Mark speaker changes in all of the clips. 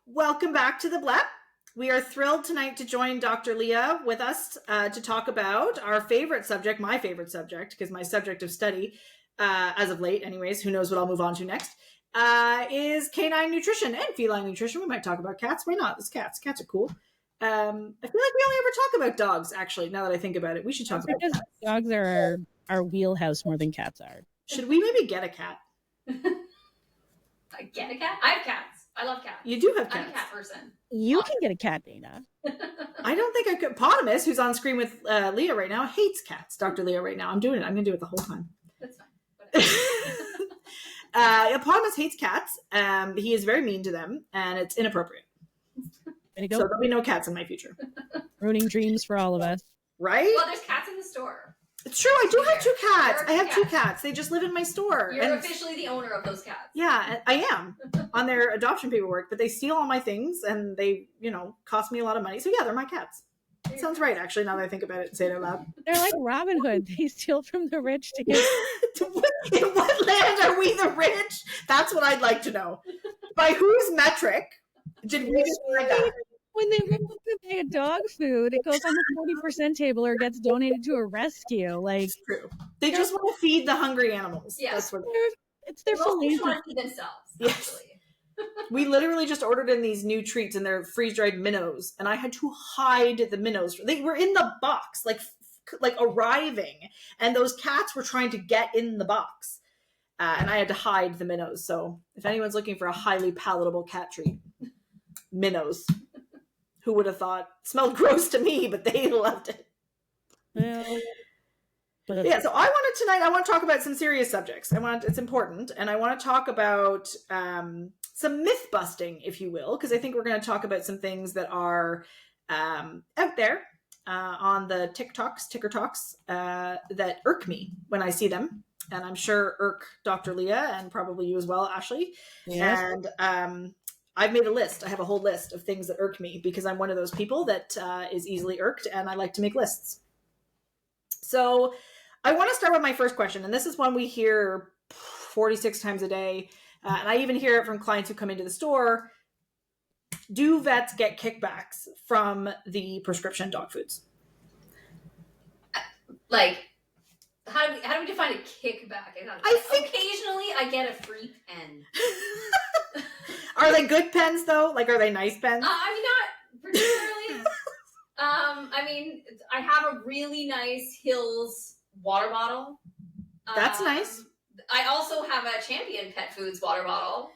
Speaker 1: Welcome back to the BLEP. We are thrilled tonight to join Dr. Leah with us to talk about our favorite subject, my favorite subject, because my subject of study, as of late anyways, who knows what I'll move on to next, is canine nutrition and feline nutrition. We might talk about cats. Why not? It's cats. Cats are cool. I feel like we only ever talk about dogs, actually, now that I think about it. We should talk about cats.
Speaker 2: Dogs are our wheelhouse more than cats are.
Speaker 1: Should we maybe get a cat?
Speaker 3: Get a cat? I have cats. I love cats.
Speaker 1: You do have cats.
Speaker 3: I'm a cat person.
Speaker 2: You can get a cat, Dayna.
Speaker 1: I don't think I could. Potamus, who's on screen with Leah right now, hates cats. Dr. Leah right now. I'm doing it. I'm going to do it the whole time.
Speaker 3: That's fine.
Speaker 1: Potamus hates cats. He is very mean to them, and it's inappropriate. So there'll be no cats in my future.
Speaker 2: Ruining dreams for all of us.
Speaker 1: Right?
Speaker 3: Well, there's cats in the store.
Speaker 1: It's true. I do have two cats. I have two cats. They just live in my store.
Speaker 3: You're officially the owner of those cats.
Speaker 1: Yeah, I am on their adoption paperwork, but they steal all my things and they, cost me a lot of money. So yeah, they're my cats. It sounds right, actually, now that I think about it and say it out loud.
Speaker 2: They're like Robin Hood. They steal from the rich to get...
Speaker 1: In what land are we the rich? That's what I'd like to know. By whose metric did we decide that?
Speaker 2: When they rip up a bag of dog food, it goes on the 40% table or gets donated to a rescue. Like,
Speaker 1: it's true. They just want to feed the hungry animals.
Speaker 3: Yeah.
Speaker 1: That's what
Speaker 2: it's their
Speaker 3: philanthropy. They want to feed themselves,
Speaker 1: yes.
Speaker 3: actually.
Speaker 1: We literally just ordered in these new treats and they're freeze-dried minnows, and I had to hide the minnows. They were in the box, like arriving, and those cats were trying to get in the box, and I had to hide the minnows. So if anyone's looking for a highly palatable cat treat, minnows. Who would have thought? It smelled gross to me, but they loved it.
Speaker 2: Well,
Speaker 1: yeah, so I want to talk about some serious subjects. It's important, and I want to talk about some myth busting, if you will, because I think we're going to talk about some things that are out there on the ticker talks that irk me when I see them, and I'm sure irk Dr. Leah and probably you as well, Ashley.
Speaker 2: yes.
Speaker 1: And I've made a list. I have a whole list of things that irk me because I'm one of those people that is easily irked, and I like to make lists. So I want to start with my first question, and this is one we hear 46 times a day, and I even hear it from clients who come into the store. Do vets get kickbacks from the prescription dog foods?
Speaker 3: Like, how do we define a kickback?
Speaker 1: I think
Speaker 3: occasionally I get a free pen.
Speaker 1: Are they good pens though? Like, are they nice pens?
Speaker 3: I mean, not particularly. I have a really nice Hills water bottle.
Speaker 1: That's nice.
Speaker 3: I also have a Champion Pet Foods water bottle.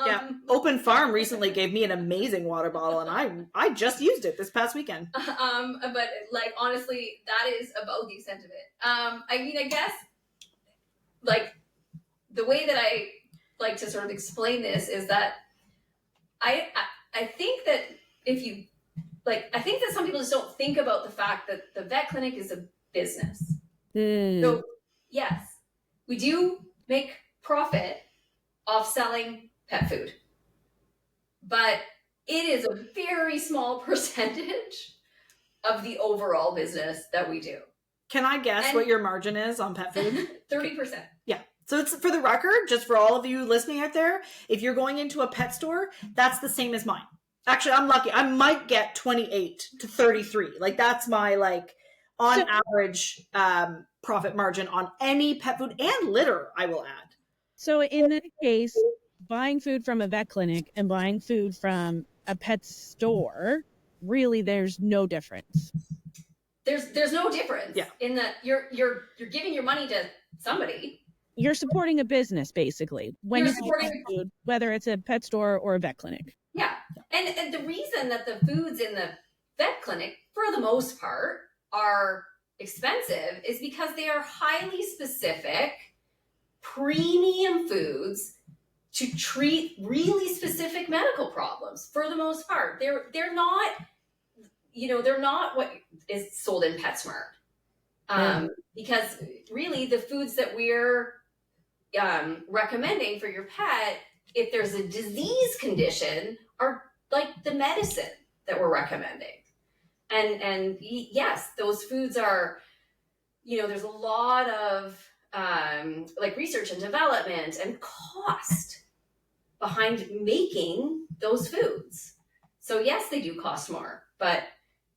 Speaker 1: Yeah, Open Farm recently gave me an amazing water bottle, and I just used it this past weekend.
Speaker 3: But like, honestly, that is about the extent of it. I guess like the way that I like to sort of explain this is that I think that I think that some people just don't think about the fact that the vet clinic is a business. So yes, we do make profit off selling pet food, but it is a very small percentage of the overall business that we do.
Speaker 1: Can I guess what your margin is on pet food?
Speaker 3: 30%.
Speaker 1: Yeah. So it's, for the record, just for all of you listening out there, if you're going into a pet store, that's the same as mine. Actually, I'm lucky. I might get 28 to 33. Like, that's my, on average profit margin on any pet food and litter, I will add.
Speaker 2: So in that case, buying food from a vet clinic and buying food from a pet store, really, there's no difference.
Speaker 3: There's no difference.
Speaker 1: Yeah.
Speaker 3: In that you're giving your money to somebody.
Speaker 2: You're supporting a business, basically, when you buy food, whether it's a pet store or a vet clinic.
Speaker 3: Yeah. And the reason that the foods in the vet clinic, for the most part, are expensive is because they are highly specific, premium foods to treat really specific medical problems. For the most part, they're not, they're not what is sold in PetSmart. Because really, the foods that we're recommending for your pet, if there's a disease condition, are like the medicine that we're recommending. And yes, those foods are, there's a lot of research and development and cost behind making those foods. So yes, they do cost more, but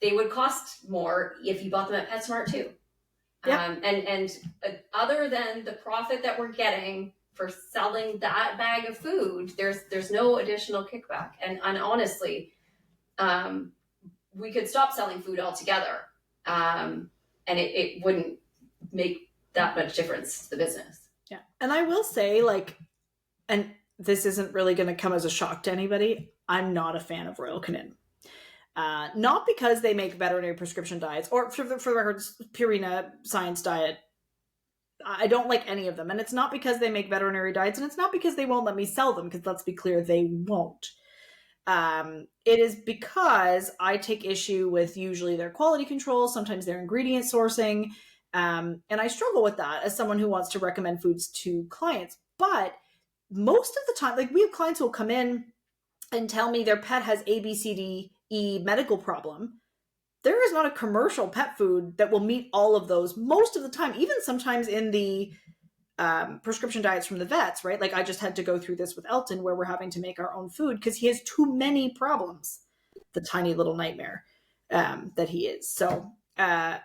Speaker 3: they would cost more if you bought them at PetSmart too.
Speaker 1: Yep.
Speaker 3: And other than the profit that we're getting for selling that bag of food, there's no additional kickback. And honestly, we could stop selling food altogether, and it wouldn't make that much difference to the business.
Speaker 1: Yeah. And I will say, like, and this isn't really going to come as a shock to anybody, I'm not a fan of Royal Canin. Not because they make veterinary prescription diets, or for the record, Purina Science Diet. I don't like any of them. And it's not because they make veterinary diets, and it's not because they won't let me sell them, because let's be clear, they won't. It is because I take issue with usually their quality control, sometimes their ingredient sourcing. And I struggle with that as someone who wants to recommend foods to clients. But most of the time, like, we have clients who will come in and tell me their pet has A, B, C, D, E medical problem. There is not a commercial pet food that will meet all of those most of the time, even sometimes in the prescription diets from the vets, right? Like, I just had to go through this with Elton, where we're having to make our own food because he has too many problems, the tiny little nightmare that he is. So I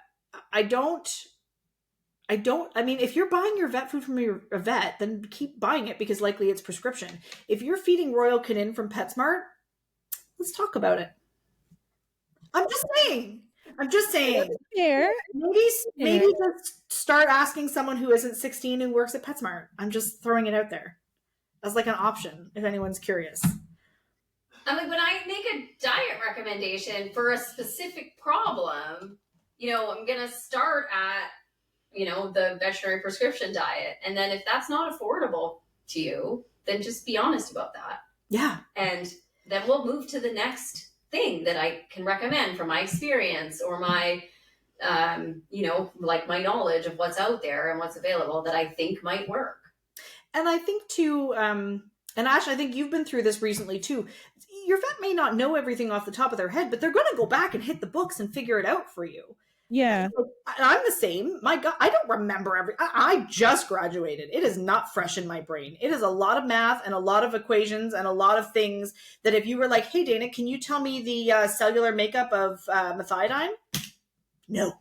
Speaker 1: mean, if you're buying your vet food from a vet, then keep buying it, because likely it's prescription. If you're feeding Royal Canin from PetSmart, let's talk about it. I'm just saying.
Speaker 2: Fair.
Speaker 1: Maybe just start asking someone who isn't 16 who works at PetSmart. I'm just throwing it out there as like an option if anyone's curious.
Speaker 3: I'm like, when I make a diet recommendation for a specific problem, I'm gonna start at the veterinary prescription diet, and then if that's not affordable to you, then just be honest about that.
Speaker 1: Yeah.
Speaker 3: And then we'll move to the next thing that I can recommend from my experience or my like my knowledge of what's out there and what's available that I think might work.
Speaker 1: And I think too, and Ash, I think you've been through this recently too. Your vet may not know everything off the top of their head, but they're going to go back and hit the books and figure it out for you.
Speaker 2: Yeah.
Speaker 1: I'm the same. My God, I don't remember I just graduated. It is not fresh in my brain. It is a lot of math and a lot of equations and a lot of things that if you were like, hey, Dayna, can you tell me the cellular makeup of methionine? No.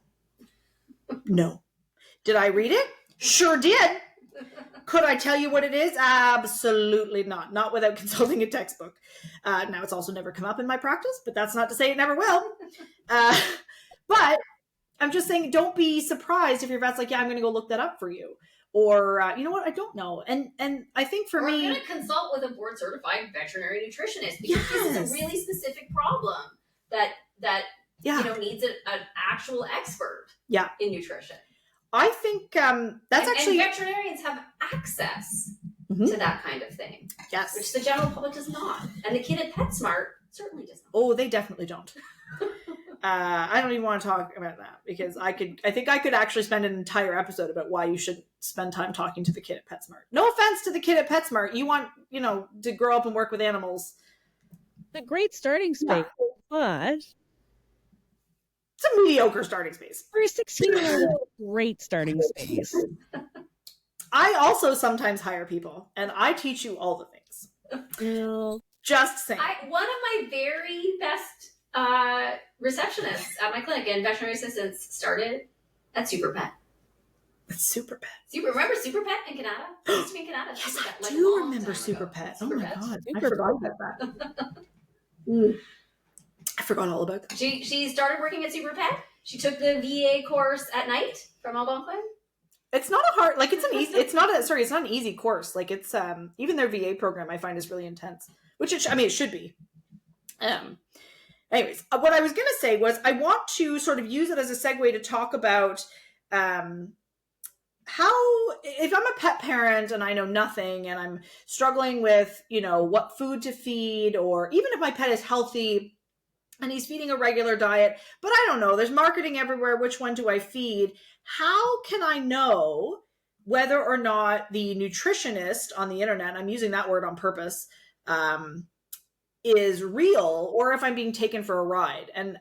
Speaker 1: Did I read it? Sure did. Could I tell you what it is? Absolutely not. Not without consulting a textbook. Now, it's also never come up in my practice, but that's not to say it never will. But I'm just saying, don't be surprised if your vet's like, yeah, I'm going to go look that up for you. Or, you know what? I don't know. And I think for me,
Speaker 3: I'm going to consult with a board certified veterinary nutritionist, because this is a really specific problem that needs an actual expert in nutrition.
Speaker 1: I think that's actually...
Speaker 3: And veterinarians have access to that kind of thing.
Speaker 1: Yes.
Speaker 3: Which the general public does not. And the kid at PetSmart certainly does not.
Speaker 1: Oh, they definitely don't. I don't even want to talk about that, because I think I could actually spend an entire episode about why you should spend time talking to the kid at PetSmart. No offense to the kid at PetSmart. You want, to grow up and work with animals.
Speaker 2: It's a great starting space, but
Speaker 1: it's a mediocre starting space.
Speaker 2: For a 16-year-old, great starting space.
Speaker 1: I also sometimes hire people, and I teach you all the things. Just saying.
Speaker 3: One of my very best receptionists at my clinic and veterinary assistants started at Super Pet.
Speaker 1: It's Super Pet.
Speaker 3: Remember Super Pet in Canada? It used to be in Canada.
Speaker 1: Yes, I do remember Super Pet. Oh my God. I forgot about that. I forgot all about that.
Speaker 3: She started working at Super Pet. She took the VA course at night from Algonquin.
Speaker 1: It's not a hard, like, it's not an easy course. Like, it's, even their VA program I find is really intense, which it should be. Anyways, what I was going to say was I want to sort of use it as a segue to talk about how, if I'm a pet parent and I know nothing and I'm struggling with, what food to feed, or even if my pet is healthy and he's feeding a regular diet, but I don't know, there's marketing everywhere, which one do I feed? How can I know whether or not the nutritionist on the internet, I'm using that word on purpose, is real, or if I'm being taken for a ride? And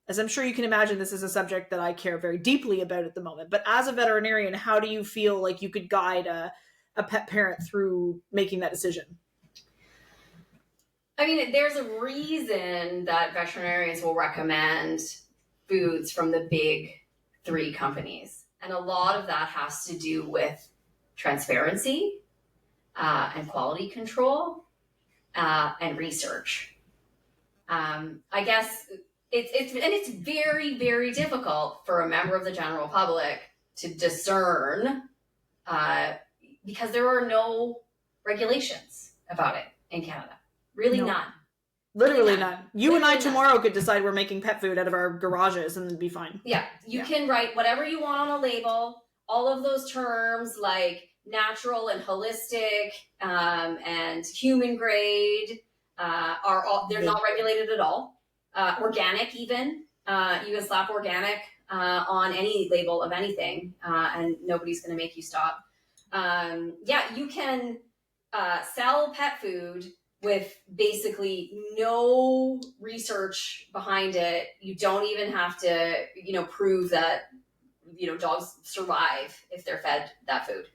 Speaker 1: as I'm sure you can imagine, this is a subject that I care very deeply about at the moment. But as a veterinarian, how do you feel like you could guide a pet parent through making that decision?
Speaker 3: I mean, there's a reason that veterinarians will recommend foods from the big 3 companies. And a lot of that has to do with transparency and quality control and research. I guess it's very, very difficult for a member of the general public to discern because there are no regulations about it in Canada. Really none.
Speaker 1: Literally none. You and I tomorrow could decide we're making pet food out of our garages and it'd be fine.
Speaker 3: Yeah. You can write whatever you want on a label. All of those terms like natural and holistic and human grade are all, they're not regulated at all. Organic even. You can slap organic on any label of anything and nobody's going to make you stop. You can sell pet food with basically no research behind it. You don't even have to, prove that, dogs survive if they're fed that food.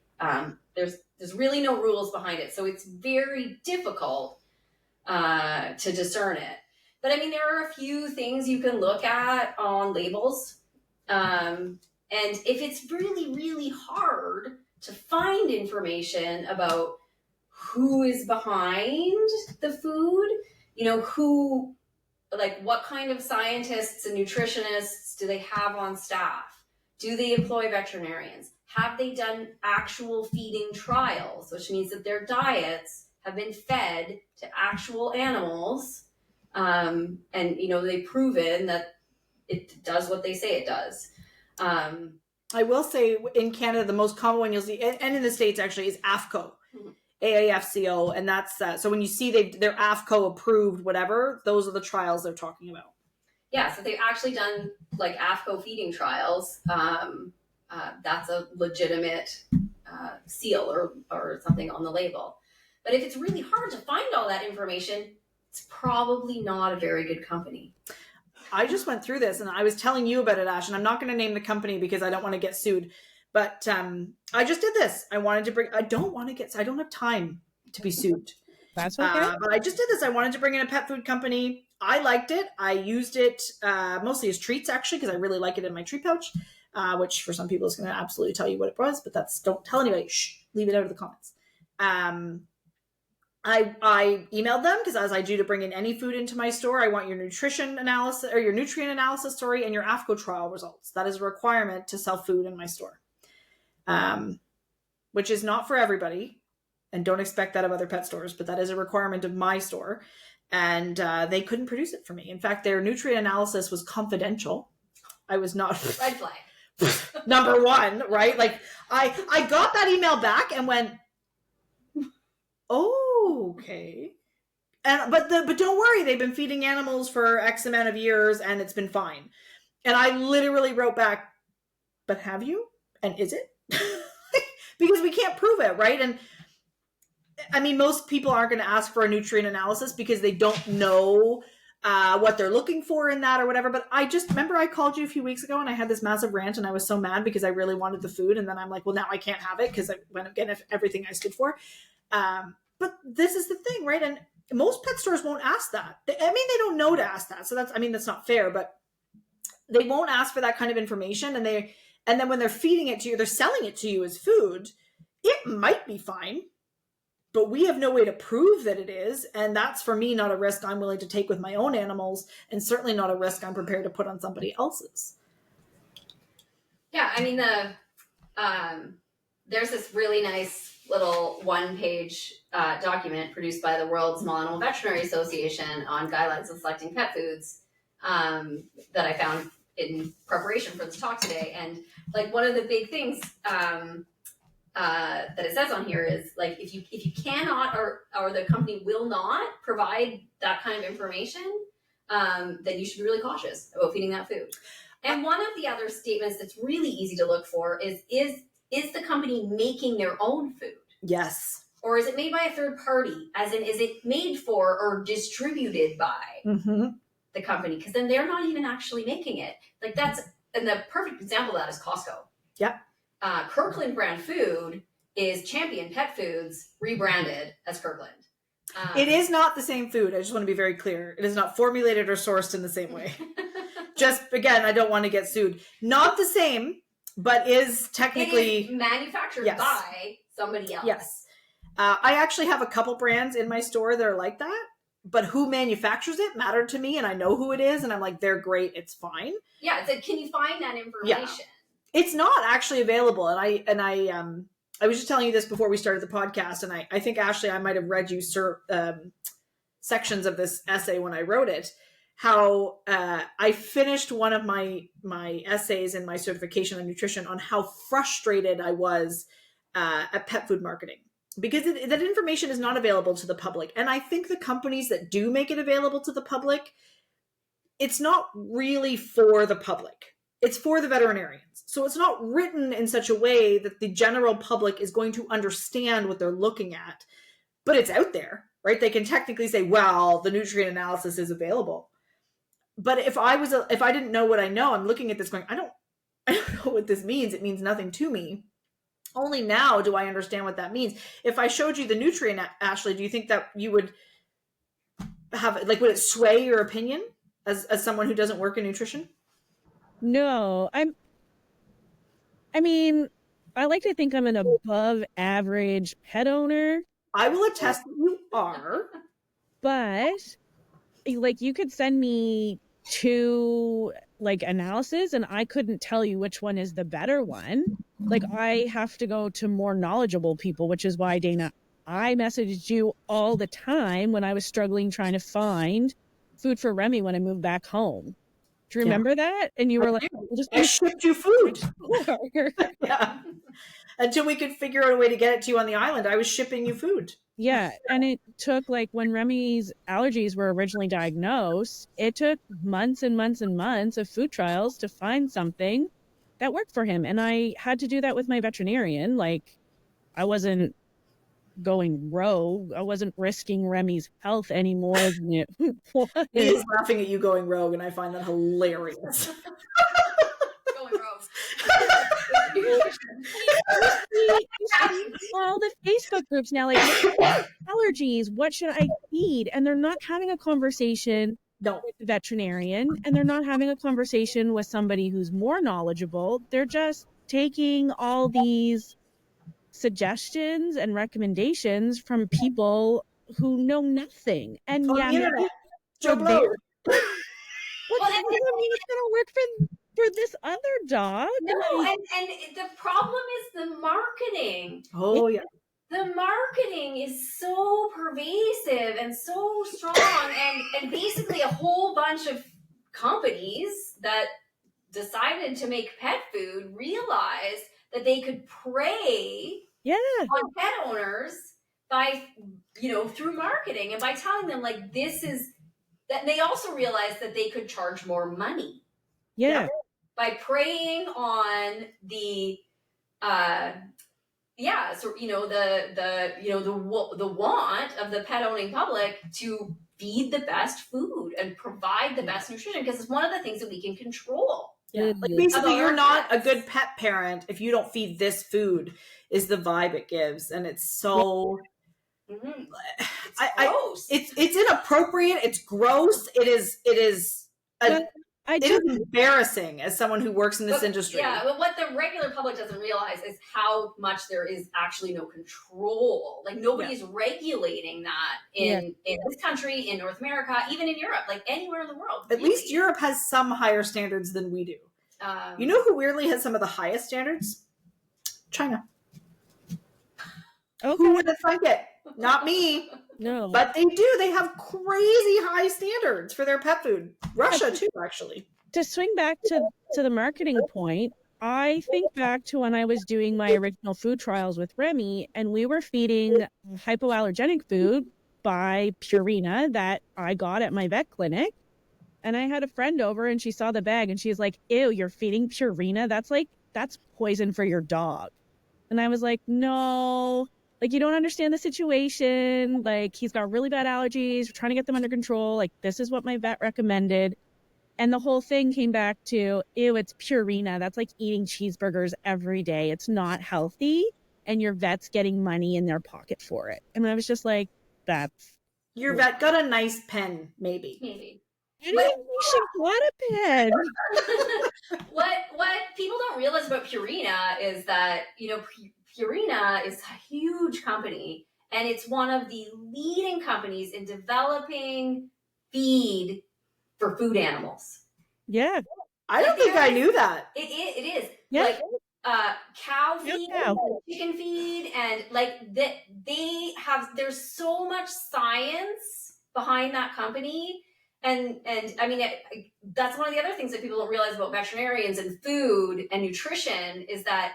Speaker 3: There's really no rules behind it. So it's very difficult to discern it. But I mean, there are a few things you can look at on labels. And if it's really, really hard to find information about who is behind the food, what kind of scientists and nutritionists do they have on staff? Do they employ veterinarians? Have they done actual feeding trials, which means that their diets have been fed to actual animals, and they've proven that it does what they say it does.
Speaker 1: I will say in Canada, the most common one you'll see, and in the States actually, is AFCO. Mm-hmm. AAFCO, and that's so when you see they're AFCO approved, whatever, those are the trials they're talking about.
Speaker 3: Yeah, so they've actually done like AFCO feeding trials. That's a legitimate seal or something on the label. But if it's really hard to find all that information, it's probably not a very good company.
Speaker 1: I just went through this and I was telling you about it, Ash, and I'm not going to name the company because I don't want to get sued. But I just did this. I don't have time to be sued.
Speaker 2: That's okay.
Speaker 1: But I just did this. I wanted to bring in a pet food company. I liked it. I used it mostly as treats, actually, because I really like it in my treat pouch, which for some people is going to absolutely tell you what it was, but don't tell anybody. Shh, leave it out of the comments. I emailed them because as I do to bring in any food into my store, I want your nutrition analysis or your nutrient analysis, and your AFCO trial results. That is a requirement to sell food in my store. Which is not for everybody, and don't expect that of other pet stores, but that is a requirement of my store. And they couldn't produce it for me. In fact, their nutrient analysis was confidential. I was not
Speaker 3: red flag.
Speaker 1: Number one, right? Like I got that email back and went, oh, okay. But don't worry, they've been feeding animals for X amount of years and it's been fine. And I literally wrote back, but have you? And is it? Because we can't prove it, right? And I mean, most people aren't going to ask for a nutrient analysis because they don't know what they're looking for in that or whatever. But I just remember I called you a few weeks ago and I had this massive rant and I was so mad because I really wanted the food. And then I'm like, well, now I can't have it because I went again everything I stood for. But this is the thing, right? And most pet stores won't ask that. They don't know to ask that. So that's not fair, but they won't ask for that kind of information. And then when they're feeding it to you, they're selling it to you as food. It might be fine, but we have no way to prove that it is. And that's, for me, not a risk I'm willing to take with my own animals, and certainly not a risk I'm prepared to put on somebody else's.
Speaker 3: Yeah, I mean, there's this really nice little one-page document produced by the World Small Animal Veterinary Association on guidelines on selecting pet foods that I found in preparation for this talk today. And like one of the big things that it says on here is like if you cannot or the company will not provide that kind of information, then you should be really cautious about feeding that food. And one of the other statements that's really easy to look for is the company making their own food?
Speaker 1: Yes.
Speaker 3: Or is it made by a third party? As in, is it made for or distributed by the company? Because then they're not even actually making it. And the perfect example of that is Costco.
Speaker 1: Yep.
Speaker 3: Kirkland brand food is Champion Pet Foods rebranded as Kirkland.
Speaker 1: It is not the same food. I just want to be very clear. It is not formulated or sourced in the same way. Just, again, I don't want to get sued. Not the same, but is technically...
Speaker 3: It is manufactured by somebody else.
Speaker 1: Yes. I actually have a couple brands in my store that are like that, but who manufactures it mattered to me, and I know who it is, and I'm like, they're great, it's fine.
Speaker 3: Yeah, it's like, can you find that information?
Speaker 1: Yeah. It's not actually available, and I was just telling you this before we started the podcast, and I think, Ashley, I might have read you sections of this essay when I wrote it, how I finished one of my essays in my certification on nutrition on how frustrated I was at pet food marketing, because that information is not available to the public. And I think the companies that do make it available to the public, it's not really for the public. It's for the veterinarians. So it's not written in such a way that the general public is going to understand what they're looking at, but it's out there, right? They can technically say, well, the nutrient analysis is available. But if I didn't know what I know, I'm looking at this going, I don't know what this means. It means nothing to me. Only now do I understand what that means. If I showed you the nutrient, Ashley, do you think that you would have, like, would it sway your opinion as someone who doesn't work in nutrition?
Speaker 2: No, I mean, I like to think I'm an above average pet owner.
Speaker 1: I will attest that you are.
Speaker 2: But like, you could send me 2 like analysis and I couldn't tell you which one is the better one. Like, I have to go to more knowledgeable people, which is why, Dayna, I messaged you all the time when I was struggling trying to find food for Remy when I moved back home. Do you remember that? And you were like,
Speaker 1: I shipped you food. Yeah. Until we could figure out a way to get it to you on the island, I was shipping you food.
Speaker 2: Yeah. And it took, like, when Remy's allergies were originally diagnosed, it took months and months and months of food trials to find something that worked for him. And I had to do that with my veterinarian. Like, I wasn't going rogue. I wasn't risking Remy's health anymore than it was.
Speaker 1: He is laughing at you going rogue, and I find that hilarious.
Speaker 3: Going rogue.
Speaker 2: All the Facebook groups now, like, allergies, what should I feed? And they're not having a conversation with the veterinarian, and they're not having a conversation with somebody who's more knowledgeable. They're just taking all these suggestions and recommendations from people who know nothing. And
Speaker 1: on
Speaker 2: yeah,
Speaker 1: the internet. Joe
Speaker 2: Blow.
Speaker 1: Blow.
Speaker 2: Well, I mean, it's gonna work for this other dog.
Speaker 3: No, and the problem is the marketing.
Speaker 1: Oh yeah.
Speaker 3: The marketing is so pervasive and so strong, and basically a whole bunch of companies that decided to make pet food realized that they could prey on pet owners by, through marketing, and by telling them, like, this is that. They also realized that they could charge more money.
Speaker 2: Yeah.
Speaker 3: By preying on the the want of the pet owning public to feed the best food and provide the best nutrition, because it's one of the things that we can control.
Speaker 1: Yeah. Like, basically, you're not a good pet parent if you don't feed this food, is the vibe it gives. And it's so
Speaker 3: gross.
Speaker 1: It's inappropriate, it's gross, it is embarrassing as someone who works in this industry.
Speaker 3: Yeah, but what the regular public doesn't realize is how much there is actually no control. Like, nobody's regulating that in this country, in North America, even in Europe, like anywhere in the world.
Speaker 1: At least Europe has some higher standards than we do. You know who weirdly has some of the highest standards? China.
Speaker 2: Okay.
Speaker 1: Who would have thunk it? Not me.
Speaker 2: No.
Speaker 1: But they do. They have crazy high standards for their pet food. Russia too, actually.
Speaker 2: To swing back to the marketing point, I think back to when I was doing my original food trials with Remy, and we were feeding hypoallergenic food by Purina that I got at my vet clinic. And I had a friend over and she saw the bag and she's like, ew, you're feeding Purina? That's poison for your dog. And I was like, no, like, you don't understand the situation. Like, he's got really bad allergies. We're trying to get them under control. Like, this is what my vet recommended. And the whole thing came back to, ew, it's Purina. That's like eating cheeseburgers every day. It's not healthy. And your vet's getting money in their pocket for it. And I was just like, that's
Speaker 1: Your vet got a nice pen, maybe.
Speaker 3: Maybe.
Speaker 2: I didn't think she got a pen.
Speaker 3: What people don't realize about Purina is that, Purina is a huge company, and it's one of the leading companies in developing feed for food animals.
Speaker 2: Yeah.
Speaker 1: I don't think I knew that.
Speaker 3: It is.
Speaker 2: Yeah.
Speaker 3: Like cow feed,
Speaker 2: Yeah.
Speaker 3: chicken feed, and there's so much science behind that company. And I mean, that's one of the other things that people don't realize about veterinarians and food and nutrition is that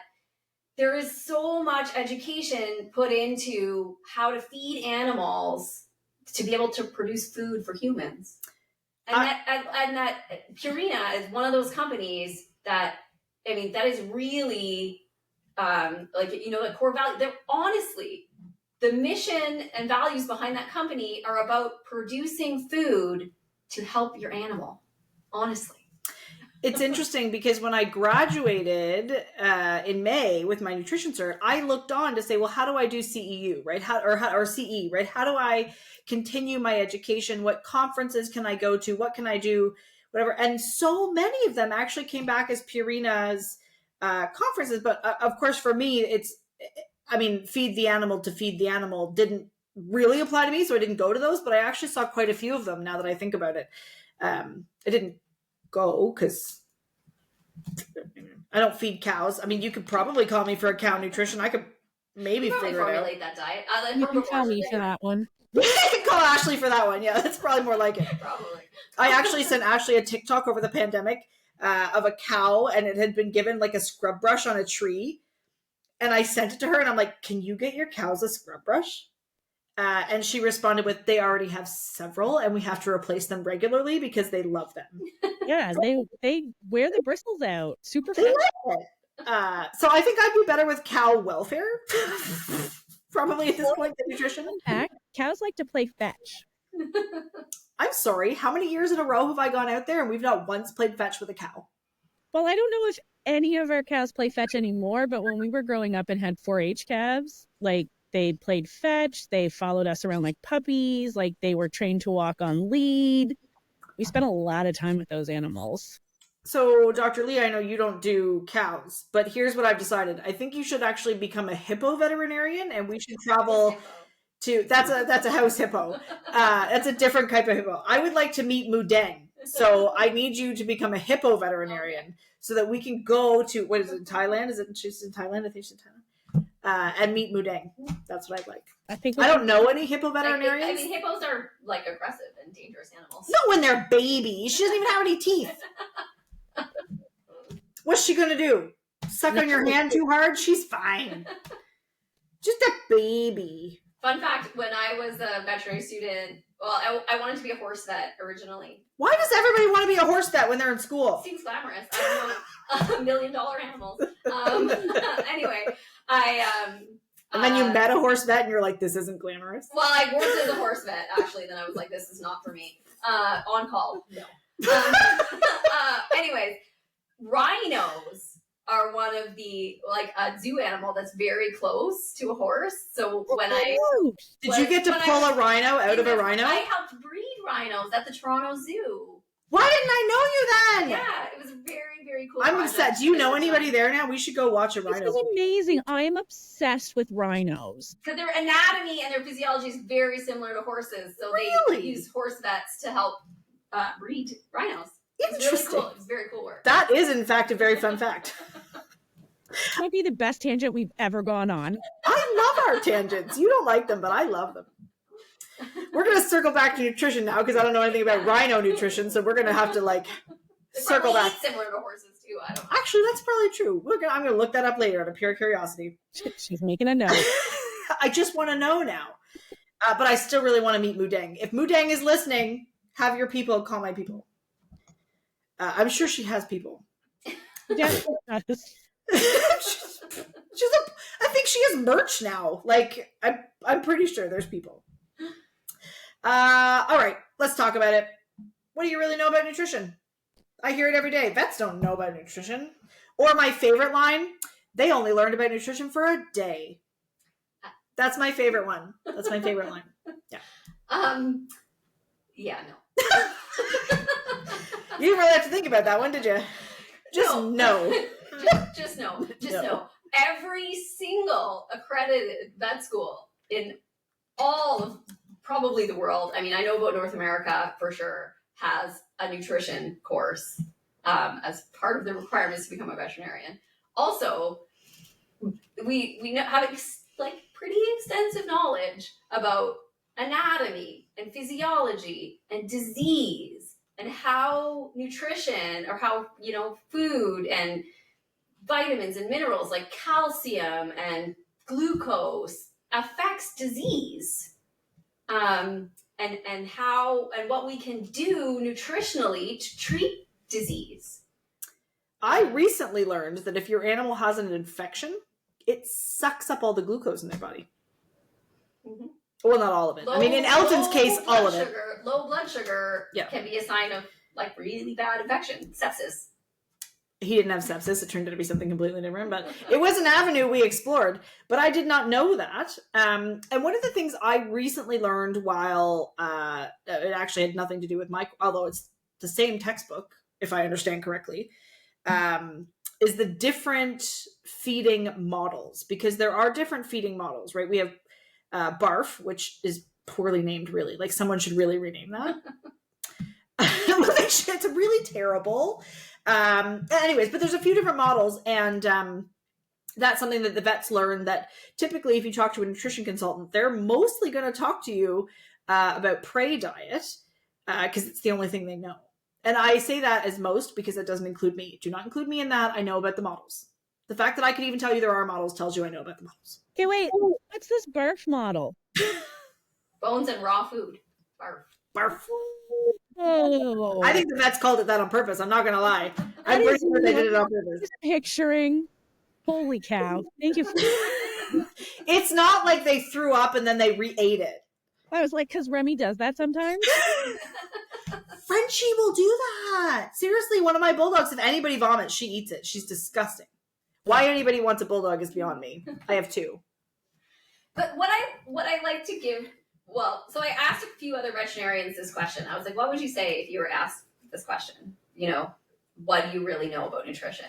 Speaker 3: there is so much education put into how to feed animals to be able to produce food for humans. And that Purina is one of those companies that, I mean, that is really the core value. Honestly, the mission and values behind that company are about producing food to help your animal. Honestly.
Speaker 1: It's interesting because when I graduated in May with my nutrition cert, I looked on to say, well, how do I do CEU, right? Or CE, right? How do I continue my education? What conferences can I go to? What can I do? Whatever. And so many of them actually came back as Purina's conferences. But of course, for me, feed the animal to feed the animal didn't really apply to me. So I didn't go to those, but I actually saw quite a few of them now that I think about it. I didn't go because I don't feed cows. I mean, you could probably call me for a cow nutrition. I could maybe figure it out.
Speaker 3: That diet.
Speaker 2: You can call me for that one.
Speaker 1: You can call Ashley for that one. Yeah, that's probably more like it.
Speaker 3: Probably.
Speaker 1: I actually sent Ashley a TikTok over the pandemic of a cow, and it had been given like a scrub brush on a tree. And I sent it to her, and I'm like, "Can you get your cows a scrub brush?" And she responded with, "They already have several, and we have to replace them regularly because they love them."
Speaker 2: Yeah, they wear the bristles out. Super
Speaker 1: They
Speaker 2: fun.
Speaker 1: like it. So I think I'd be better with cow welfare, probably at this point than nutrition.
Speaker 2: In fact, cows like to play fetch.
Speaker 1: I'm sorry, how many years in a row have I gone out there and we've not once played fetch with a cow?
Speaker 2: Well, I don't know if any of our cows play fetch anymore, but when we were growing up and had 4-H calves, like they played fetch, they followed us around like puppies, like they were trained to walk on lead. We spent a lot of time with those animals.
Speaker 1: So, Dr. Lee, I know you don't do cows, but here's what I've decided. I think you should actually become a hippo veterinarian, and we should travel to... That's a house hippo. That's a different type of hippo. I would like to meet Mudeng. So I need you to become a hippo veterinarian so that we can go to... What is it, Thailand? She's in Thailand? I think she's in Thailand. And meet Mudeng. That's what I'd like. I don't know any hippo veterinarians.
Speaker 3: I mean, hippos are like aggressive and dangerous animals.
Speaker 1: Not when they're babies. She doesn't even have any teeth. What's she gonna do? Suck on your hand too hard? She's fine. Just a baby.
Speaker 3: Fun fact, when I was a veterinary student, well, I wanted to be a horse vet originally.
Speaker 1: Why does everybody want to be a horse vet when they're in school?
Speaker 3: It seems glamorous. I don't know. $1 million animals. Anyway,
Speaker 1: and then you met a horse vet and you're like, this isn't glamorous?
Speaker 3: Well, I worked as a horse vet, actually. Then I was like, this is not for me. On call, no. Anyways, rhinos are one of the, like, a zoo animal that's very close to a horse. So when
Speaker 1: Did you get to pull a rhino out of a rhino?
Speaker 3: I helped breed rhinos at the Toronto Zoo.
Speaker 1: Why didn't I know you then?
Speaker 3: Yeah, it was a very, very cool
Speaker 1: I'm
Speaker 3: project.
Speaker 1: upset. Do you know anybody there now? We should go watch a rhino.
Speaker 2: This is amazing. I am obsessed with rhinos.
Speaker 3: Because their anatomy and their physiology is very similar to horses. So they use horse vets to help breed rhinos. It's really cool. It's very cool work.
Speaker 1: That is, in fact, a very fun fact.
Speaker 2: This might be the best tangent we've ever gone on.
Speaker 1: I love our tangents. You don't like them, but I love them. We're going to circle back to nutrition now because I don't know anything about rhino nutrition, so we're going to have to circle back.
Speaker 3: Similar to horses too. I don't know. I'm
Speaker 1: that's probably true. I'm going to look that up later out of pure curiosity.
Speaker 2: She's making a note.
Speaker 1: I just want to know now. But I still really want to meet Mudeng. If Mudeng is listening, have your people call my people. I'm sure she has people.
Speaker 2: Yeah,
Speaker 1: I think she has merch now. Like, I'm pretty sure there's people. All right, let's talk about it. What do you really know about nutrition? I hear it every day. Vets don't know about nutrition. Or my favorite line, they only learned about nutrition for a day. That's my favorite one. That's my favorite line. Yeah.
Speaker 3: Yeah, no.
Speaker 1: You didn't really have to think about that one, did you? Just no.
Speaker 3: Just no.
Speaker 1: No.
Speaker 3: No. Every single accredited vet school in all of probably the world, I mean, I know about North America for sure, has a nutrition course as part of the requirements to become a veterinarian. Also, we have pretty extensive knowledge about anatomy and physiology and disease and how nutrition or how food and vitamins and minerals like calcium and glucose affects disease, and how and what we can do nutritionally to treat disease.
Speaker 1: I recently learned that if your animal has an infection, it sucks up all the glucose in their body.
Speaker 3: Mm-hmm.
Speaker 1: Well, not all of it. I mean, in Elton's case, all of it.
Speaker 3: Low blood sugar can be a sign of really bad infection, sepsis.
Speaker 1: He didn't have sepsis. It turned out to be something completely different, but it was an avenue we explored. But I did not know that. And one of the things I recently learned while it actually had nothing to do with although it's the same textbook, if I understand correctly, is the different feeding models, because there are different feeding models, right? We have BARF, which is poorly named, really. Like, someone should really rename that. It's really terrible. Anyways, but there's a few different models, and that's something that the vets learn, that typically if you talk to a nutrition consultant, they're mostly going to talk to you about prey diet, because it's the only thing they know. And I say that as most because it doesn't include me. Do not include me in that. I know about the models. The fact that I could even tell you there are models tells you I know about the models.
Speaker 2: Okay, wait. What's this BARF model?
Speaker 3: Bones and raw food. BARF.
Speaker 1: BARF.
Speaker 2: Oh.
Speaker 1: I think the vets called it that on purpose. I'm not going to lie. I'm pretty sure they did it on purpose.
Speaker 2: Picturing. Holy cow. Thank you.
Speaker 1: It's not like they threw up and then they re-ate it.
Speaker 2: I was like, because Remy does that sometimes.
Speaker 1: Frenchie will do that. Seriously, one of my bulldogs, if anybody vomits, she eats it. She's disgusting. Why anybody wants a bulldog is beyond me. I have two.
Speaker 3: But what I like to give, so I asked a few other veterinarians this question. I was like, what would you say if you were asked this question? What do you really know about nutrition?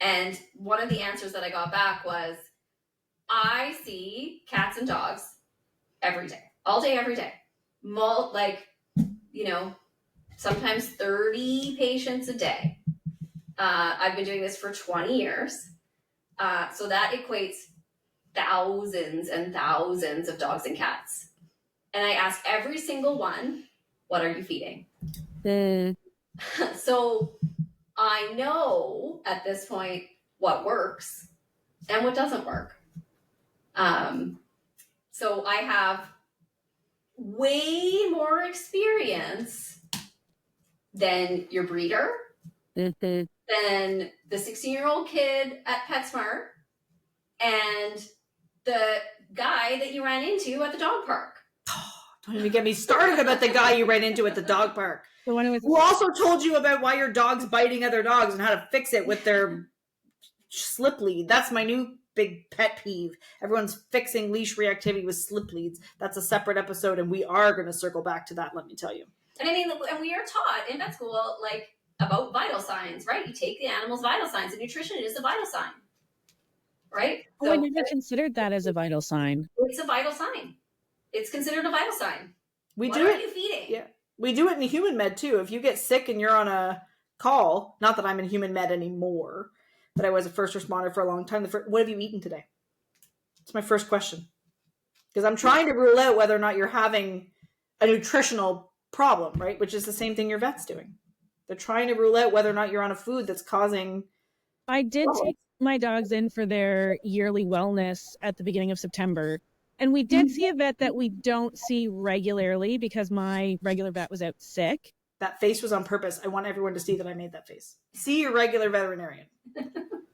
Speaker 3: And one of the answers that I got back was, I see cats and dogs every day, all day, every day. Sometimes 30 patients a day. I've been doing this for 20 years. So that equates thousands and thousands of dogs and cats. And I ask every single one, what are you feeding? So I know at this point what works and what doesn't work. So I have way more experience than your breeder, than the 16-year-old kid at PetSmart, and the guy that you ran into at the dog park.
Speaker 1: Don't even get me started about the guy you ran into at the dog park.
Speaker 2: The one
Speaker 1: who also told you about why your dog's biting other dogs and how to fix it with their slip lead. That's my new big pet peeve. Everyone's fixing leash reactivity with slip leads. That's a separate episode, and we are going to circle back to that, let me tell you.
Speaker 3: And I mean, and we are taught in vet school, about vital signs, right? You take the animal's vital signs, and nutrition is a vital sign, right?
Speaker 2: I never considered that as a vital sign.
Speaker 3: It's a vital sign. It's considered a vital sign. What
Speaker 1: are
Speaker 3: you feeding?
Speaker 1: Yeah. We do it in human med, too. If you get sick and you're on a call, not that I'm in human med anymore, but I was a first responder for a long time. What have you eaten today? It's my first question. Because I'm trying to rule out whether or not you're having a nutritional problem, right? Which is the same thing your vet's doing. They're trying to rule out whether or not you're on a food that's causing...
Speaker 2: I did take my dogs in for their yearly wellness at the beginning of September. And we did see a vet that we don't see regularly because my regular vet was out sick.
Speaker 1: That face was on purpose. I want everyone to see that I made that face. See your regular veterinarian.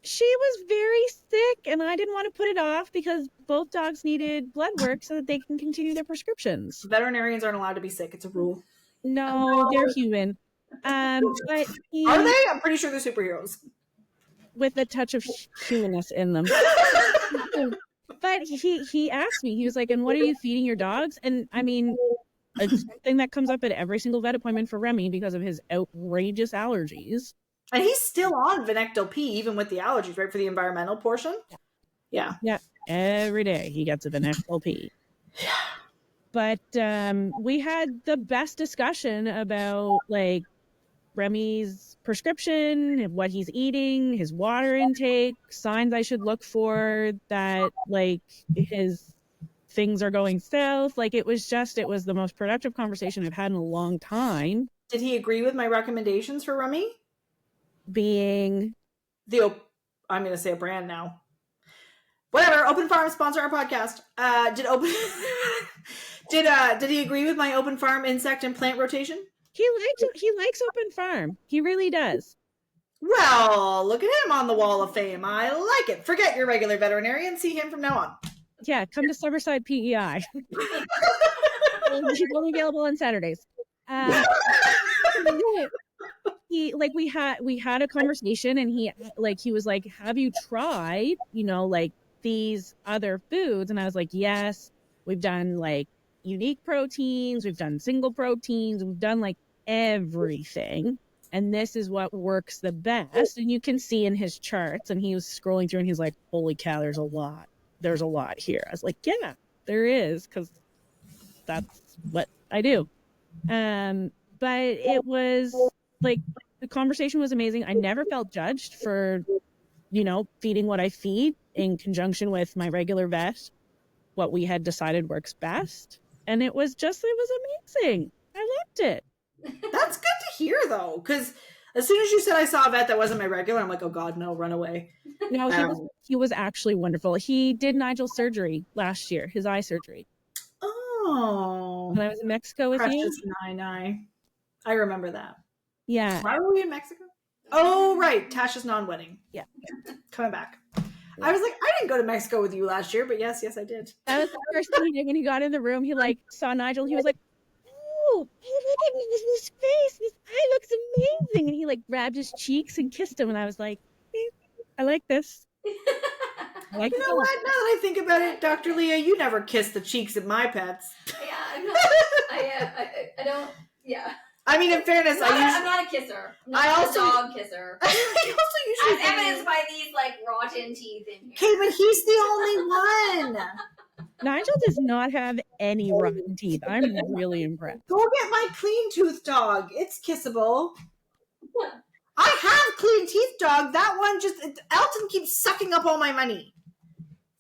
Speaker 2: She was very sick, and I didn't want to put it off because both dogs needed blood work so that they can continue their prescriptions.
Speaker 1: Veterinarians aren't allowed to be sick. It's a rule.
Speaker 2: No, they're human. But
Speaker 1: are they? I'm pretty sure they're superheroes.
Speaker 2: With a touch of humanness in them. But he asked me, he was like, and what are you feeding your dogs? And I mean, It's something that comes up at every single vet appointment for Remy because of his outrageous allergies.
Speaker 1: And he's still on Venectal P, even with the allergies, right, for the environmental portion? Yeah.
Speaker 2: Yeah, every day he gets a Venectal P.
Speaker 1: Yeah.
Speaker 2: But we had the best discussion about like Remy's prescription, what he's eating, his water intake, signs I should look for that like his things are going south. Like it was the most productive conversation I've had in a long time.
Speaker 1: Did he agree with my recommendations for Remy?
Speaker 2: Being
Speaker 1: I'm going to say a brand now. Whatever. Open Farm sponsor our podcast. Did he agree with my Open Farm insect and plant rotation?
Speaker 2: He likes Open Farm. He really does.
Speaker 1: Well, look at him on the wall of fame. I like it. Forget your regular veterinarian. See him from now on.
Speaker 2: Yeah, come to Summerside PEI. She's only available on Saturdays. We had a conversation, and he was like, have you tried, like these other foods? And I was like, yes, we've done like unique proteins, we've done single proteins, we've done like everything, and this is what works the best. And you can see in his charts, and he was scrolling through and he's like, holy cow, there's a lot here. I was like, yeah, there is, because that's what I do. But it was like, the conversation was amazing. I never felt judged for, feeding what I feed in conjunction with my regular vet, what we had decided works best. And it was amazing. I loved it.
Speaker 1: That's good to hear, though, because as soon as you said I saw a vet that wasn't my regular, I'm like, oh God, no, run away.
Speaker 2: No, he was actually wonderful. He did Nigel's surgery last year, his eye surgery.
Speaker 1: Oh.
Speaker 2: When I was in Mexico with you.
Speaker 1: Precious Nine. I remember that.
Speaker 2: Yeah.
Speaker 1: Why were we in Mexico? Oh, right. Tasha's non-wedding.
Speaker 2: Yeah.
Speaker 1: Coming back. I was like, I didn't go to Mexico with you last year, but yes, I did.
Speaker 2: That was the first thing he did when he got in the room. He like saw Nigel. He was like, oh, look at his face. His eye looks amazing. And he like grabbed his cheeks and kissed him. And I was like, I like this.
Speaker 1: You know what? Now that I think about it, Dr. Leah, you never kissed the cheeks of my pets.
Speaker 3: Yeah, I'm not. I don't. Yeah.
Speaker 1: I mean, in fairness,
Speaker 3: I'm not a kisser. I'm not a dog kisser.
Speaker 1: I also usually
Speaker 3: as evidenced by these like rotten teeth in here.
Speaker 1: Okay, but he's the only one.
Speaker 2: Nigel does not have any rotten teeth. I'm really impressed.
Speaker 1: Go get my clean tooth dog. It's kissable. I have clean teeth dog. That one Elton keeps sucking up all my money.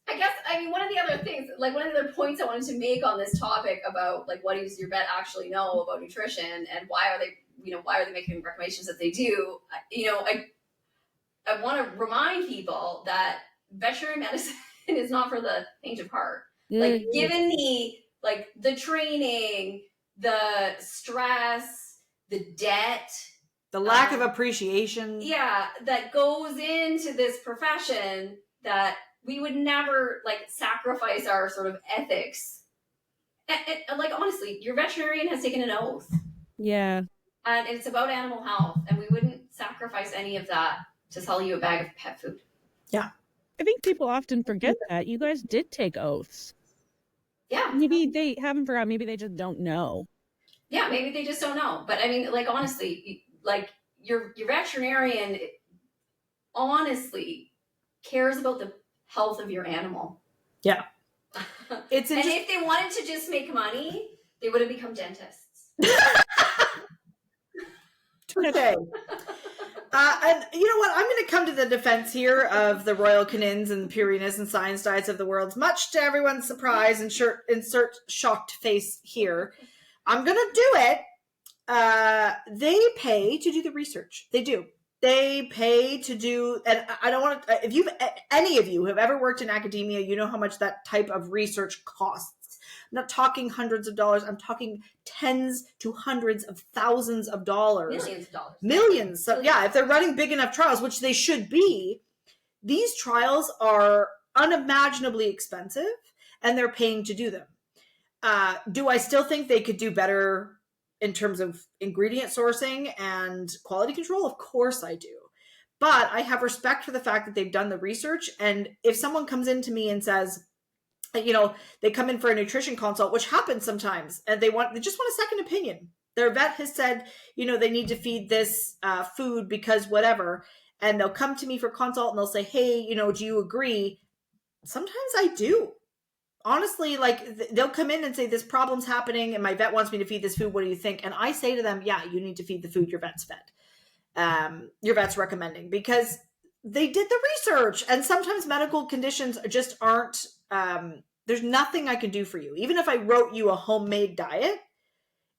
Speaker 3: I guess, one of the other things, like one of the other points I wanted to make on this topic about like what does your vet actually know about nutrition and why are they making recommendations that they do? I want to remind people that veterinary medicine is not for the faint of heart. Like given the training, the stress, the debt,
Speaker 1: the lack of appreciation.
Speaker 3: Yeah, that goes into this profession, that we would never sacrifice our sort of ethics. And honestly, your veterinarian has taken an oath.
Speaker 2: Yeah.
Speaker 3: And it's about animal health, and we wouldn't sacrifice any of that to sell you a bag of pet food.
Speaker 1: Yeah.
Speaker 2: I think people often forget that. You guys did take oaths.
Speaker 3: Yeah.
Speaker 2: Maybe they haven't forgotten. Maybe they just don't know.
Speaker 3: Yeah, maybe they just don't know. But honestly, your veterinarian honestly cares about the health of your animal.
Speaker 1: Yeah.
Speaker 3: And if they wanted to just make money, they would have become dentists.
Speaker 1: Okay. And you know what? I'm going to come to the defense here of the Royal Canins and the Purinas and Science Diets of the world, much to everyone's surprise. Insert shocked face here. I'm going to do it. They pay to do the research. They do. They pay to do, and I don't want to, if any of you have ever worked in academia, you know how much that type of research costs. I'm not talking hundreds of dollars. I'm talking tens to hundreds of thousands of dollars.
Speaker 3: Millions of dollars.
Speaker 1: Millions. So yeah, if they're running big enough trials, which they should be, these trials are unimaginably expensive and they're paying to do them. Do I still think they could do better in terms of ingredient sourcing and quality control? Of course I do. But I have respect for the fact that they've done the research. And if someone comes into me and says, they come in for a nutrition consult, which happens sometimes, and they just want a second opinion. Their vet has said, they need to feed this food because whatever, and they'll come to me for consult and they'll say, hey, do you agree? Sometimes I do. Honestly, like they'll come in and say this problem's happening and my vet wants me to feed this food. What do you think? And I say to them, yeah, you need to feed the food your vet's fed. Your vet's recommending, because they did the research, and sometimes medical conditions just aren't, there's nothing I can do for you. Even if I wrote you a homemade diet,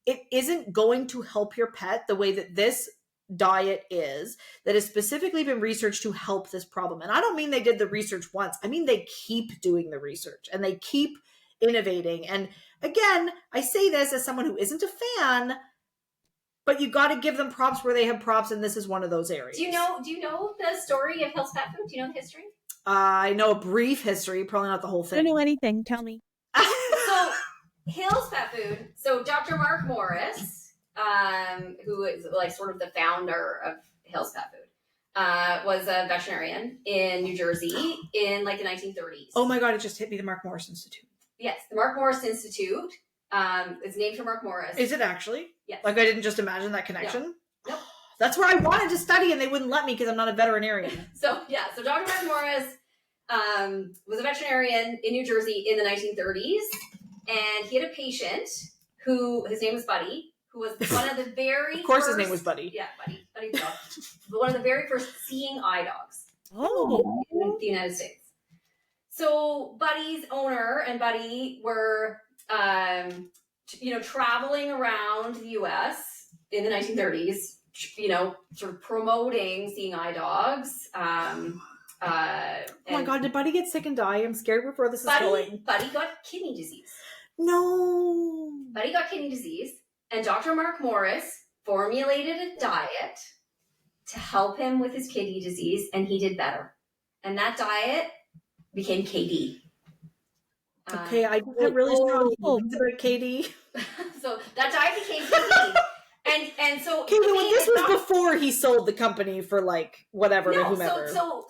Speaker 1: it isn't going to help your pet the way that this diet is, that has specifically been researched to help this problem. And I don't mean they did the research once. I mean, they keep doing the research and they keep innovating. And again, I say this as someone who isn't a fan, but you got to give them props where they have props. And this is one of those areas.
Speaker 3: Do you know the story of Hill's Pet Food? Do you know the history?
Speaker 1: I know a brief history, probably not the whole thing.
Speaker 2: I don't know anything. Tell me.
Speaker 3: So Hill's Pet Food. So Dr. Mark Morris, who is like sort of the founder of Hill's Pet Food, was a veterinarian in New Jersey in like the 1930s.
Speaker 1: Oh my God, it just hit me, the Mark Morris Institute.
Speaker 3: Yes, the Mark Morris Institute is named for Mark Morris.
Speaker 1: Is it actually?
Speaker 3: Yes.
Speaker 1: Like I didn't just imagine that connection?
Speaker 3: Nope.
Speaker 1: That's where I wanted to study and they wouldn't let me because I'm not a veterinarian.
Speaker 3: So Dr. Mark Morris was a veterinarian in New Jersey in the 1930s, and he had a patient who, his name was Buddy, who was one of the very
Speaker 1: Of course
Speaker 3: first,
Speaker 1: his name was Buddy.
Speaker 3: Yeah, Buddy the dog. One of the very first seeing eye dogs in the United States. So Buddy's owner and Buddy were, traveling around the U.S. in the 1930s, sort of promoting seeing eye dogs.
Speaker 1: Oh my God, did Buddy get sick and die? I'm scared where this is going.
Speaker 3: Buddy got kidney disease.
Speaker 1: No.
Speaker 3: Buddy got kidney disease, and Dr. Mark Morris formulated a diet to help him with his kidney disease, and he did better. And that diet became KD.
Speaker 1: Okay, I have really strong feelings about KD.
Speaker 3: So that diet became KD. And so
Speaker 1: okay, but this was before he sold the company for like whatever to whomever.
Speaker 3: So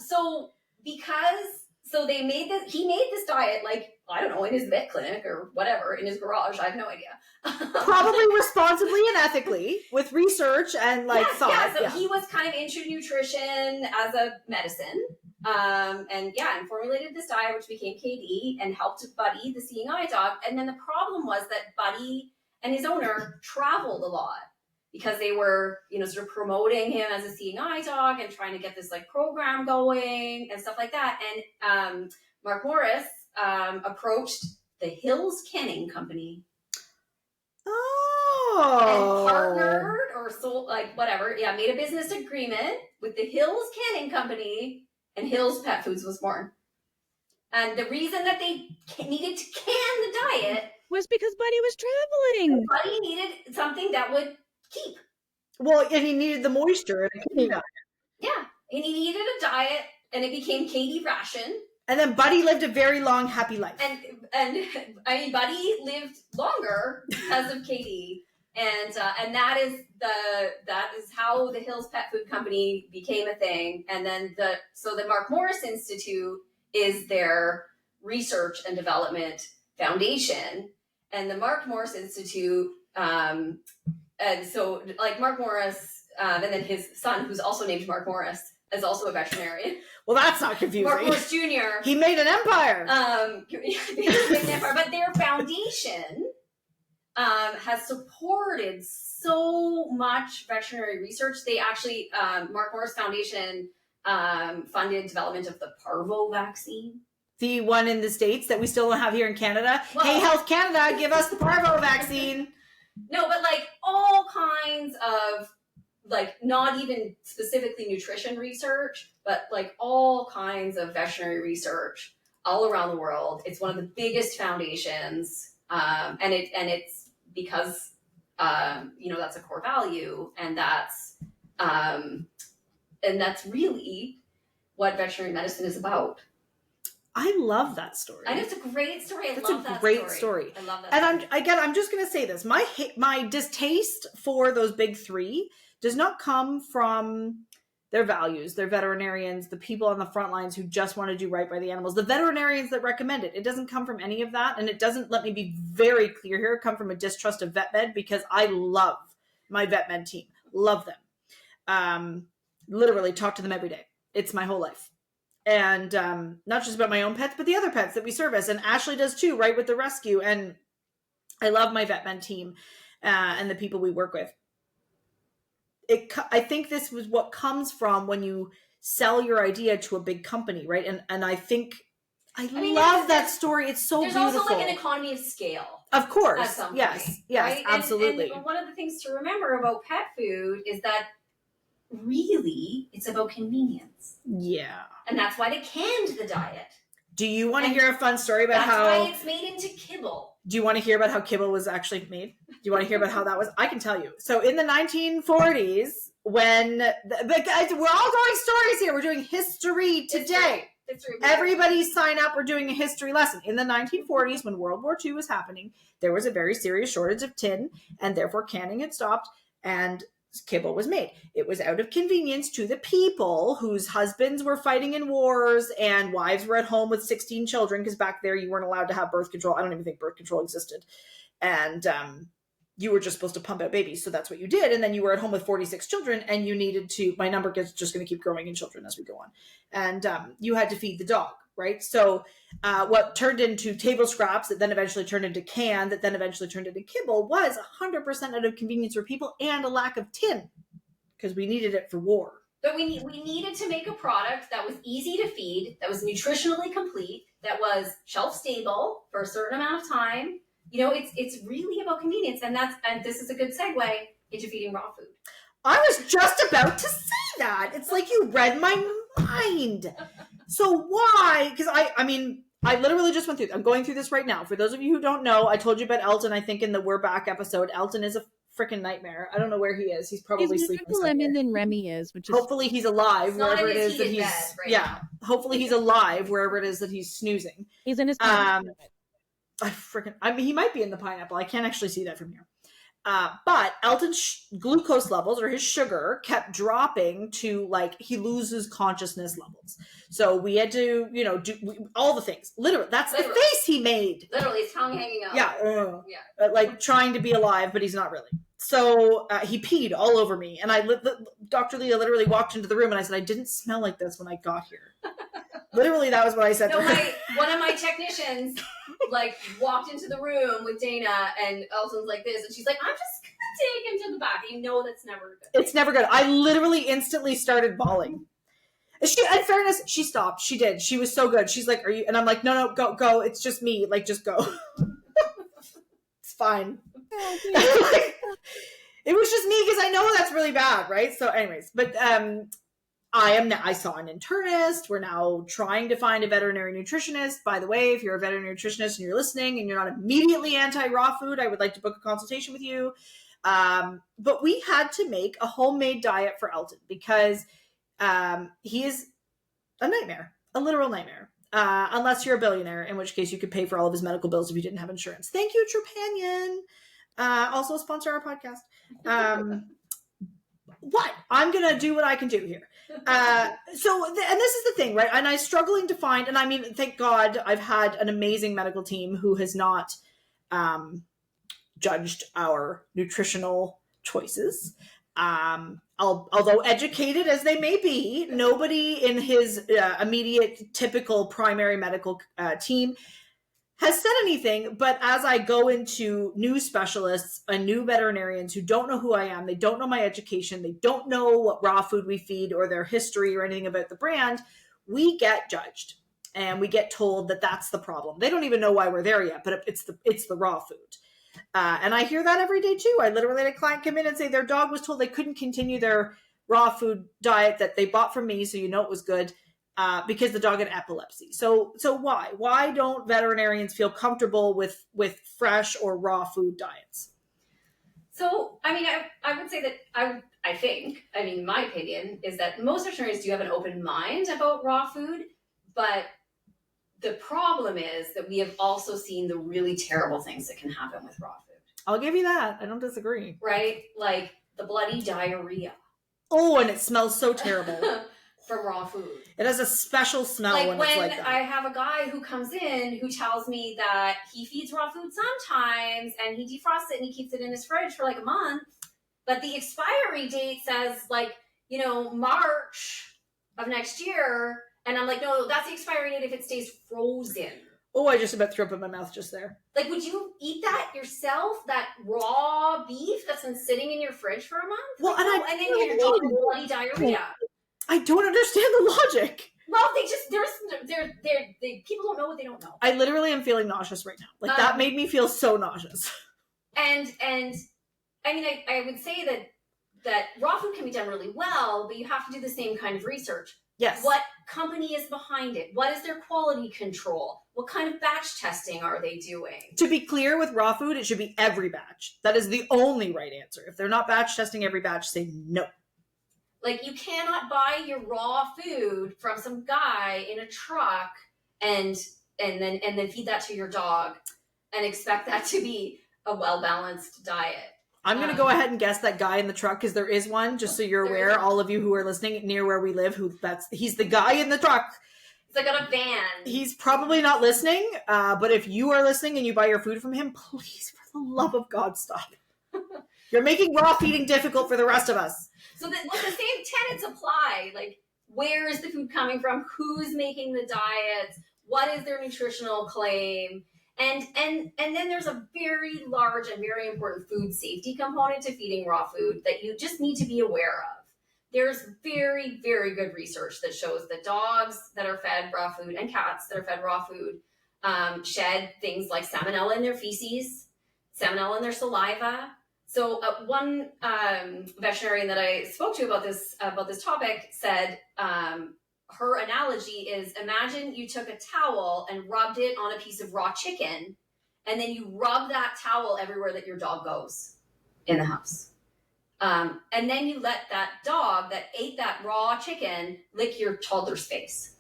Speaker 3: he made this diet, like, I don't know, in his vet clinic or whatever, in his garage, I have no idea.
Speaker 1: Probably responsibly and ethically with research and thought.
Speaker 3: Yeah, so he was kind of into nutrition as a medicine. And formulated this diet, which became KD, and helped Buddy, the seeing eye dog. And then the problem was that Buddy and his owner traveled a lot because they were, sort of promoting him as a seeing eye dog and trying to get this like program going and stuff like that. And Mark Morris approached the Hills Canning Company.
Speaker 1: Oh.
Speaker 3: And partnered or sold, like whatever, made a business agreement with the Hills Canning Company, and Hill's Pet Foods was born. And the reason that they needed to can the diet
Speaker 2: was because Buddy was traveling.
Speaker 3: Buddy needed something that would keep.
Speaker 1: Well, and he needed the moisture.
Speaker 3: Yeah, and he needed a diet, and it became KD ration.
Speaker 1: And then Buddy lived a very long, happy life.
Speaker 3: And I mean, Buddy lived longer because of KD. And that is how the Hills Pet Food Company became a thing. And then the Mark Morris Institute is their research and development foundation. And the Mark Morris Institute, and so like Mark Morris, and then his son, who's also named Mark Morris, is also a veterinarian.
Speaker 1: Well, that's not confusing.
Speaker 3: Mark Morris Jr.
Speaker 1: He made an empire.
Speaker 3: But their foundation has supported so much veterinary research. They actually, Mark Morris Foundation funded development of the parvo vaccine.
Speaker 1: The one in the States that we still don't have here in Canada.
Speaker 3: Well,
Speaker 1: hey, Health Canada, give us the parvo vaccine.
Speaker 3: No, but like all kinds of, like not even specifically nutrition research, but like all kinds of veterinary research all around the world. It's one of the biggest foundations, and it's because that's a core value, and that's really what veterinary medicine is about.
Speaker 1: I love that story.
Speaker 3: And it's a great story.
Speaker 1: That's a great story.
Speaker 3: I love that.
Speaker 1: And I'm just going to say this. My distaste for those big three does not come from their values, their veterinarians, the people on the front lines who just want to do right by the animals, the veterinarians that recommend it. It doesn't come from any of that. And it doesn't, let me be very clear here, come from a distrust of vet med, because I love my vet med team. Love them. Literally talk to them every day. It's my whole life. And not just about my own pets, but the other pets that we service. And Ashley does too, right, with the rescue. And I love my vet med team and the people we work with. I think this was what comes from when you sell your idea to a big company, right? And I think I love that story. It's so beautiful.
Speaker 3: There's also like an economy of scale.
Speaker 1: Of course.
Speaker 3: At some point,
Speaker 1: yes,
Speaker 3: right?
Speaker 1: absolutely.
Speaker 3: And one of the things to remember about pet food is that really it's about convenience.
Speaker 1: Yeah.
Speaker 3: And that's why they canned the diet.
Speaker 1: Do you want to hear a fun story about how...
Speaker 3: That's why it's made into kibble.
Speaker 1: Do you want to hear about how kibble was actually made? Do you want to hear about how that was? I can tell you. So in the 1940s, when... we're all going stories here. We're doing history today.
Speaker 3: History.
Speaker 1: Everybody sign up. We're doing a history lesson. In the 1940s, when World War II was happening, there was a very serious shortage of tin, and therefore canning had stopped, and kibble was made. It was out of convenience to the people whose husbands were fighting in wars and wives were at home with 16 children, because back there you weren't allowed to have birth control. I don't even think birth control existed. And you were just supposed to pump out babies. So that's what you did. And then you were at home with 46 children and you needed to, my number is just going to keep growing in children as we go on. And you had to feed the dog, right? So what turned into table scraps that then eventually turned into can, that then eventually turned into kibble, was 100% out of convenience for people and a lack of tin, because we needed it for war.
Speaker 3: But we needed to make a product that was easy to feed, that was nutritionally complete, that was shelf stable for a certain amount of time. You know, it's really about convenience, and this is a good segue into feeding raw food.
Speaker 1: I was just about to say that. It's like you read my mind. So why? Because I mean, I literally just went through. I'm going through this right now. For those of you who don't know, I told you about Elton. I think in the We're Back episode, Elton is a freaking nightmare. I don't know where he is. He's probably sleeping somewhere.
Speaker 2: He's more lemon than Remy is, which is
Speaker 1: hopefully he's alive wherever it is that he's.
Speaker 3: Right now.
Speaker 1: Hopefully he's alive wherever it is that he's snoozing.
Speaker 2: He's in his.
Speaker 1: I mean, he might be in the pineapple. I can't actually see that from here. But Elton's glucose levels, or his sugar, kept dropping to, like, he loses consciousness levels. So we had to, do all the things. Literally, that's the face he made.
Speaker 3: Literally, his tongue hanging out.
Speaker 1: Yeah. Like trying to be alive, but he's not really. So he peed all over me. And Dr. Leah literally walked into the room and I said, I didn't smell like this when I got here. Literally, that was what I said to her.
Speaker 3: One of my technicians walked into the room with Dayna, and Elton's like this, and she's like, I'm just gonna take him to the back. You know that's never good.
Speaker 1: It's never good. I literally instantly started bawling. In fairness, she stopped. She did. She was so good. She's like, are you? And I'm like, no, go. It's just me. Like, just go. It's fine. It was just me, because I know that's really bad, right? So anyways, but I saw an internist. We're now trying to find a veterinary nutritionist. By the way, if you're a veterinary nutritionist and you're listening and you're not immediately anti-raw food, I would like to book a consultation with you. But we had to make a homemade diet for Elton, because he is a nightmare, a literal nightmare. Unless you're a billionaire, in which case you could pay for all of his medical bills if you didn't have insurance. Thank you, Trepanion. Also sponsor our podcast. What? I'm going to do what I can do here. And this is the thing, right? And I'm struggling to find, and I mean, thank God I've had an amazing medical team who has not judged our nutritional choices. Although educated as they may be, nobody in his immediate typical primary medical team has said anything. But as I go into new specialists and new veterinarians who don't know who I am, they don't know my education, they don't know what raw food we feed or their history or anything about the brand, we get judged and we get told that that's the problem. They don't even know why we're there yet, but it's the raw food. And I hear that every day too. I literally had a client come in and say their dog was told they couldn't continue their raw food diet that they bought from me, so you know it was good, because the dog had epilepsy. So why? Why don't veterinarians feel comfortable with fresh or raw food diets?
Speaker 3: So, I mean, I would say that I think, my opinion is that most veterinarians do have an open mind about raw food, but the problem is that we have also seen the really terrible things that can happen with raw food.
Speaker 1: I'll give you that. I don't disagree.
Speaker 3: Right? Like the bloody diarrhea.
Speaker 1: Oh, and it smells so terrible.
Speaker 3: From raw food.
Speaker 1: It has a special smell
Speaker 3: Like
Speaker 1: when
Speaker 3: when
Speaker 1: it's like that.
Speaker 3: I have a guy who comes in who tells me that he feeds raw food sometimes and he defrosts it and he keeps it in his fridge for like a month, but the expiry date says like, you know, March of next year, and I'm like, no, that's the expiry date if it stays frozen.
Speaker 1: Oh, I just about threw up in my mouth just there.
Speaker 3: Like, would you eat that yourself? That raw beef that's been sitting in your fridge for a month?
Speaker 1: Well,
Speaker 3: like,
Speaker 1: and
Speaker 3: and then you're talking bloody diarrhea.
Speaker 1: I don't understand the logic.
Speaker 3: Well, they just people don't know what they don't know.
Speaker 1: I literally am feeling nauseous right now. Like that made me feel so nauseous.
Speaker 3: And I mean, I would say that raw food can be done really well, but you have to do the same kind of research.
Speaker 1: Yes.
Speaker 3: What company is behind it? What is their quality control? What kind of batch testing are they doing?
Speaker 1: To be clear, with raw food, it should be every batch. That is the only right answer. If they're not batch testing every batch, say no.
Speaker 3: Like, you cannot buy your raw food from some guy in a truck and then feed that to your dog and expect that to be a well-balanced diet.
Speaker 1: I'm going to go ahead and guess that guy in the truck, because there is one, just so you're aware, all of you who are listening near where we live, he's the guy in the truck.
Speaker 3: He's like on a van.
Speaker 1: He's probably not listening, but if you are listening and you buy your food from him, please, for the love of God, stop. You're making raw feeding difficult for the rest of us.
Speaker 3: So the same tenets apply. Like, where is the food coming from? Who's making the diets? What is their nutritional claim? And then there's a very large and very important food safety component to feeding raw food that you just need to be aware of. There's very, very good research that shows that dogs that are fed raw food and cats that are fed raw food shed things like salmonella in their feces, salmonella in their saliva. So one veterinarian that I spoke to about this topic said her analogy is, imagine you took a towel and rubbed it on a piece of raw chicken, and then you rub that towel everywhere that your dog goes in the house. And then you let that dog that ate that raw chicken lick your toddler's face.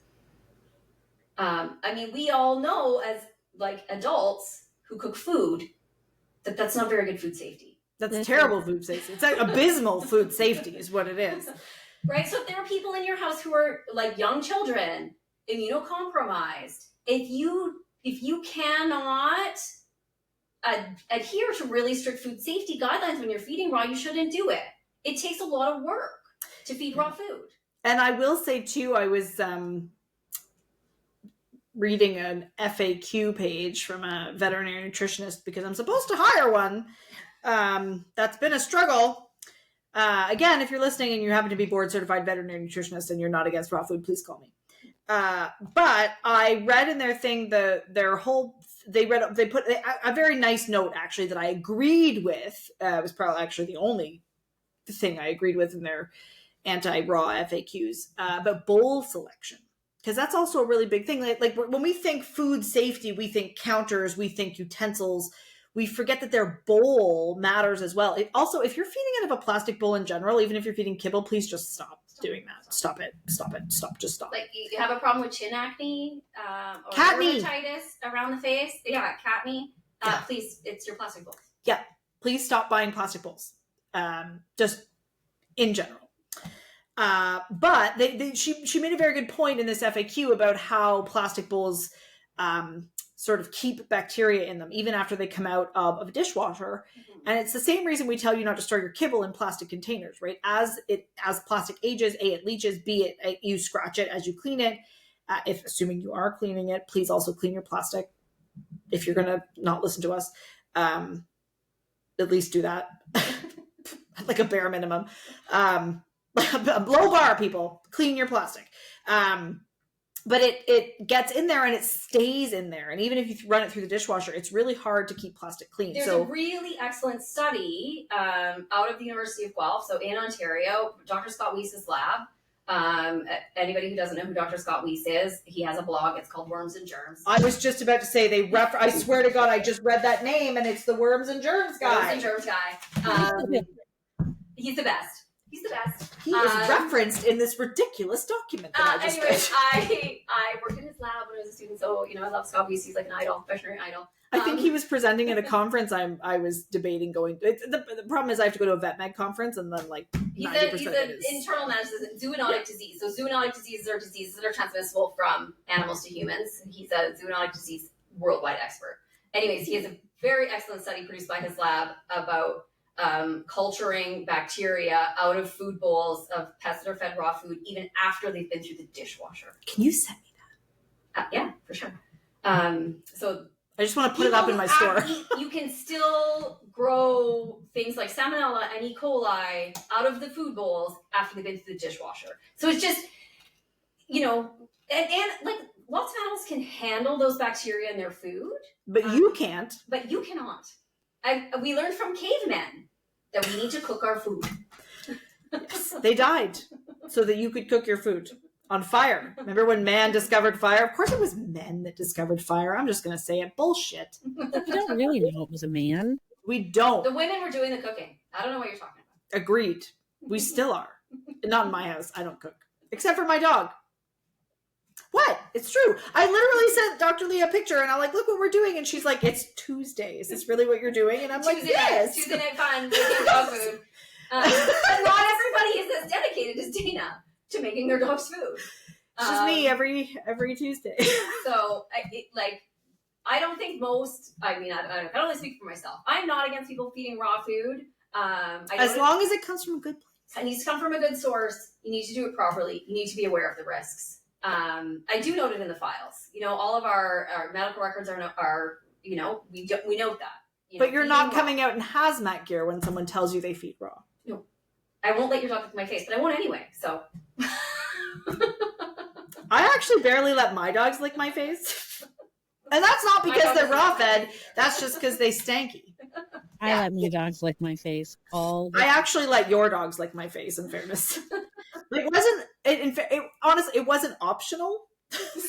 Speaker 3: I mean, we all know as like adults who cook food that that's not very good food safety.
Speaker 1: That's terrible food safety. It's like abysmal food safety is what it is.
Speaker 3: Right? So if there are people in your house who are like young children, immunocompromised, if you cannot adhere to really strict food safety guidelines when you're feeding raw, you shouldn't do it. It takes a lot of work to feed raw food. And
Speaker 1: I will say too, I was reading an FAQ page from a veterinary nutritionist because I'm supposed to hire one. That's been a struggle. Again, if you're listening and you happen to be board certified veterinary nutritionist and you're not against raw food, please call me. But I read in their thing, they put a very nice note actually that I agreed with. It was probably actually the only thing I agreed with in their anti-raw FAQs, about bowl selection. Because that's also a really big thing. Like when we think food safety, we think counters, we think utensils. We forget that their bowl matters as well. Also, if you're feeding out of a plastic bowl in general, even if you're feeding kibble, please just stop doing that. Stop it. Just stop.
Speaker 3: Like, you have a problem with chin acne or
Speaker 1: cat knee.
Speaker 3: dermatitis around the face. Yeah, cat knee.
Speaker 1: Yeah.
Speaker 3: Please, it's your plastic bowls.
Speaker 1: Yeah, please stop buying plastic bowls. Just in general. But she made a very good point in this FAQ about how plastic bowls sort of keep bacteria in them even after they come out of a dishwasher. Mm-hmm. And it's the same reason we tell you not to store your kibble in plastic containers, right? As plastic ages, A, it leaches, B, you scratch it as you clean it. If assuming you are cleaning it, please also clean your plastic. If you're going to not listen to us, at least do that. Like a bare minimum. A low bar, people, clean your plastic. But it gets in there and it stays in there. And even if you run it through the dishwasher, it's really hard to keep plastic clean.
Speaker 3: There's a really excellent study out of the University of Guelph, so in Ontario, Dr. Scott Weiss's lab. Anybody who doesn't know who Dr. Scott Weiss is, he has a blog. It's called Worms and Germs.
Speaker 1: I was just about to say, I swear to God, I just read that name and it's the Worms and Germs guy.
Speaker 3: Worms and Germs guy. He's the best. He's the best.
Speaker 1: He is referenced in this ridiculous document that
Speaker 3: anyways, I worked in his lab when I was a student, so I love Scott Weiss. He's like an idol, veterinary idol.
Speaker 1: I think he was presenting at a conference. I was debating going. The problem is I have to go to a vet med conference, and then like 90%
Speaker 3: He's
Speaker 1: of it
Speaker 3: an
Speaker 1: is
Speaker 3: internal medicine zoonotic disease. So zoonotic diseases are diseases that are transmissible from animals to humans. He's a zoonotic disease worldwide expert. Anyways, he has a very excellent study produced by his lab about culturing bacteria out of food bowls of pets that are fed raw food, even after they've been through the dishwasher.
Speaker 1: Can you send me that?
Speaker 3: Yeah, for sure. So
Speaker 1: I just want to put it up in my store.
Speaker 3: You can still grow things like salmonella and E. coli out of the food bowls after they've been through the dishwasher. So it's just, and like lots of animals can handle those bacteria in their food.
Speaker 1: But you can't.
Speaker 3: But you cannot. We learned from cavemen that we need to cook our food.
Speaker 1: Yes, they died so that you could cook your food. On fire. Remember when man discovered fire? Of course it was men that discovered fire. I'm just going to say it. Bullshit.
Speaker 2: We don't really know it was a man.
Speaker 1: We don't.
Speaker 3: The women were doing the cooking. I don't know what you're talking about.
Speaker 1: Agreed. We still are. Not in my house. I don't cook. Except for my dog. What? It's true. I literally sent Dr. Lee a picture and I'm like, look what we're doing. And she's like, it's Tuesday. Is this really what you're doing? And I'm like, yes.
Speaker 3: Tuesday night fun, making dog food. But not everybody is as dedicated as Dayna to making their dog's food.
Speaker 1: It's just me every Tuesday.
Speaker 3: So, I don't think most. I mean, I can only speak for myself. I'm not against people feeding raw food.
Speaker 1: As long as it comes from a good place.
Speaker 3: It needs to come from a good source. You need to do it properly. You need to be aware of the risks. I do note it in the files. All of our medical records are we note that.
Speaker 1: But you're not coming out in hazmat gear when someone tells you they feed raw.
Speaker 3: No. I won't let your dog lick my face, but I won't anyway, so.
Speaker 1: I actually barely let my dogs lick my face. And that's not because they're raw fed. That's just because they stanky.
Speaker 2: I let my dogs lick my face all the
Speaker 1: I actually let your dogs lick my face, in fairness. Honestly, it wasn't optional.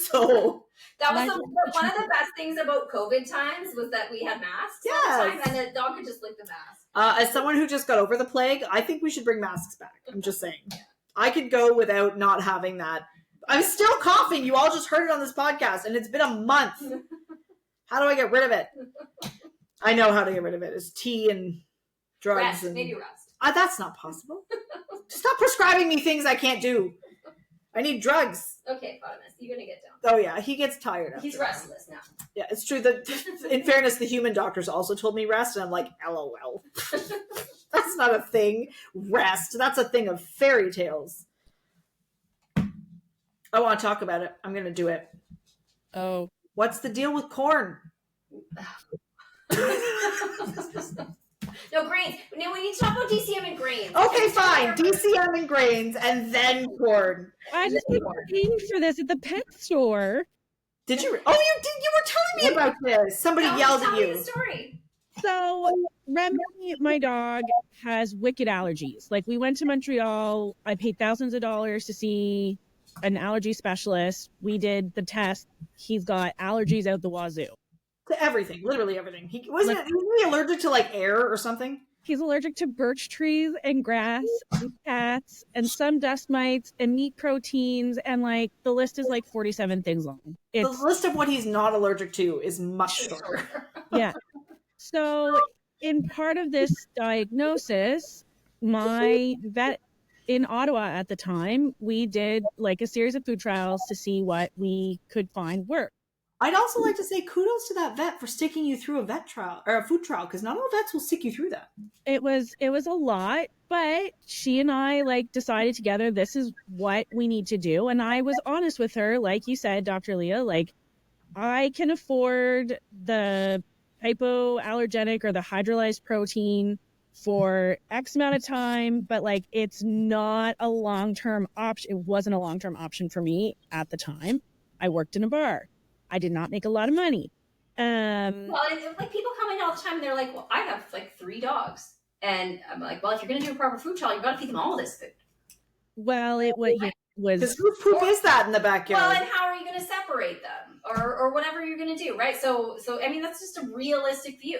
Speaker 1: So
Speaker 3: that was one of the best things about COVID times was that we had masks all the time, and the dog could just lick the mask.
Speaker 1: As someone who just got over the plague, I think we should bring masks back. I'm just saying. I could go without not having that. I'm still coughing. You all just heard it on this podcast, and it's been a month. How do I get rid of it? I know how to get rid of it. It's tea and drugs.
Speaker 3: Rest,
Speaker 1: and
Speaker 3: maybe rest.
Speaker 1: That's not possible. Stop prescribing me things I can't do. I need drugs.
Speaker 3: Okay, Potamus, you're gonna get down.
Speaker 1: Oh yeah, he gets tired.
Speaker 3: He's restless now.
Speaker 1: Yeah, it's true that in fairness, the human doctors also told me rest, and I'm like, LOL. That's not a thing. Rest. That's a thing of fairy tales. I want to talk about it. I'm going to do it.
Speaker 2: Oh.
Speaker 1: What's the deal with corn?
Speaker 3: No, grains. No, we need to talk about DCM and grains.
Speaker 1: Okay, fine. DCM and grains, and then corn.
Speaker 2: I just been paying for this at the pet store.
Speaker 1: Did you? Oh, you did. You were telling me about this. Somebody yelled at you.
Speaker 3: Tell me the story.
Speaker 2: So Remy, my dog, has wicked allergies. Like, we went to Montreal. I paid thousands of dollars to see an allergy specialist. We did the test. He's got allergies out the wazoo.
Speaker 1: To everything, literally everything. Wasn't he allergic to like air or something?
Speaker 2: He's allergic to birch trees and grass and cats and some dust mites and meat proteins, and like the list is like 47 things long.
Speaker 1: The list of what he's not allergic to is much shorter.
Speaker 2: Yeah. So in part of this diagnosis, my vet in Ottawa at the time, we did like a series of food trials to see what we could find work.
Speaker 1: I'd also like to say kudos to that vet for sticking you through a vet trial or a food trial, because not all vets will stick you through that.
Speaker 2: It was a lot, but she and I like decided together this is what we need to do. And I was honest with her, like you said, Dr. Leah, like I can afford the hypoallergenic or the hydrolyzed protein for X amount of time, but like it's not a long-term option. It wasn't a long-term option for me at the time. I worked in a bar. I did not make a lot of money.
Speaker 3: Well, and like people come in all the time and they're like, well, I have like 3 dogs. And I'm like, well, if you're going to do a proper food trial, you've got to feed them all this food.
Speaker 2: Well, it was...
Speaker 1: Because whose poop is that in the backyard?
Speaker 3: Well, and how are you going to separate them? Or whatever you're going to do, right? So I mean, that's just a realistic view.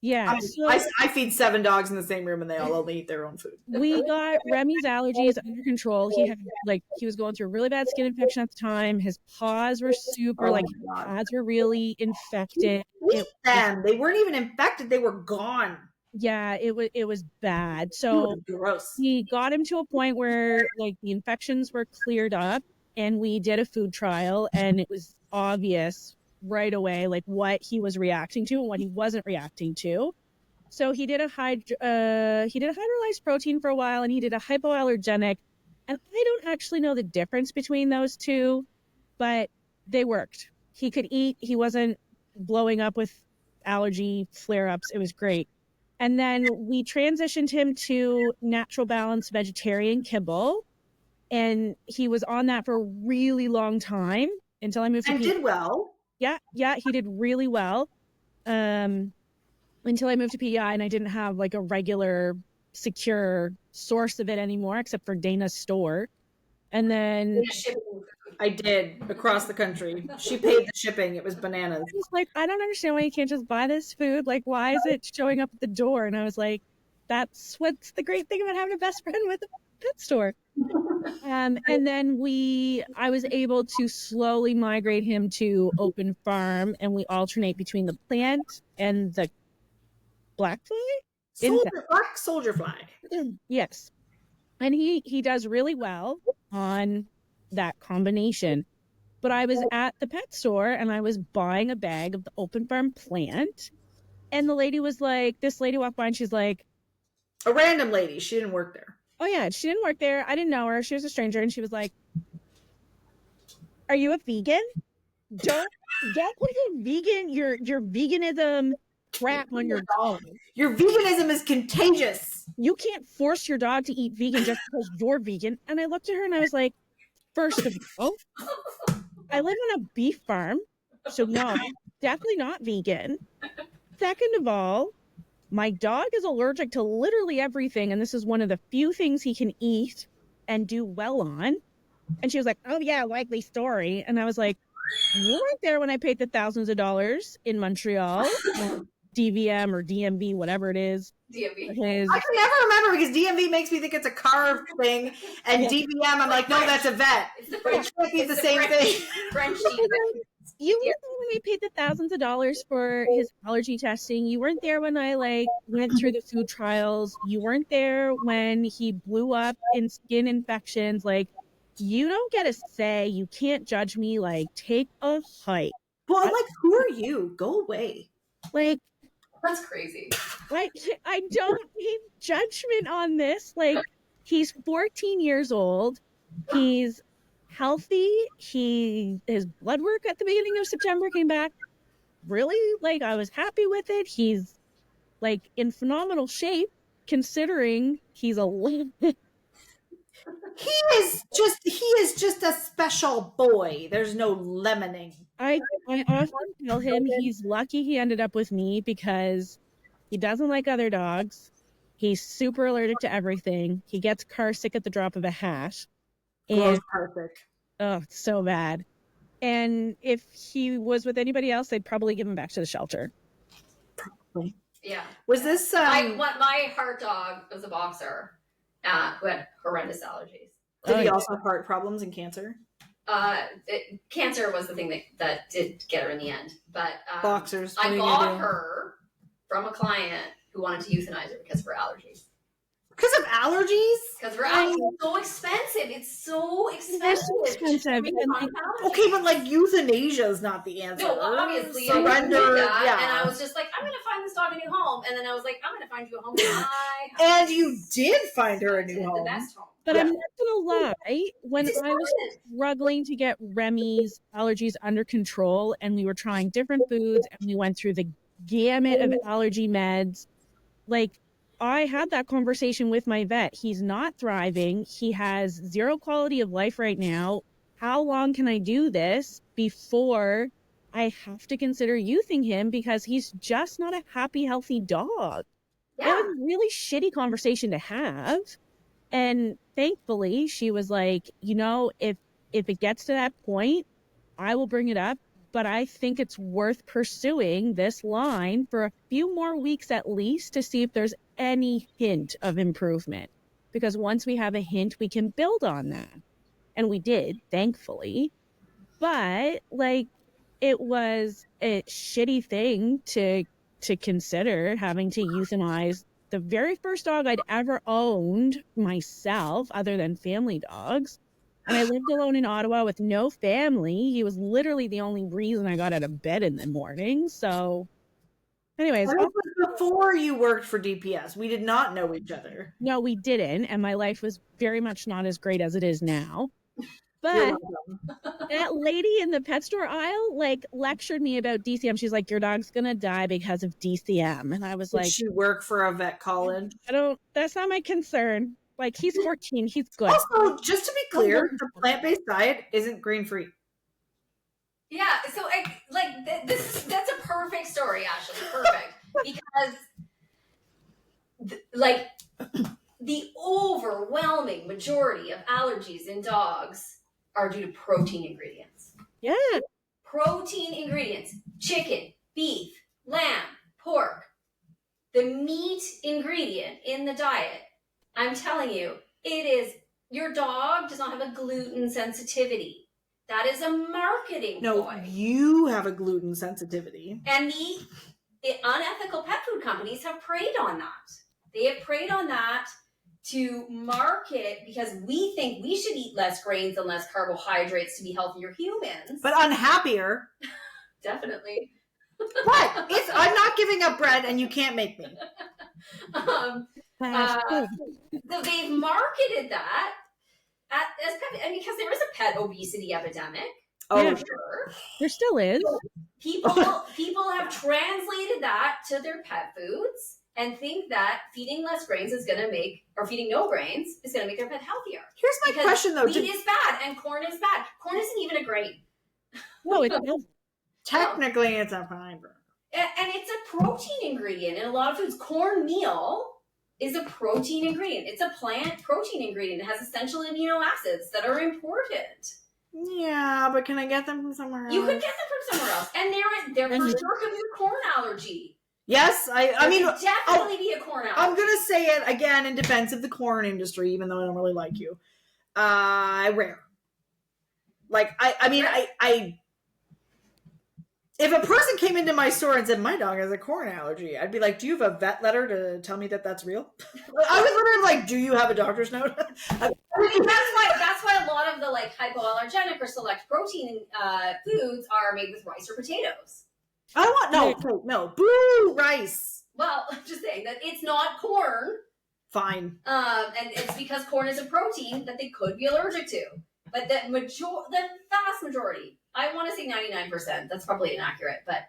Speaker 2: Yeah.
Speaker 1: I feed 7 dogs in the same room and they all only eat their own food.
Speaker 2: We got Remy's allergies under control. He was going through a really bad skin infection at the time. His paws were super, his paws were really infected.
Speaker 1: eat them. They weren't even infected. They were gone.
Speaker 2: Yeah, it was bad. So
Speaker 1: gross.
Speaker 2: we got him to a point where like the infections were cleared up, and we did a food trial, and it was obvious right away like what he was reacting to and what he wasn't reacting to. So he did a hydrolyzed protein for a while, and he did a hypoallergenic. And I don't actually know the difference between those two, but they worked. He could eat. He wasn't blowing up with allergy flare-ups. It was great. And then we transitioned him to natural balance vegetarian kibble. And he was on that for a really long time until I moved to
Speaker 1: and did well.
Speaker 2: Yeah, he did really well. Until I moved to PEI and I didn't have like a regular secure source of it anymore except for Dayna's store. And then
Speaker 1: I did across the country. She paid the shipping. It was bananas.
Speaker 2: I was like, I don't understand why you can't just buy this food. Like, why is it showing up at the door? And I was like, that's what's the great thing about having a best friend with a pet store. And then I was able to slowly migrate him to open farm, and we alternate between the plant and the black fly?
Speaker 1: Black soldier fly.
Speaker 2: Yes. And he does really well on that combination. But I was at the pet store and I was buying a bag of the open farm plant. And the lady was like, this lady walked by and she's like,
Speaker 1: a random lady. She didn't work there.
Speaker 2: Oh yeah, she didn't work there. I didn't know her. She was a stranger. And she was like, are you a vegan? Don't put your veganism crap on your dog.
Speaker 1: Your veganism is contagious.
Speaker 2: You can't force your dog to eat vegan just because you're vegan. And I looked at her and I was like, first of all, I live on a beef farm, so no, definitely not vegan. Second of all, my dog is allergic to literally everything, and this is one of the few things he can eat and do well on. And she was like, oh yeah, likely story. And I was like, you weren't there when I paid the thousands of dollars in Montreal, DVM or DMV, whatever it is.
Speaker 3: DMV.
Speaker 1: I can never remember because DMV makes me think it's a car thing, and DVM, I'm like, no, that's a vet. It can't be the same thing.
Speaker 3: French
Speaker 2: You weren't there when I paid the thousands of dollars for his allergy testing. You weren't there when I went through the food trials. You weren't there when he blew up in skin infections. Like, you don't get a say. You can't judge me. Like, take a hike.
Speaker 1: Well, I'm like, who are you? Go away.
Speaker 2: Like,
Speaker 3: that's crazy.
Speaker 2: Like, I don't need judgment on this. Like, he's 14 years old. He's healthy. His blood work at the beginning of September came back really, like, I was happy with it. He's like in phenomenal shape considering he's a
Speaker 1: he is just a special boy. There's no lemoning.
Speaker 2: I often tell him he's lucky he ended up with me because he doesn't like other dogs. He's super allergic to everything. He gets car sick at the drop of a hat.
Speaker 1: And perfect.
Speaker 2: Oh, it's so bad. And if he was with anybody else, they'd probably give him back to the shelter.
Speaker 1: Probably.
Speaker 3: Yeah.
Speaker 1: Was this
Speaker 3: my heart dog was a boxer who had horrendous allergies.
Speaker 1: Did he also have heart problems and cancer?
Speaker 3: Cancer was the thing that did get her in the end. But
Speaker 1: boxers.
Speaker 3: I bought her from a client who wanted to euthanize her because of her allergies.
Speaker 1: Because of allergies?
Speaker 3: Because her allergies are so expensive. It's so expensive.
Speaker 1: Okay, but like euthanasia is not the answer.
Speaker 3: No, obviously.
Speaker 1: Surrender.
Speaker 3: Yeah. And I was just like, I'm going to find this dog a new home. And then I was like, I'm going to find you a home.
Speaker 1: And you did find her a new home.
Speaker 3: The best home.
Speaker 2: But I'm not going to lie. When I was struggling to get Remy's allergies under control and we were trying different foods and we went through the gamut of allergy meds, like, I had that conversation with my vet. He's not thriving. He has zero quality of life right now. How long can I do this before I have to consider youthing him because he's just not a happy, healthy dog?
Speaker 3: Yeah.
Speaker 2: It was a really shitty conversation to have. And thankfully, she was like, if it gets to that point, I will bring it up. But I think it's worth pursuing this line for a few more weeks at least to see if there's any hint of improvement. Because once we have a hint, we can build on that. And we did, thankfully. But, like, it was a shitty thing to consider, having to euthanize the very first dog I'd ever owned myself, other than family dogs. And I lived alone in Ottawa with no family. He was literally the only reason I got out of bed in the morning. So, anyways,
Speaker 1: And this was before you worked for DPS. We did not know each other.
Speaker 2: no, we didn't. And my life was very much not as great as it is now.
Speaker 1: You're
Speaker 2: But
Speaker 1: welcome.
Speaker 2: that lady in the pet store aisle like lectured me about DCM. She's like, your dog's gonna die because of DCM. And I was
Speaker 1: Did
Speaker 2: like,
Speaker 1: she work for a vet college?
Speaker 2: that's not my concern. Like, he's 14, he's good.
Speaker 1: Also, just to be clear, the plant-based diet isn't grain-free.
Speaker 3: Yeah, so that's a perfect story, Ashley. Perfect. Because the overwhelming majority of allergies in dogs are due to protein ingredients.
Speaker 2: Yeah.
Speaker 3: Protein ingredients: chicken, beef, lamb, pork. The meat ingredient in the diet, I'm telling you, your dog does not have a gluten sensitivity. That is a marketing ploy.
Speaker 1: You have a gluten sensitivity.
Speaker 3: And the unethical pet food companies have preyed on that. They have preyed on that to market, because we think we should eat less grains and less carbohydrates to be healthier humans.
Speaker 1: But unhappier.
Speaker 3: Definitely.
Speaker 1: What? I'm not giving up bread, and you can't make me.
Speaker 3: So they've marketed that as pet, and because there is a pet obesity epidemic.
Speaker 1: Oh,
Speaker 2: Yeah.
Speaker 1: sure.
Speaker 2: There still is.
Speaker 3: People have translated that to their pet foods and think that feeding less grains is going to make, or feeding no grains is going to make their pet healthier.
Speaker 1: Here's my question, though.
Speaker 3: Wheat is bad and corn is bad. Corn isn't even a grain.
Speaker 2: No, it's
Speaker 1: Technically, it's a fiber.
Speaker 3: And it's a protein ingredient in a lot of foods. Cornmeal is a protein ingredient. It's a plant protein ingredient. It has essential amino acids that are important.
Speaker 1: Yeah, but can I get them from somewhere else?
Speaker 3: You could get them from somewhere else. And there for sure could be a corn allergy.
Speaker 1: Yes, I mean,
Speaker 3: definitely be a corn allergy.
Speaker 1: I'm gonna say it again in defense of the corn industry, even though I don't really like you. Rare. Like I if a person came into my store and said my dog has a corn allergy, I'd be like, do you have a vet letter to tell me that that's real? I was literally like, do you have a doctor's note?
Speaker 3: I mean, that's why a lot of the hypoallergenic or select protein foods are made with rice or potatoes.
Speaker 1: I want no boo rice.
Speaker 3: Well, I'm just saying that it's not corn.
Speaker 1: Fine.
Speaker 3: And it's because corn is a protein that they could be allergic to. But the vast majority, I want to say 99%. That's probably inaccurate, but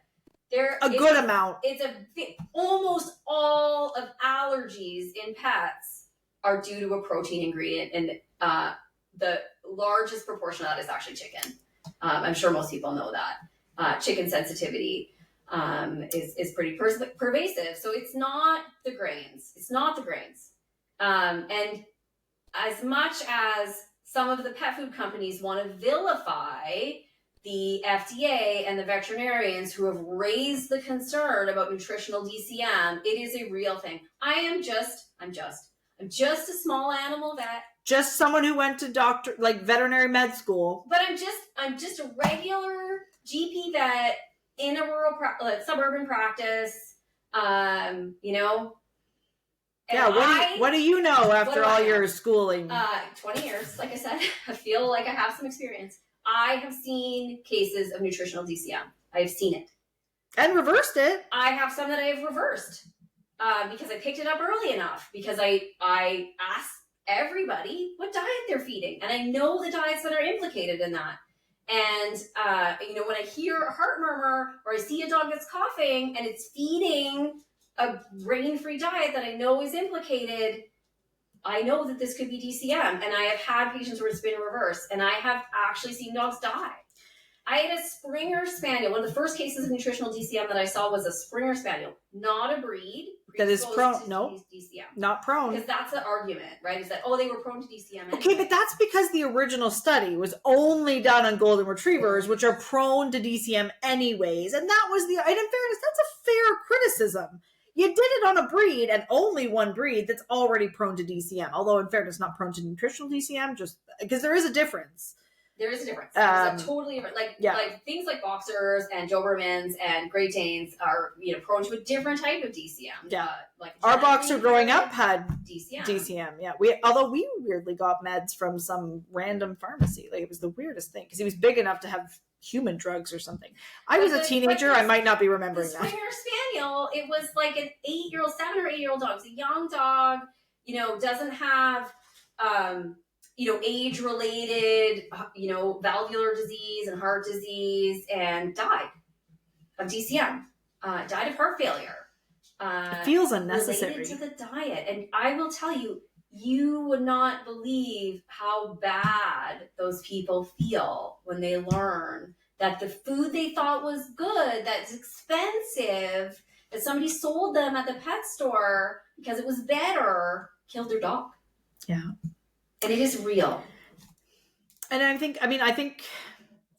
Speaker 1: good amount.
Speaker 3: It's almost all of allergies in pets are due to a protein ingredient, and the largest proportion of that is actually chicken. I'm sure most people know that. Chicken sensitivity is pretty pervasive. So it's not the grains. And as much as some of the pet food companies want to vilify the FDA and the veterinarians who have raised the concern about nutritional DCM, it is a real thing. I'm just a small animal vet.
Speaker 1: Just someone who went to veterinary med school.
Speaker 3: But I'm just a regular GP vet in a rural suburban practice.
Speaker 1: Yeah, what do you know after all your schooling?
Speaker 3: 20 years, like I said. I feel like I have some experience. I have seen cases of nutritional DCM. I've seen it.
Speaker 1: And reversed it.
Speaker 3: I have some that I have reversed because I picked it up early enough, because I asked everybody what diet they're feeding. And I know the diets that are implicated in that. And, when I hear a heart murmur, or I see a dog that's coughing and it's feeding a grain-free diet that I know is implicated, I know that this could be DCM. And I have had patients where it's been reversed, and I have actually seen dogs die. I had a Springer Spaniel. One of the first cases of nutritional DCM that I saw was a Springer Spaniel, not a breed.
Speaker 1: That is prone. No,
Speaker 3: DCM.
Speaker 1: Not prone.
Speaker 3: Because that's the argument, right? Is that, they were prone to DCM anyway.
Speaker 1: Okay, but that's because the original study was only done on golden retrievers, which are prone to DCM anyways. And that was and in fairness, that's a fair criticism. You did it on a breed, and only one breed, that's already prone to DCM. Although, in fairness, not prone to nutritional DCM, just because there is a difference.
Speaker 3: There is a difference. There's a totally different,
Speaker 1: yeah.
Speaker 3: like things like boxers and Dobermans and Great Danes are, you know, prone to a different type of DCM.
Speaker 1: Yeah.
Speaker 3: Like
Speaker 1: our boxer growing up had
Speaker 3: DCM.
Speaker 1: DCM. Yeah. Although we weirdly got meds from some random pharmacy. Like it was the weirdest thing because he was big enough to have human drugs or something. I was a teenager. I might not be remembering
Speaker 3: the
Speaker 1: that.
Speaker 3: Springer Spaniel, it was like an 7 or 8 year old dog. It's a young dog, you know, doesn't have, you know, age-related, you know, valvular disease and heart disease, and died of DCM, died of heart failure.
Speaker 1: It feels unnecessary.
Speaker 3: Related to the diet. And I will tell you, you would not believe how bad those people feel when they learn that the food they thought was good, that's expensive, that somebody sold them at the pet store because it was better, killed their dog.
Speaker 1: Yeah.
Speaker 3: And it is real.
Speaker 1: And I think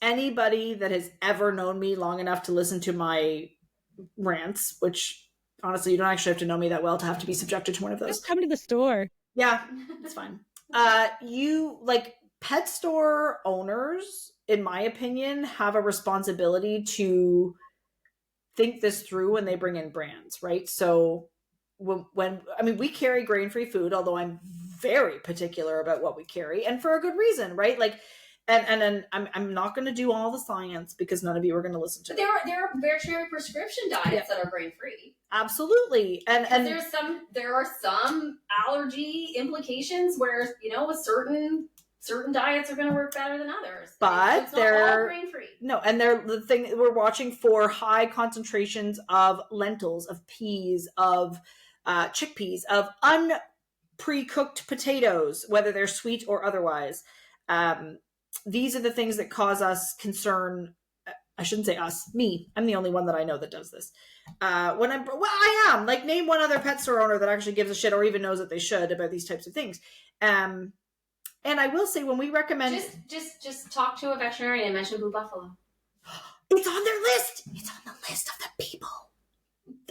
Speaker 1: anybody that has ever known me long enough to listen to my rants, which honestly, you don't actually have to know me that well to have to be subjected to one of those.
Speaker 2: Just come to the store.
Speaker 1: Yeah, it's fine. You like pet store owners, in my opinion, have a responsibility to think this through when they bring in brands, right? So when we carry grain-free food, although I'm very particular about what we carry, and for a good reason, right? Like, and I'm not going to do all the science because none of you are going to listen to
Speaker 3: it. There are veterinary prescription diets that are grain-free.
Speaker 1: Absolutely, and
Speaker 3: there are some allergy implications where, you know, certain diets are going to work better than others.
Speaker 1: But
Speaker 3: it's not all grain-free.
Speaker 1: No, and they're the thing we're watching for high concentrations of lentils, of peas, of chickpeas, of pre-cooked potatoes, whether they're sweet or otherwise. These are the things that cause us concern. I shouldn't say us, me. I'm the only one that I know that does this. I am. Like, name one other pet store owner that actually gives a shit or even knows that they should about these types of things. And I will say, when we recommend...
Speaker 3: Just talk to a veterinarian and mention Blue Buffalo.
Speaker 1: It's on their list! It's on the list of the people.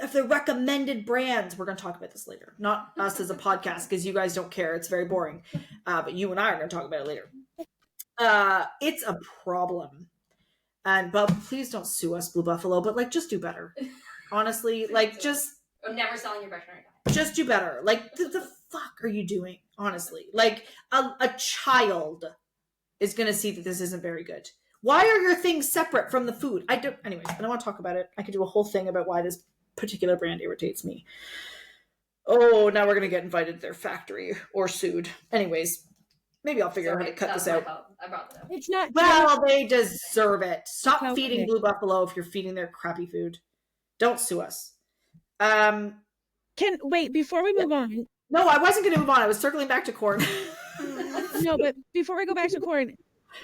Speaker 1: Of the recommended brands. We're going to talk about this later. Not us as a podcast, because you guys don't care. It's very boring. But you and I are going to talk about it later. It's a problem. But please don't sue us, Blue Buffalo. But, like, just do better. Honestly, like, just...
Speaker 3: I'm never selling your veterinary diet.
Speaker 1: Just do better. Like, the fuck are you doing? Honestly. Like, a child is going to see that this isn't very good. Why are your things separate from the food? Anyways, I don't want to talk about it. I could do a whole thing about why this particular brand irritates me. Oh, now we're going to get invited to their factory or sued. Anyways, maybe I'll figure out how to cut this out.
Speaker 3: I brought that up.
Speaker 2: It's not.
Speaker 1: Well, they deserve it. Stop feeding Blue Buffalo if you're feeding their crappy food. Don't sue us.
Speaker 2: Wait, before we move on.
Speaker 1: No, I wasn't going to move on. I was circling back to corn.
Speaker 2: No, but before we go back to corn,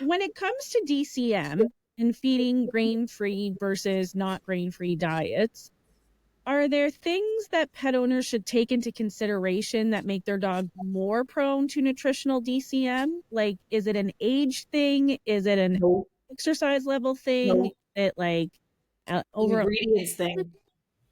Speaker 2: when it comes to DCM and feeding grain-free versus not grain-free diets, are there things that pet owners should take into consideration that make their dog more prone to nutritional DCM? Like, is it an age thing? Is it an exercise level thing?
Speaker 1: No.
Speaker 2: Is it like
Speaker 1: ingredients thing?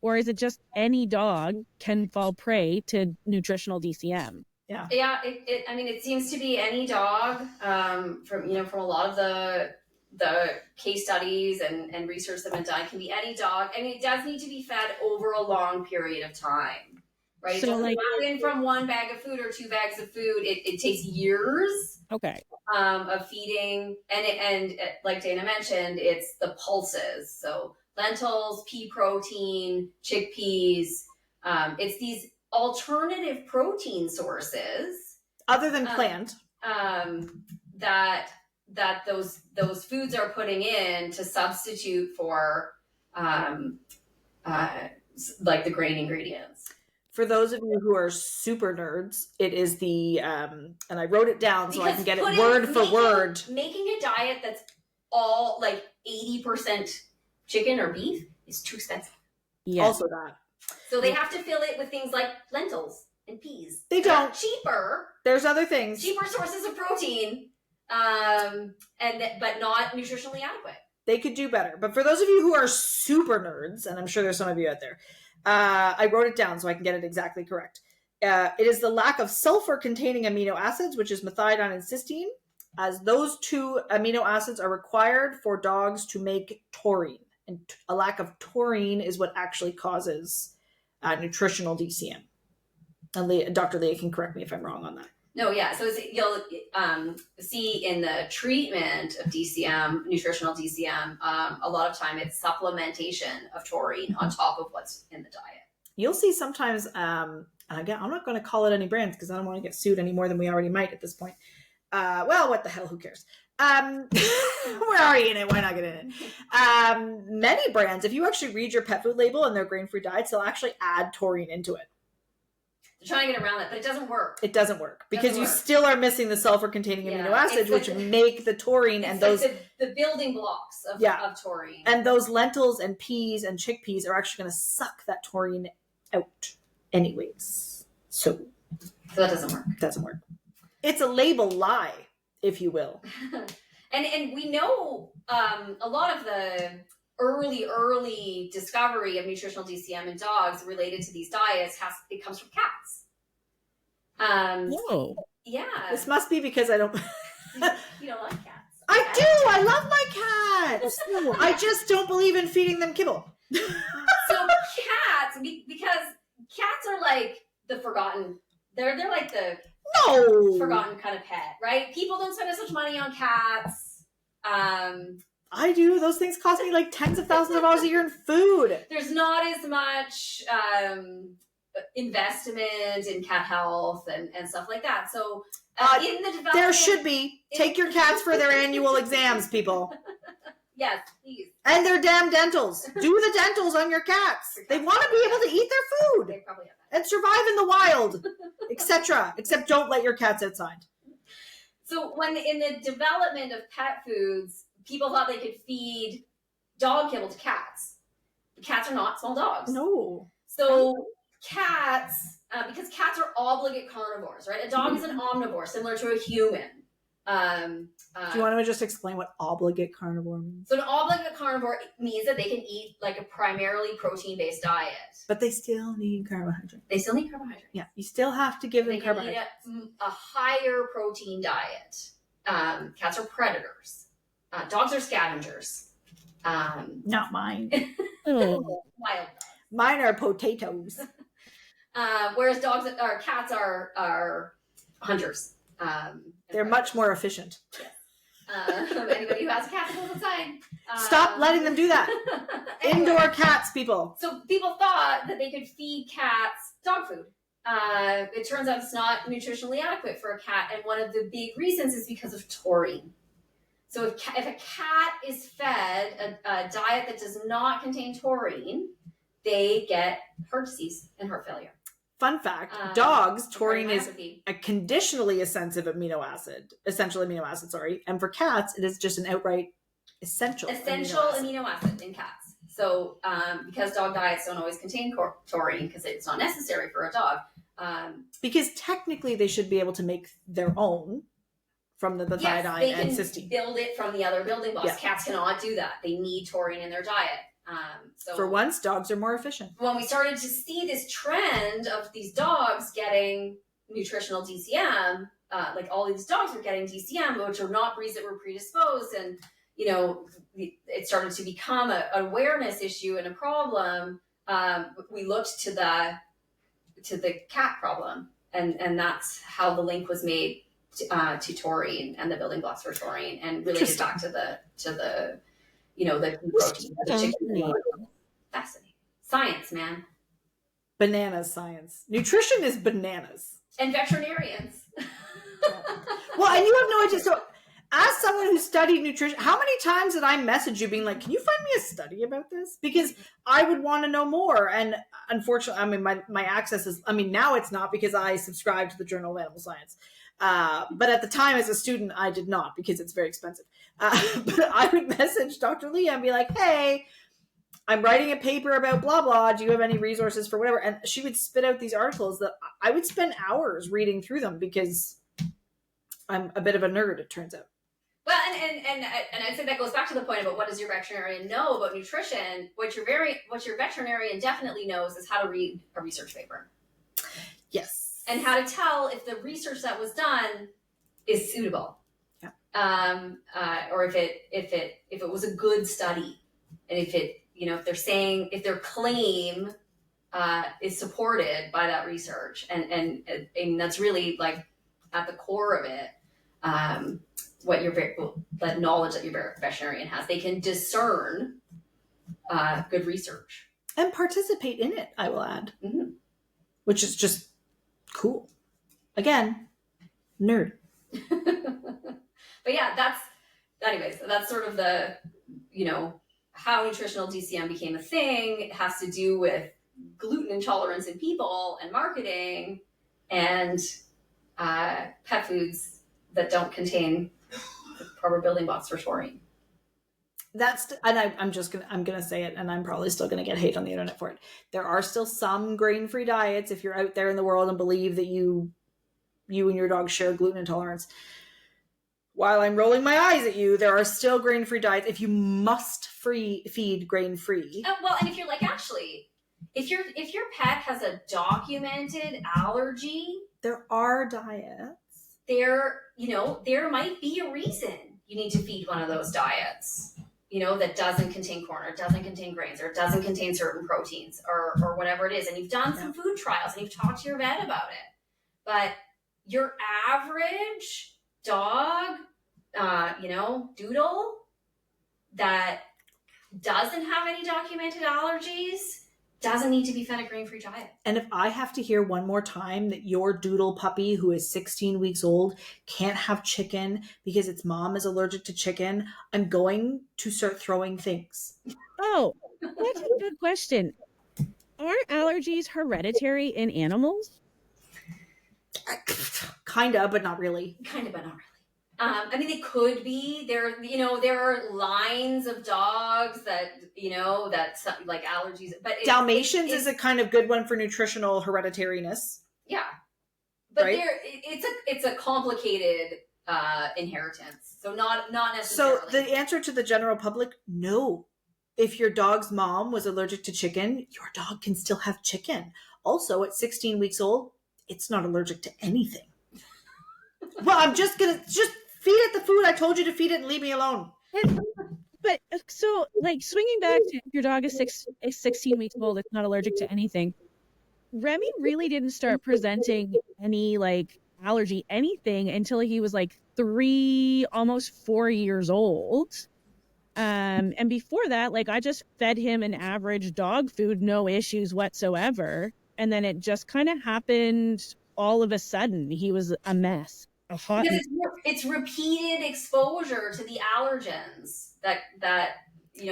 Speaker 2: Or is it just any dog can fall prey to nutritional DCM?
Speaker 3: Yeah. It seems to be any dog. From a lot of the case studies and research that have been done, it can be any dog. I mean, it does need to be fed over a long period of time, right? So, it doesn't happen from one bag of food or 2 bags of food. It takes years.
Speaker 2: Okay.
Speaker 3: Of feeding, and like Dayna mentioned, it's the pulses. So lentils, pea protein, chickpeas. It's these alternative protein sources
Speaker 1: other than plant
Speaker 3: that those foods are putting in to substitute for like the grain ingredients.
Speaker 1: For those of you who are super nerds, it is the and I wrote it down so I can get it word for word.
Speaker 3: Making a diet that's all like 80% chicken or beef is too expensive.
Speaker 1: Yeah. Also that.
Speaker 3: So they have to fill it with things like lentils and peas.
Speaker 1: They don't.
Speaker 3: Cheaper.
Speaker 1: There's other things.
Speaker 3: Cheaper sources of protein, but not nutritionally adequate.
Speaker 1: They could do better. But for those of you who are super nerds, and I'm sure there's some of you out there, I wrote it down so I can get it exactly correct. It is the lack of sulfur-containing amino acids, which is methionine and cysteine, as those two amino acids are required for dogs to make taurine. And a lack of taurine is what actually causes nutritional DCM. And Dr. Leah can correct me if I'm wrong on that.
Speaker 3: No, yeah. So you'll see in the treatment of DCM, nutritional DCM, a lot of time it's supplementation of taurine on top of what's in the diet.
Speaker 1: You'll see sometimes, and again, I'm not going to call it any brands because I don't want to get sued any more than we already might at this point. Well, what the hell? Who cares? We're already in it. Why not get in it? Many brands, if you actually read your pet food label and their grain-free diets, they'll actually add taurine into it.
Speaker 3: They're trying to get around that, but it doesn't work.
Speaker 1: It doesn't work because you still are missing the sulfur-containing amino acids, which make the taurine and those
Speaker 3: the building blocks of taurine.
Speaker 1: And those lentils and peas and chickpeas are actually going to suck that taurine out, anyways. So
Speaker 3: that doesn't work.
Speaker 1: Doesn't work. It's a label lie, if you will.
Speaker 3: and we know a lot of the early discovery of nutritional DCM in dogs related to these diets comes from cats.
Speaker 2: Whoa.
Speaker 3: Yeah.
Speaker 1: This must be because I don't.
Speaker 3: You don't like cats.
Speaker 1: I do. I love my cats. I just don't believe in feeding them kibble.
Speaker 3: So cats, because cats are like the forgotten. They're like the forgotten kind of pet, right? People don't spend as much money on cats.
Speaker 1: I do. Those things cost me like tens of thousands of dollars a year in food.
Speaker 3: There's not as much investment in cat health and stuff like that. So in the development,
Speaker 1: there should be. Take your cats for their annual exams, people.
Speaker 3: Yes, please.
Speaker 1: And their damn dentals. Do the dentals on your cats. They want to be able to eat their food.
Speaker 3: They probably have that.
Speaker 1: And survive in the wild, etc. Except don't let your cats outside.
Speaker 3: So when in the development of pet foods, people thought they could feed dog kibble to cats. Cats are not small dogs.
Speaker 1: No.
Speaker 3: So cats, because cats are obligate carnivores, right? A dog is an omnivore, similar to a human.
Speaker 1: Do you want to just explain what obligate carnivore means?
Speaker 3: So an obligate carnivore means that they can eat like a primarily protein-based diet.
Speaker 1: But they still need carbohydrate.
Speaker 3: They still need carbohydrate.
Speaker 1: Yeah, you still have to give them carbohydrate.
Speaker 3: They can eat a higher protein diet. Cats are predators. Dogs are scavengers.
Speaker 1: Not mine.
Speaker 3: Wild dogs.
Speaker 1: Mine are potatoes.
Speaker 3: Whereas cats are hunters.
Speaker 1: They're much more efficient.
Speaker 3: Anybody who has a cat goes outside.
Speaker 1: Stop letting them do that.
Speaker 3: Anyway,
Speaker 1: Indoor cats, people.
Speaker 3: So people thought that they could feed cats dog food. It turns out it's not nutritionally adequate for a cat, and one of the big reasons is because of taurine. So if a cat is fed a diet that does not contain taurine, they get heart disease and heart failure.
Speaker 1: Fun fact, dogs, taurine is a conditionally essential amino acid, and for cats, it is just an outright essential
Speaker 3: amino acid in cats. So because dog diets don't always contain taurine, because it's not necessary for a dog.
Speaker 1: Because technically they should be able to make their own from the methionine and cysteine.
Speaker 3: Build it from the other building blocks.
Speaker 1: Yeah.
Speaker 3: Cats cannot do that. They need taurine in their diet. So
Speaker 1: for once, dogs are more efficient.
Speaker 3: When we started to see this trend of these dogs getting nutritional DCM, like all these dogs were getting DCM, which are not breeds that were predisposed, and it started to become an awareness issue and a problem. We looked to the cat problem, and that's how the link was made to taurine and the building blocks for taurine, and related back to the protein, the chicken. Fascinating. Science, man.
Speaker 1: Bananas science. Nutrition is bananas.
Speaker 3: And veterinarians.
Speaker 1: Well, and you have no idea. So as someone who studied nutrition, how many times did I message you being like, can you find me a study about this? Because I would want to know more. And unfortunately, my access is, now it's not, because I subscribe to the Journal of Animal Science. But at the time as a student, I did not, because it's very expensive. But I would message Dr. Leah and be like, hey, I'm writing a paper about blah, blah. Do you have any resources for whatever? And she would spit out these articles that I would spend hours reading through them, because I'm a bit of a nerd, it turns out.
Speaker 3: Well, and I'd say that goes back to the point about what does your veterinarian know about nutrition. What your veterinarian definitely knows is how to read a research paper.
Speaker 1: Yes.
Speaker 3: And how to tell if the research that was done is suitable.
Speaker 1: Yeah.
Speaker 3: or if it was a good study, and if it, if they're saying, if their claim is supported by that research, and that's really like at the core of it. What that knowledge that your veterinarian has, they can discern good research
Speaker 1: and participate in it. I will add,
Speaker 3: mm-hmm.
Speaker 1: which is just cool. Again, nerd.
Speaker 3: But yeah, that's sort of the, how nutritional DCM became a thing. It has to do with gluten intolerance in people and marketing, and pet foods that don't contain the proper building blocks for taurine. I'm gonna say it, and I'm probably still gonna get hate on the internet for it. There are still some grain-free diets if you're out there in the world and believe that you and your dog share gluten intolerance. While I'm rolling my eyes at you, there are still grain-free diets if you must feed grain-free. Well, and if you're like, actually, if your pet has a documented allergy,
Speaker 1: there are diets.
Speaker 3: There might be a reason you need to feed one of those diets, that doesn't contain corn, or doesn't contain grains, or doesn't contain certain proteins, or whatever it is. And you've done some food trials and you've talked to your vet about it. But your average dog, doodle that doesn't have any documented allergies doesn't need to be fed a grain-free diet.
Speaker 1: And if I have to hear one more time that your doodle puppy who is 16 weeks old can't have chicken because its mom is allergic to chicken, I'm going to start throwing things.
Speaker 2: Oh, that's a good question. Aren't allergies hereditary in animals?
Speaker 1: Kinda, but not really.
Speaker 3: They could be. There are lines of dogs that, that's like allergies. But
Speaker 1: Dalmatians is a kind of good one for nutritional hereditariness.
Speaker 3: Yeah, but
Speaker 1: right?
Speaker 3: it's a complicated inheritance. So not necessarily.
Speaker 1: So the answer to the general public, no. If your dog's mom was allergic to chicken, your dog can still have chicken. Also, at 16 weeks old, it's not allergic to anything. Well, I'm just feed it the food I told you to feed it and leave me alone.
Speaker 2: But so, like, swinging back to your dog is 16 weeks old, it's not allergic to anything. Remy really didn't start presenting any like allergy anything until he was like 3, almost 4 years old. And before that, like, I just fed him an average dog food, no issues whatsoever. And then it just kind of happened all of a sudden. He was a mess.
Speaker 3: Because it's repeated exposure to the allergens that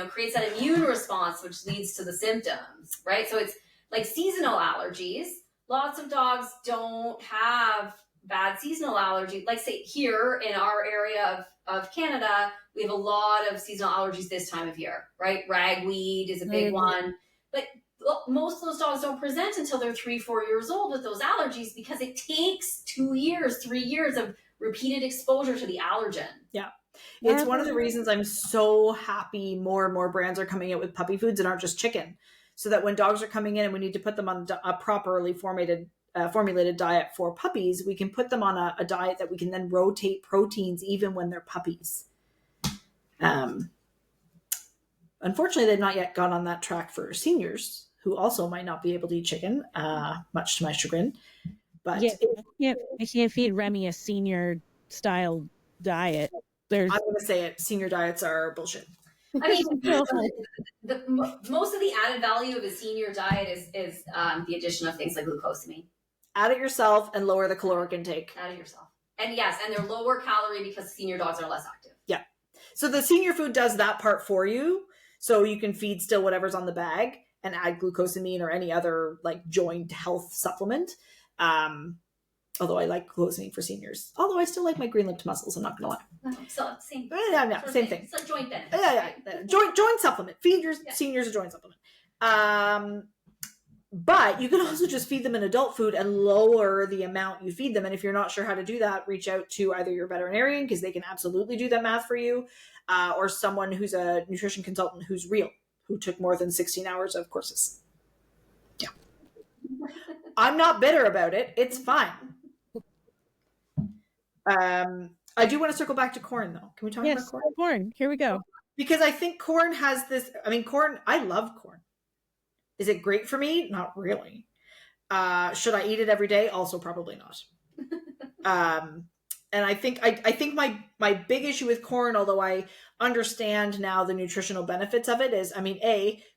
Speaker 3: creates that immune response, which leads to the symptoms, right? So it's like seasonal allergies. Lots of dogs don't have bad seasonal allergies. Like, say, here in our area of Canada, we have a lot of seasonal allergies this time of year, right? Ragweed is a big one. But most of those dogs don't present until they're 3-4 years old with those allergies, because it takes 2 years, 3 years of repeated exposure to the allergen.
Speaker 1: Yeah. It's one of the reasons I'm so happy more and more brands are coming out with puppy foods that aren't just chicken, so that when dogs are coming in and we need to put them on a properly formulated diet for puppies, we can put them on a diet that we can then rotate proteins even when they're puppies. Unfortunately, they've not yet gone on that track for seniors, who also might not be able to eat chicken, much to my chagrin. But
Speaker 2: I can't feed Remy a senior style diet. I'm
Speaker 1: going to say it. Senior diets are bullshit.
Speaker 3: I mean, most of the added value of a senior diet is the addition of things like glucosamine.
Speaker 1: Add it yourself and lower the caloric intake.
Speaker 3: Add it yourself. And yes, and they're lower calorie because senior dogs are less active.
Speaker 1: Yeah. So the senior food does that part for you. So you can feed still whatever's on the bag and add glucosamine or any other like joint health supplement. Although I like glucosamine for seniors. Although I still like my green-lipped mussels, I'm not going to lie.
Speaker 3: So same.
Speaker 1: Yeah, same thing.
Speaker 3: It's a joint benefit.
Speaker 1: Yeah. Joint supplement. Feed your seniors a joint supplement. But you can also just feed them an adult food and lower the amount you feed them. And if you're not sure how to do that, reach out to either your veterinarian, because they can absolutely do that math for you, or someone who's a nutrition consultant who's real, who took more than 16 hours of courses. Yeah. I'm not bitter about it. It's fine. I do want to circle back to corn, though. Can we talk about
Speaker 2: Yes,
Speaker 1: corn?
Speaker 2: corn. Here we go.
Speaker 1: Because I think corn has this. I mean, corn. I love corn. Is it great for me? Not really. Should I eat it every day? Also, probably not. And I think my big issue with corn, although I understand now the nutritional benefits of it, is, I mean,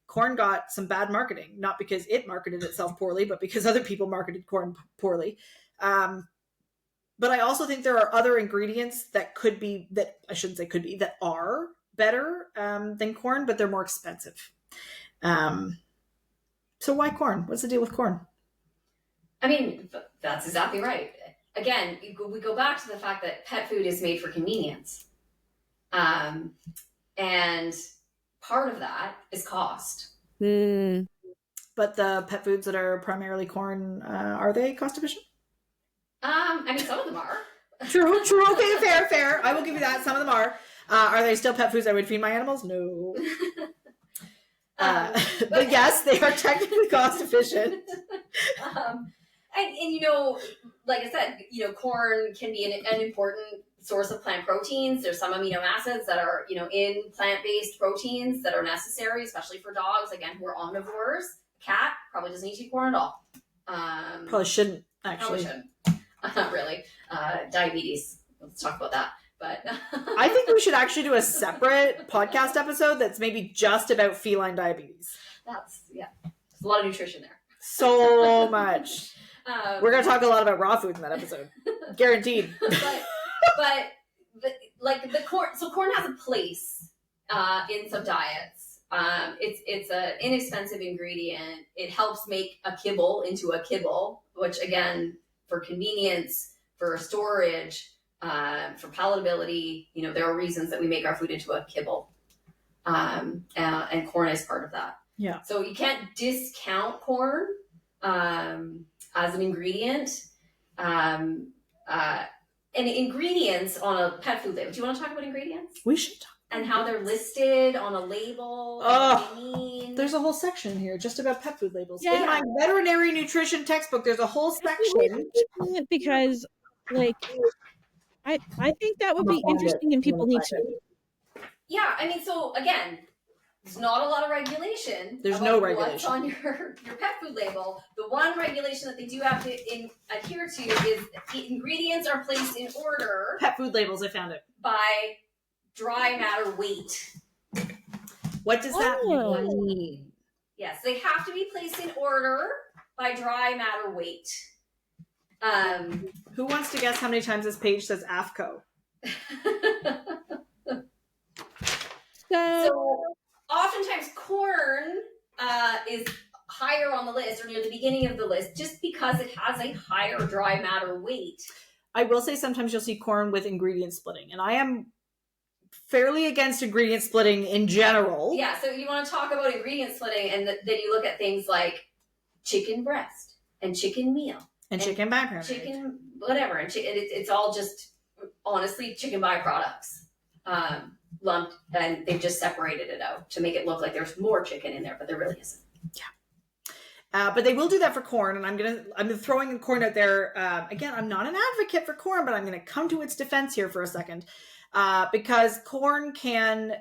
Speaker 1: corn got some bad marketing, not because it marketed itself poorly, but because other people marketed corn poorly. But I also think there are other ingredients that I shouldn't say could be, that are better than corn, but they're more expensive. So why corn? What's the deal with corn?
Speaker 3: I mean, that's exactly right. Again, we go back to the fact that pet food is made for convenience. And part of that is cost.
Speaker 1: But the pet foods that are primarily corn, are they cost efficient?
Speaker 3: I mean, some of them are.
Speaker 1: True. Okay, fair. I will give you that. Some of them are. Are they still pet foods I would feed my animals? No. But yes, they are technically cost efficient.
Speaker 3: And you know, like I said, you know, corn can be an important source of plant proteins. There's some amino acids that are, you know, in plant-based proteins that are necessary, especially for dogs, again, who are omnivores. Cat probably doesn't eat corn at all.
Speaker 1: Probably shouldn't, actually.
Speaker 3: Probably shouldn't. Not really. Diabetes. Let's talk about that. But
Speaker 1: I think we should actually do a separate podcast episode that's maybe just about feline diabetes.
Speaker 3: There's a lot of nutrition there.
Speaker 1: So much. We're going to talk a lot about raw food in that episode. Guaranteed.
Speaker 3: but like the corn, so corn has a place in some diets. It's an inexpensive ingredient. It helps make a kibble into a kibble, which again, for convenience, for storage, for palatability, you know, there are reasons that we make our food into a kibble. And corn is part of that.
Speaker 1: Yeah.
Speaker 3: So you can't discount corn as an ingredient. And ingredients on a pet food label. Do you want to talk about ingredients?
Speaker 1: We should talk.
Speaker 3: And how they're listed on a label. What they mean.
Speaker 1: There's a whole section here just about pet food labels.
Speaker 2: Yeah.
Speaker 1: In my veterinary nutrition textbook, there's a whole section.
Speaker 2: Because, like, I think that would be interesting and people need to.
Speaker 3: Yeah, I mean, so again, there's not a lot of regulation.
Speaker 1: There's no
Speaker 3: what's
Speaker 1: regulation
Speaker 3: on your pet food label. The one regulation that they do have to adhere to is the ingredients are placed in order.
Speaker 1: Pet food labels, I found it.
Speaker 3: By dry matter weight.
Speaker 1: What does that mean?
Speaker 3: Yes, they have to be placed in order by dry matter weight.
Speaker 1: Who wants to guess how many times this page says AFCO?
Speaker 3: So oftentimes corn is higher on the list or near the beginning of the list just because it has a higher dry matter weight.
Speaker 1: I will say sometimes you'll see corn with ingredient splitting, and I am fairly against ingredient splitting in general.
Speaker 3: Yeah, so you want to talk about ingredient splitting, and then you look at things like chicken breast and chicken meal.
Speaker 1: And chicken background.
Speaker 3: Chicken, whatever. And it's all just, honestly, chicken byproducts. Lumped, and they've just separated it out to make it look like there's more chicken in there, but there really isn't.
Speaker 1: Yeah. But they will do that for corn, and I'm throwing corn out there. Again, I'm not an advocate for corn, but I'm going to come to its defense here for a second. Because corn can,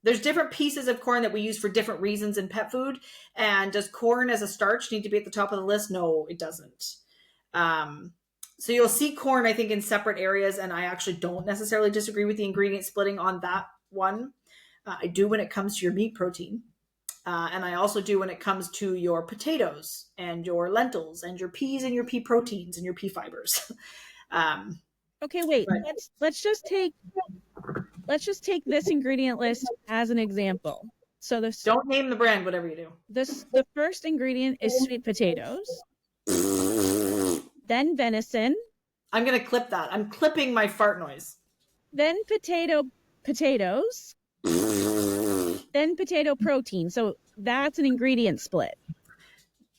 Speaker 1: there's different pieces of corn that we use for different reasons in pet food. And does corn as a starch need to be at the top of the list? No, it doesn't. So you'll see corn, I think, in separate areas, and I actually don't necessarily disagree with the ingredient splitting on that one. I do when it comes to your meat protein. And I also do when it comes to your potatoes and your lentils and your peas and your pea proteins and your pea fibers.
Speaker 2: Okay, wait.
Speaker 1: Right.
Speaker 2: Let's just take this ingredient list as an example. So
Speaker 1: don't name the brand, whatever you do.
Speaker 2: The first ingredient is sweet potatoes. Then venison.
Speaker 1: I'm gonna clip that. I'm clipping my fart noise.
Speaker 2: Then potatoes. Then potato protein. So that's an ingredient split.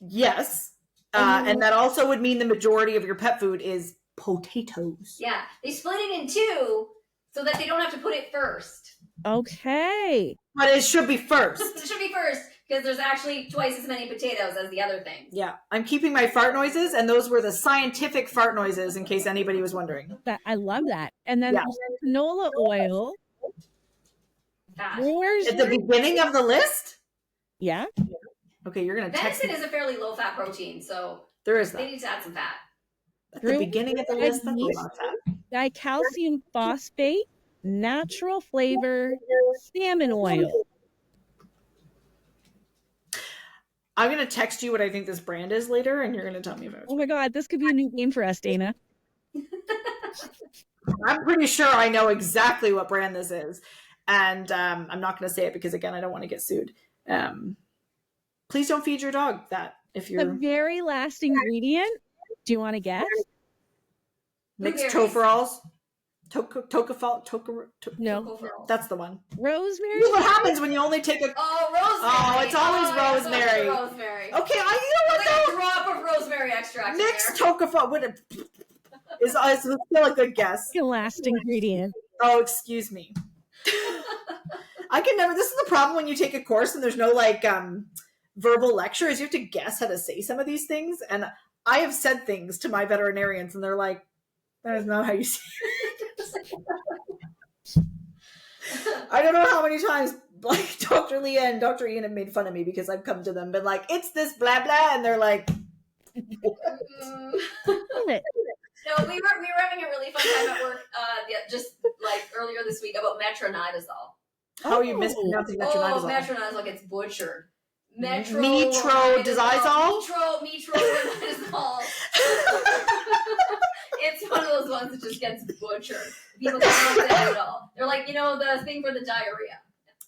Speaker 1: Yes. And that also would mean the majority of your pet food is potatoes.
Speaker 3: Yeah, they split it in two so that they don't have to put it first.
Speaker 2: Okay.
Speaker 1: But it should be first.
Speaker 3: It should be first because there's actually twice as many potatoes as the other things.
Speaker 1: Yeah, I'm keeping my fart noises, and those were the scientific fart noises, in case anybody was wondering.
Speaker 2: I love that. And then
Speaker 1: Yeah.
Speaker 2: canola oil.
Speaker 3: Fat.
Speaker 1: At the beginning of the list?
Speaker 2: Yeah.
Speaker 1: Okay, you're going to text
Speaker 3: Venison
Speaker 1: me.
Speaker 3: is a fairly low-fat protein, so
Speaker 1: There is
Speaker 3: they
Speaker 1: that.
Speaker 3: need to add some fat.
Speaker 1: At the beginning of the list, that's a lot of fat.
Speaker 2: Dicalcium phosphate, natural flavor, salmon oil.
Speaker 1: I'm going to text you what I think this brand is later, and you're going to tell me about it.
Speaker 2: Oh my God, this could be a new game for us, Dayna.
Speaker 1: I'm pretty sure I know exactly what brand this is. And I'm not going to say it because, again, I don't want to get sued. Please don't feed your dog that if you're...
Speaker 2: The very last ingredient, do you want to guess?
Speaker 1: Mixed tofurals.
Speaker 2: No.
Speaker 1: That's the one.
Speaker 2: Rosemary?
Speaker 1: What happens when you only take a...
Speaker 3: Oh, rosemary.
Speaker 1: Oh, it's always rosemary.
Speaker 3: It's always rosemary.
Speaker 1: Okay, you know what,
Speaker 3: like
Speaker 1: though?
Speaker 3: a drop of rosemary extract.
Speaker 1: Mixed tocopherol is still a good guess.
Speaker 2: The last ingredient.
Speaker 1: Oh, excuse me. I can never... This is the problem when you take a course and there's no, like, verbal lecture, is you have to guess how to say some of these things. And I have said things to my veterinarians, and they're like, that is not how you say it. I don't know how many times like Dr. Leah and Dr. Ian have made fun of me because I've come to them and been like, it's this blah blah, and they're like,
Speaker 3: No, we were having a really fun time at work just like earlier this week about metronidazole.
Speaker 1: how are you mispronouncing metronidazole?
Speaker 3: Oh, metronidazole gets butchered.
Speaker 1: Metronidazole?
Speaker 3: Metronidazole. It's one of those ones that just gets butchered. People can't say it at all. They're like, the thing for the diarrhea.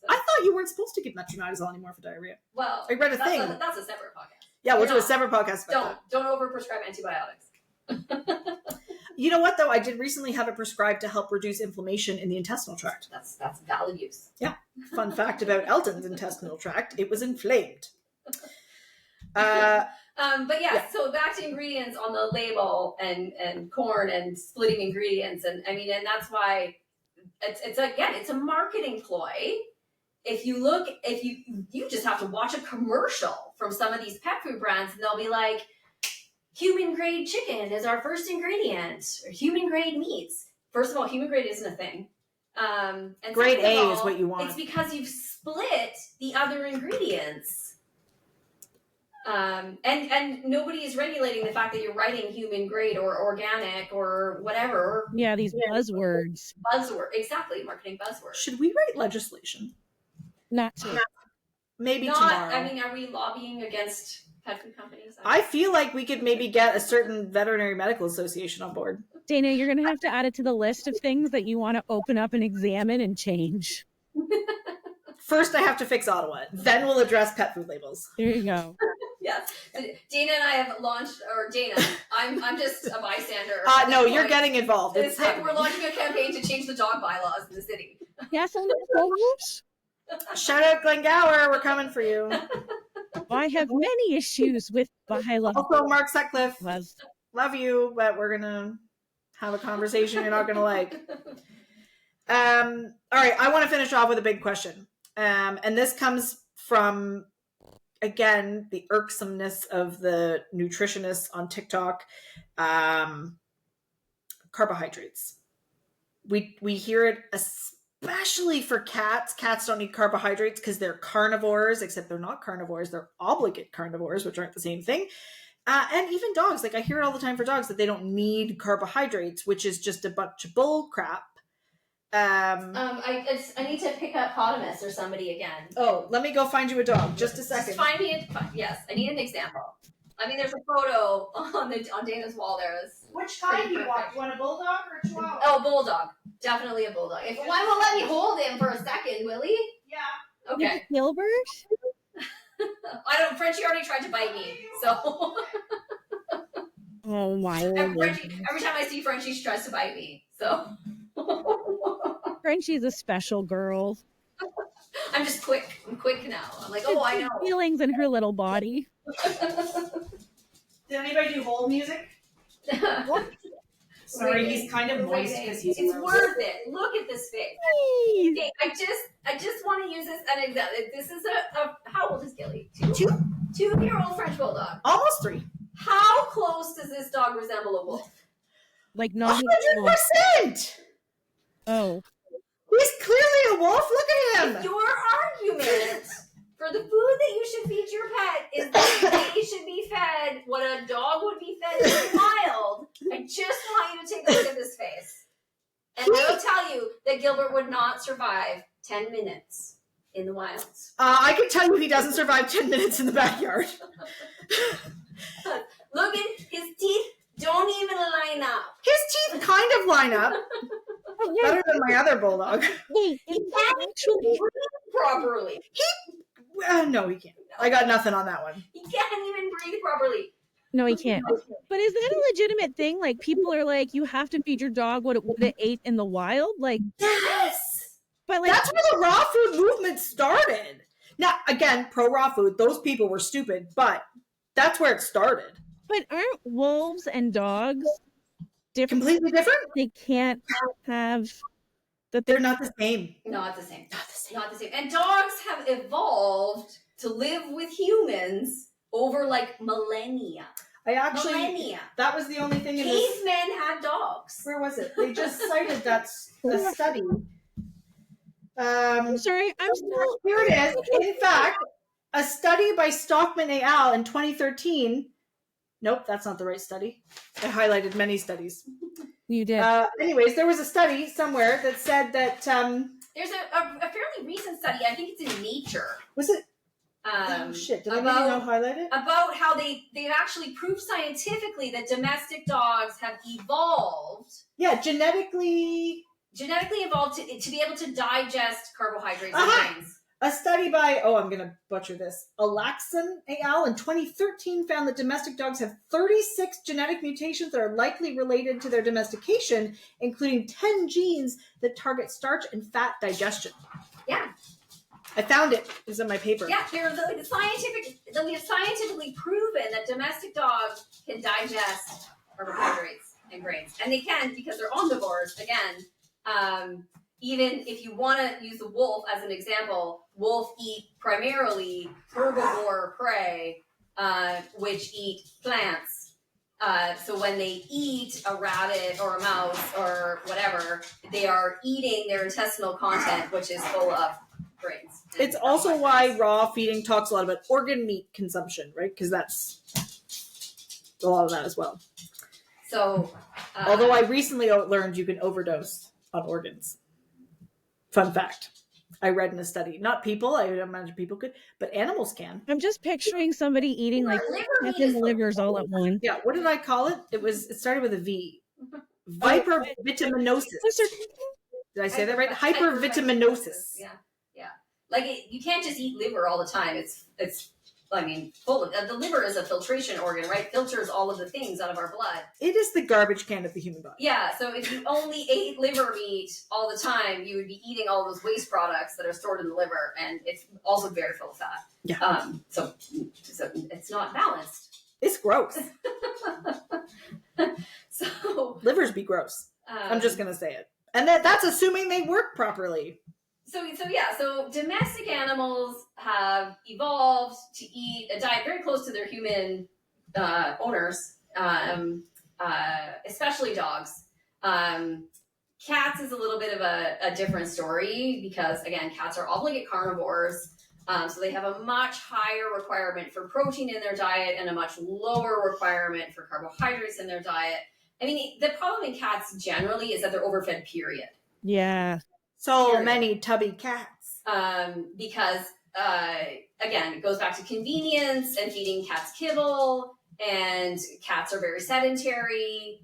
Speaker 1: I thought you weren't supposed to give metronidazole anymore for diarrhea.
Speaker 3: Well,
Speaker 1: I read a thing.
Speaker 3: That's a separate podcast.
Speaker 1: Yeah, we'll do a separate podcast about
Speaker 3: Don't overprescribe antibiotics.
Speaker 1: You know what, though? I did recently have it prescribed to help reduce inflammation in the intestinal tract.
Speaker 3: That's valid use.
Speaker 1: Yeah. Fun fact about Elton's intestinal tract, it was inflamed.
Speaker 3: But so back to ingredients on the label and corn and splitting ingredients. And I mean, and that's why it's a marketing ploy. If you just have to watch a commercial from some of these pet food brands, and they'll be like, human grade chicken is our first ingredient, or human grade meats. First of all, human grade isn't a thing. And
Speaker 1: grade A is what you want.
Speaker 3: It's because you've split the other ingredients. And nobody is regulating the fact that you're writing human grade or organic or whatever.
Speaker 2: Yeah, these buzzwords.
Speaker 3: Exactly, marketing buzzwords.
Speaker 1: Should we write legislation?
Speaker 2: Not to.
Speaker 1: Maybe tomorrow.
Speaker 3: I mean, are we lobbying against pet food companies?
Speaker 1: I feel like we could maybe get a certain veterinary medical association on board.
Speaker 2: Dayna, you're going to have to add it to the list of things that you want to open up and examine and change.
Speaker 1: First, I have to fix Ottawa. Then we'll address pet food labels.
Speaker 2: There you go.
Speaker 3: Yes. Dayna and I have launched, or Dayna, I'm just a bystander.
Speaker 1: No, you're getting involved.
Speaker 3: We're launching a campaign to change the dog bylaws in the city.
Speaker 2: Yes, on the photos.
Speaker 1: Shout out Glenn Gower, we're coming for you.
Speaker 2: I have many issues with bylaws.
Speaker 1: Also, Mark Sutcliffe, love you, but we're gonna have a conversation you're not gonna like. All right, I want to finish off with a big question, and this comes from, again, the irksomeness of the nutritionists on TikTok. Carbohydrates. We hear it especially for cats. Cats don't need carbohydrates because they're carnivores, except they're not carnivores. They're obligate carnivores, which aren't the same thing. And even dogs. Like, I hear it all the time for dogs that they don't need carbohydrates, which is just a bunch of bull crap.
Speaker 3: I need to pick up Potamus or somebody again.
Speaker 1: Oh, let me go find you a dog. Just a second.
Speaker 3: Just find me yes, I need an example. I mean, there's a photo on Dayna's wall there.
Speaker 1: Which kind do you want? Do you want a bulldog or a chihuahua?
Speaker 3: Oh, bulldog. Definitely a bulldog. If one will let me hold him for a second, will he?
Speaker 1: Yeah.
Speaker 3: Okay.
Speaker 2: Gilbert?
Speaker 3: Frenchie already tried to bite me, so.
Speaker 2: Oh my.
Speaker 3: Every time I see Frenchie, she tries to bite me, so.
Speaker 2: Frenchie's a special girl.
Speaker 3: I'm just quick. I'm quick now. I'm like, oh, I know.
Speaker 2: Feelings in her little body.
Speaker 1: Did anybody do hold music?
Speaker 2: What?
Speaker 1: Sorry, he's kind of moist because he's
Speaker 3: It's
Speaker 1: gross.
Speaker 3: worth it. Look at this face.
Speaker 2: Hey.
Speaker 3: Okay, I just want to use this as an example. This is a how old is Gilly? 2-year-old French bulldog.
Speaker 1: Almost 3.
Speaker 3: How close does this dog resemble a wolf?
Speaker 2: Like not
Speaker 1: 100%.
Speaker 2: Oh.
Speaker 1: He's clearly a wolf. Look at him.
Speaker 3: Your argument for the food that you should feed your pet is that they should be fed what a dog would be fed in the wild. I just want you to take a look at this face. And I will tell you that Gilbert would not survive 10 minutes in the wilds.
Speaker 1: I can tell you he doesn't survive 10 minutes in the backyard.
Speaker 3: Look at his teeth. Don't even line up.
Speaker 1: His teeth kind of line up. Better than my other bulldog.
Speaker 2: Wait,
Speaker 3: He can't
Speaker 2: actually
Speaker 3: breathe properly.
Speaker 1: No, he can't. I got nothing on that one.
Speaker 3: He can't even breathe properly.
Speaker 2: no, he can't. But is that a legitimate thing? Like people are like, you have to feed your dog what it would have ate in the wild. Like
Speaker 3: Yes.
Speaker 2: but like
Speaker 1: That's where the raw food movement started. Now, again, pro raw food. Those people were stupid, but that's where it started.
Speaker 2: but aren't wolves and dogs different?
Speaker 1: Completely different?
Speaker 2: They can't have that
Speaker 1: They're not the same.
Speaker 3: Not the same.
Speaker 1: Not the same.
Speaker 3: Not the same. And dogs have evolved to live with humans over like millennia.
Speaker 1: I actually,
Speaker 3: Millennia.
Speaker 1: that was the only thing in this.
Speaker 3: Cavemen had dogs.
Speaker 1: Where was it? They just cited that a study.
Speaker 2: I'm sorry, I'm still
Speaker 1: Here it is. In fact, a study by Stockman et al. In 2013. Nope, that's not the right study. I highlighted many studies.
Speaker 2: you did.
Speaker 1: Anyways, there was a study somewhere that said that
Speaker 3: There's a fairly recent study. I think it's in Nature.
Speaker 1: was it? Oh shit! Did I maybe not highlight it?
Speaker 3: About how they've actually proved scientifically that domestic dogs have evolved,
Speaker 1: Yeah, genetically.
Speaker 3: evolved to be able to digest carbohydrates
Speaker 1: Uh-huh.
Speaker 3: and grains.
Speaker 1: A study by, I'm going to butcher this, Alaxon et al. In 2013 found that domestic dogs have 36 genetic mutations that are likely related to their domestication, including 10 genes that target starch and fat digestion.
Speaker 3: Yeah.
Speaker 1: I found it. It was in my paper.
Speaker 3: Yeah, we have scientifically proven that domestic dogs can digest carbohydrates and grains. And they can because they're omnivores. Again, even if you want to use the wolf as an example, wolf eat primarily herbivore prey, which eat plants. So when they eat a rabbit or a mouse or whatever, they are eating their intestinal content, which is full of grains.
Speaker 1: It's also why raw feeding talks a lot about organ meat consumption, right? Because that's a lot of that as well.
Speaker 3: So,
Speaker 1: Although I recently learned you can overdose on organs. Fun fact. I read in a study. Not people, I would imagine people could, but animals can.
Speaker 2: I'm just picturing somebody eating like
Speaker 3: liver meat
Speaker 2: 7
Speaker 3: is
Speaker 2: livers all at once.
Speaker 1: Yeah, what did I call it? It started with a V. Hypervitaminosis. Did I say that right? Hypervitaminosis.
Speaker 3: Yeah. Like you can't just eat liver all the time. It's full of the liver is a filtration organ, right? Filters all of the things out of our blood.
Speaker 1: It is the garbage can of the human body.
Speaker 3: Yeah. So if you only ate liver meat all the time, you would be eating all those waste products that are stored in the liver, and it's also very full of fat.
Speaker 1: Yeah.
Speaker 3: So it's not balanced.
Speaker 1: It's gross.
Speaker 3: So
Speaker 1: Livers be gross. I'm just gonna say it. And that's assuming they work properly.
Speaker 3: So domestic animals have evolved to eat a diet very close to their human owners, especially dogs. Cats is a little bit of a different story because, again, cats are obligate carnivores. So they have a much higher requirement for protein in their diet and a much lower requirement for carbohydrates in their diet. I mean, the problem in cats generally is that they're overfed, period.
Speaker 2: Yeah.
Speaker 1: So many tubby cats.
Speaker 3: Because again, it goes back to convenience and feeding cats kibble, and cats are very sedentary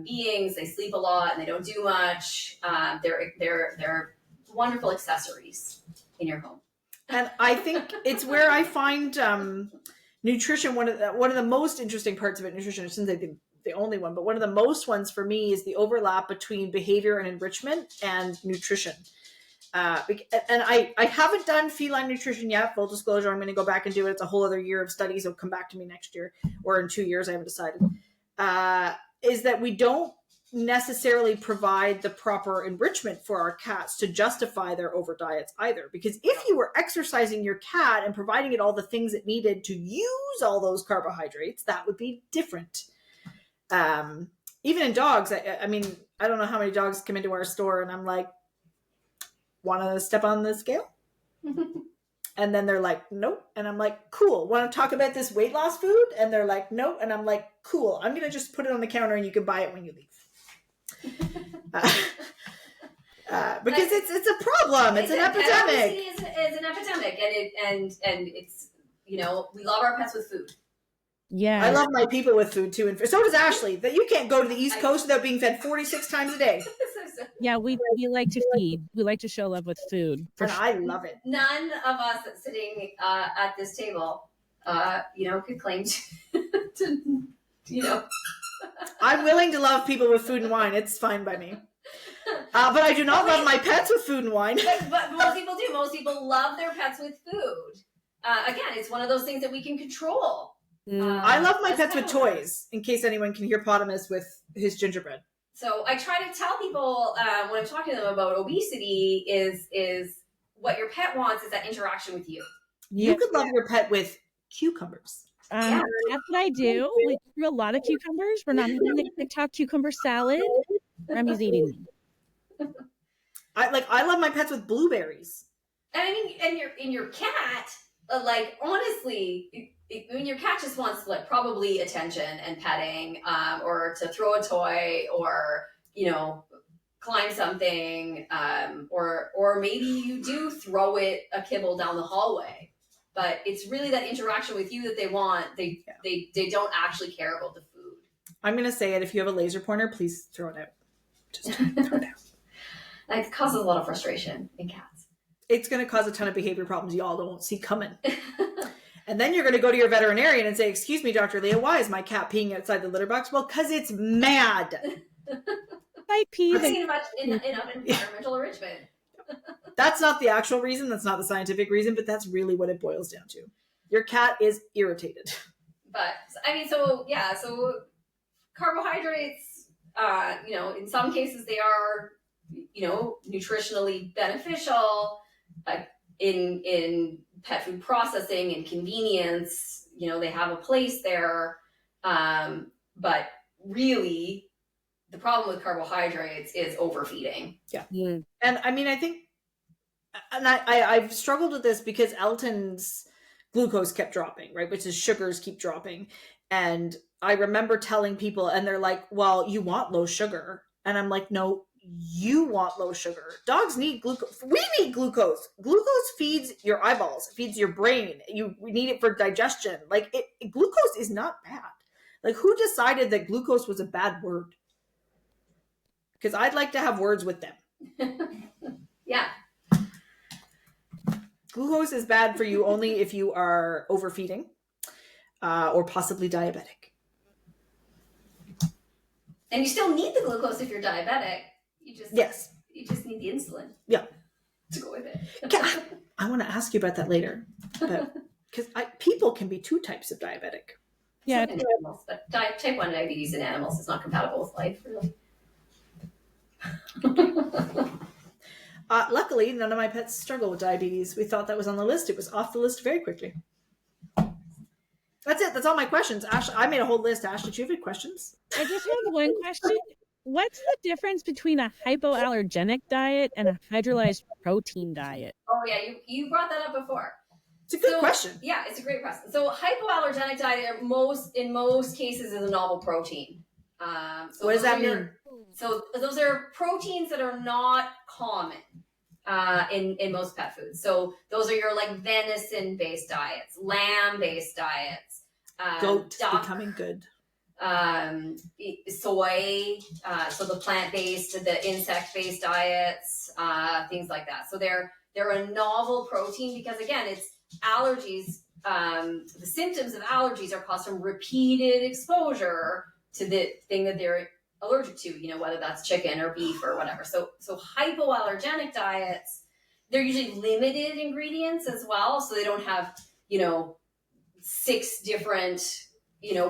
Speaker 3: beings. They sleep a lot and they don't do much. They're wonderful accessories in your home.
Speaker 1: And I think it's where I find nutrition one of the most interesting parts of it. Nutrition isn't the only one, but one of the most ones for me is the overlap between behavior and enrichment and nutrition. And I haven't done feline nutrition yet. Full disclosure, I'm going to go back and do it. It's a whole other year of studies. It'll come back to me next year or in 2 years. I haven't decided. Is that we don't necessarily provide the proper enrichment for our cats to justify their over diets either. Because if you were exercising your cat and providing it all the things it needed to use all those carbohydrates, that would be different. Even in dogs, I mean, I don't know how many dogs come into our store and I'm like, want to step on the scale? And then they're like, nope. And I'm like, cool. Want to talk about this weight loss food? And they're like, nope. And I'm like, cool. I'm going to just put it on the counter and you can buy it when you leave. Because it's a problem. It's an epidemic.
Speaker 3: It's an epidemic, and it's, you know, we love our pets with food.
Speaker 2: Yeah,
Speaker 1: I love my people with food too, and so does Ashley. That you can't go to the East Coast without being fed 46 times a day.
Speaker 2: Yeah, we like to feed. We like to show love with food.
Speaker 1: And I love it.
Speaker 3: None of us sitting at this table, you know, could claim to you know.
Speaker 1: I'm willing to love people with food and wine. It's fine by me. But I do not love my pets with food and wine.
Speaker 3: But most people do. Most people love their pets with food. Again, it's one of those things that we can control.
Speaker 1: I love my pets with toys, in case anyone can hear Potamus with his gingerbread.
Speaker 3: So I try to tell people when I'm talking to them about obesity is what your pet wants is that interaction with you.
Speaker 1: You could love your pet with cucumbers.
Speaker 2: That's what I do. We do a lot of cucumbers. We're not eating the TikTok cucumber salad. Remi's eating them.
Speaker 1: I love my pets with blueberries.
Speaker 3: And I mean, and your cat, like honestly, I mean, your cat just wants like probably attention and petting, or to throw a toy, or you know, climb something, or maybe you do throw it a kibble down the hallway. But it's really that interaction with you that they want. They don't actually care about the food.
Speaker 1: I'm gonna say it. If you have a laser pointer, please throw it out. Just throw it out.
Speaker 3: That causes a lot of frustration in cats.
Speaker 1: It's gonna cause a ton of behavior problems y'all don't see coming. And then you're going to go to your veterinarian and say, excuse me, Dr. Leah, why is my cat peeing outside the litter box? Well, because it's mad.
Speaker 2: I pee.
Speaker 3: I've seen much enough environmental enrichment.
Speaker 1: That's not the actual reason. That's not the scientific reason, but that's really what it boils down to. Your cat is irritated.
Speaker 3: But, I mean, so carbohydrates, you know, in some cases they are, you know, nutritionally beneficial. In pet food processing and convenience, you know, they have a place there. But really, the problem with carbohydrates is overfeeding.
Speaker 1: Yeah. And I mean, I think, and I've struggled with this because Elton's glucose kept dropping, right? Which is sugars keep dropping. And I remember telling people, and they're like, well, you want low sugar. And I'm like, no, you want low sugar. Dogs need glucose. We need glucose. Glucose feeds your eyeballs, feeds your brain. We need it for digestion. Like glucose is not bad. Like who decided that glucose was a bad word? Because I'd like to have words with them.
Speaker 3: Yeah.
Speaker 1: Glucose is bad for you only if you are overfeeding or possibly diabetic.
Speaker 3: And you still need the glucose if you're diabetic. You just need the insulin.
Speaker 1: Yeah.
Speaker 3: To go with it.
Speaker 1: Yeah. I want to ask you about that later. Because people can be two types of diabetic.
Speaker 2: Yeah.
Speaker 3: Animals, but type 1 diabetes in animals is not compatible with life, really.
Speaker 1: Luckily, none of my pets struggle with diabetes. We thought that was on the list. It was off the list very quickly. That's it. That's all my questions. Ash, I made a whole list. Ash, did you have any questions?
Speaker 2: I just have one question. What's the difference between a hypoallergenic diet and a hydrolyzed protein diet?
Speaker 3: Oh, yeah. You brought that up before.
Speaker 1: It's a good question.
Speaker 3: Yeah, it's a great question. So hypoallergenic diet in most cases is a novel protein. So
Speaker 1: what does that mean?
Speaker 3: So those are proteins that are not common in most pet foods. So those are your like venison-based diets, lamb-based diets,
Speaker 1: goat
Speaker 3: duck,
Speaker 1: becoming good.
Speaker 3: Soy, so the plant-based, the insect-based diets, things like that. So they're a novel protein because again, it's allergies. The symptoms of allergies are caused from repeated exposure to the thing that they're allergic to, you know, whether that's chicken or beef or whatever. So hypoallergenic diets, they're usually limited ingredients as well. So they don't have, you know, 6 different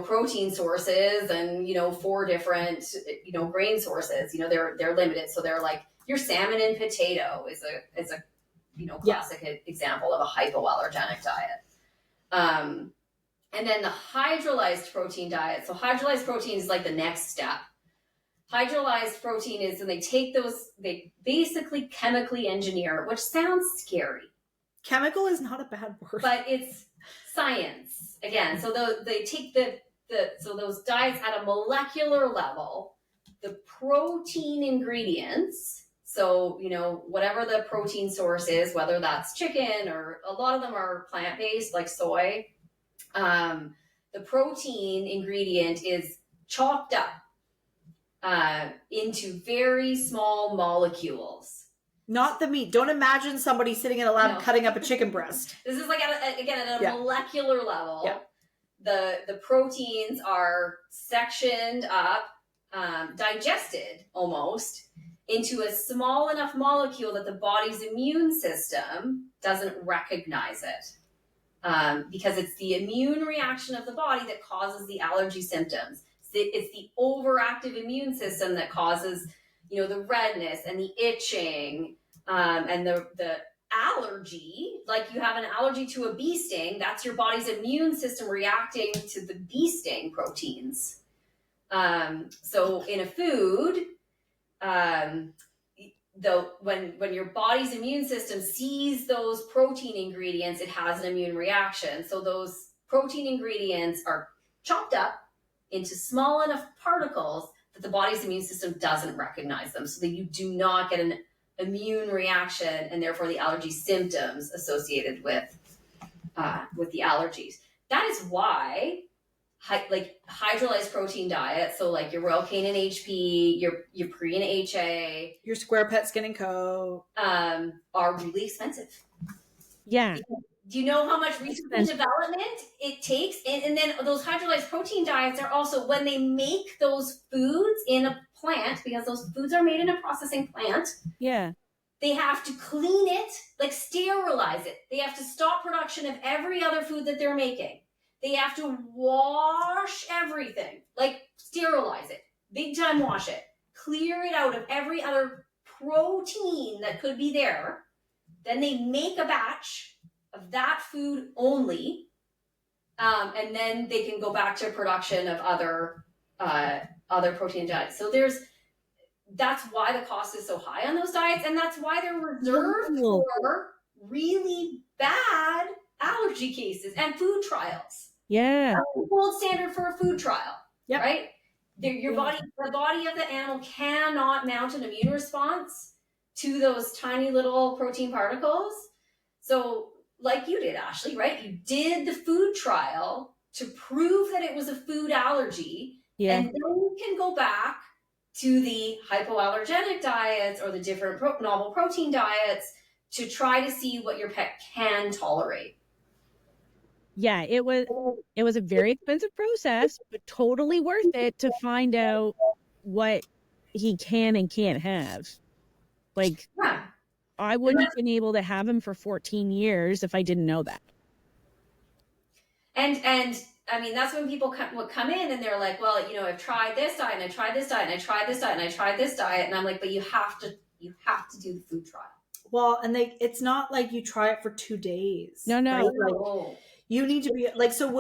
Speaker 3: protein sources and 4 different grain sources. They're limited, so they're like your salmon and potato is a classic example of a hypoallergenic diet. And then the hydrolyzed protein diet. So hydrolyzed protein is like the next step. Hydrolyzed protein is when they take those, they basically chemically engineer, which sounds scary.
Speaker 1: Chemical is not a bad word.
Speaker 3: But it's science. Again, so they take so those diets at a molecular level, the protein ingredients, so, whatever the protein source is, whether that's chicken or a lot of them are plant-based, like soy, the protein ingredient is chopped up into very small molecules.
Speaker 1: Not the meat. Don't imagine somebody sitting in a lab cutting up a chicken breast.
Speaker 3: This is like, at a molecular level.
Speaker 1: Yeah.
Speaker 3: The proteins are sectioned up, digested almost, into a small enough molecule that the body's immune system doesn't recognize it. Because it's the immune reaction of the body that causes the allergy symptoms. It's the overactive immune system that causes, the redness and the itching, and the allergy. Like you have an allergy to a bee sting, that's your body's immune system reacting to the bee sting proteins. So in a food, when your body's immune system sees those protein ingredients, it has an immune reaction. So those protein ingredients are chopped up into small enough particles that the body's immune system doesn't recognize them, so that you do not get an immune reaction and therefore the allergy symptoms associated with the allergies. That is why hydrolyzed protein diet, so like your Royal Canin HP, your Purina HA,
Speaker 1: your Square Pet Skin and Co,
Speaker 3: are really expensive.
Speaker 2: Yeah.
Speaker 3: Do you know how much research and development it takes? And then those hydrolyzed protein diets are also, when they make those foods in a plant, because those foods are made in a processing plant.
Speaker 2: Yeah.
Speaker 3: They have to clean it, like sterilize it. They have to stop production of every other food that they're making. They have to wash everything, like sterilize it, big time wash it, clear it out of every other protein that could be there. Then they make a batch of that food only, and then they can go back to production of other protein diets. So that's why the cost is so high on those diets, and that's why they're reserved for really bad allergy cases and food trials.
Speaker 2: Yeah.
Speaker 3: That's the gold standard for a food trial.
Speaker 1: Yep.
Speaker 3: Right? The body of the animal cannot mount an immune response to those tiny little protein particles. So, like you did, Ashley, right? You did the food trial to prove that it was a food allergy. Yeah. And then you can go back to the hypoallergenic diets or the different novel protein diets to try to see what your pet can tolerate.
Speaker 2: Yeah, it was a very expensive process, but totally worth it to find out what he can and can't have. Like, yeah. I wouldn't have been able to have him for 14 years if I didn't know that.
Speaker 3: And I mean, that's when people would come in and they're like, well, I've tried this diet and I tried this diet and I tried this diet and I tried this diet. And I'm like, but you have to do the food trial.
Speaker 1: Well, and it's not like you try it for 2 days.
Speaker 2: No.
Speaker 1: Right? Like, you need to be like, so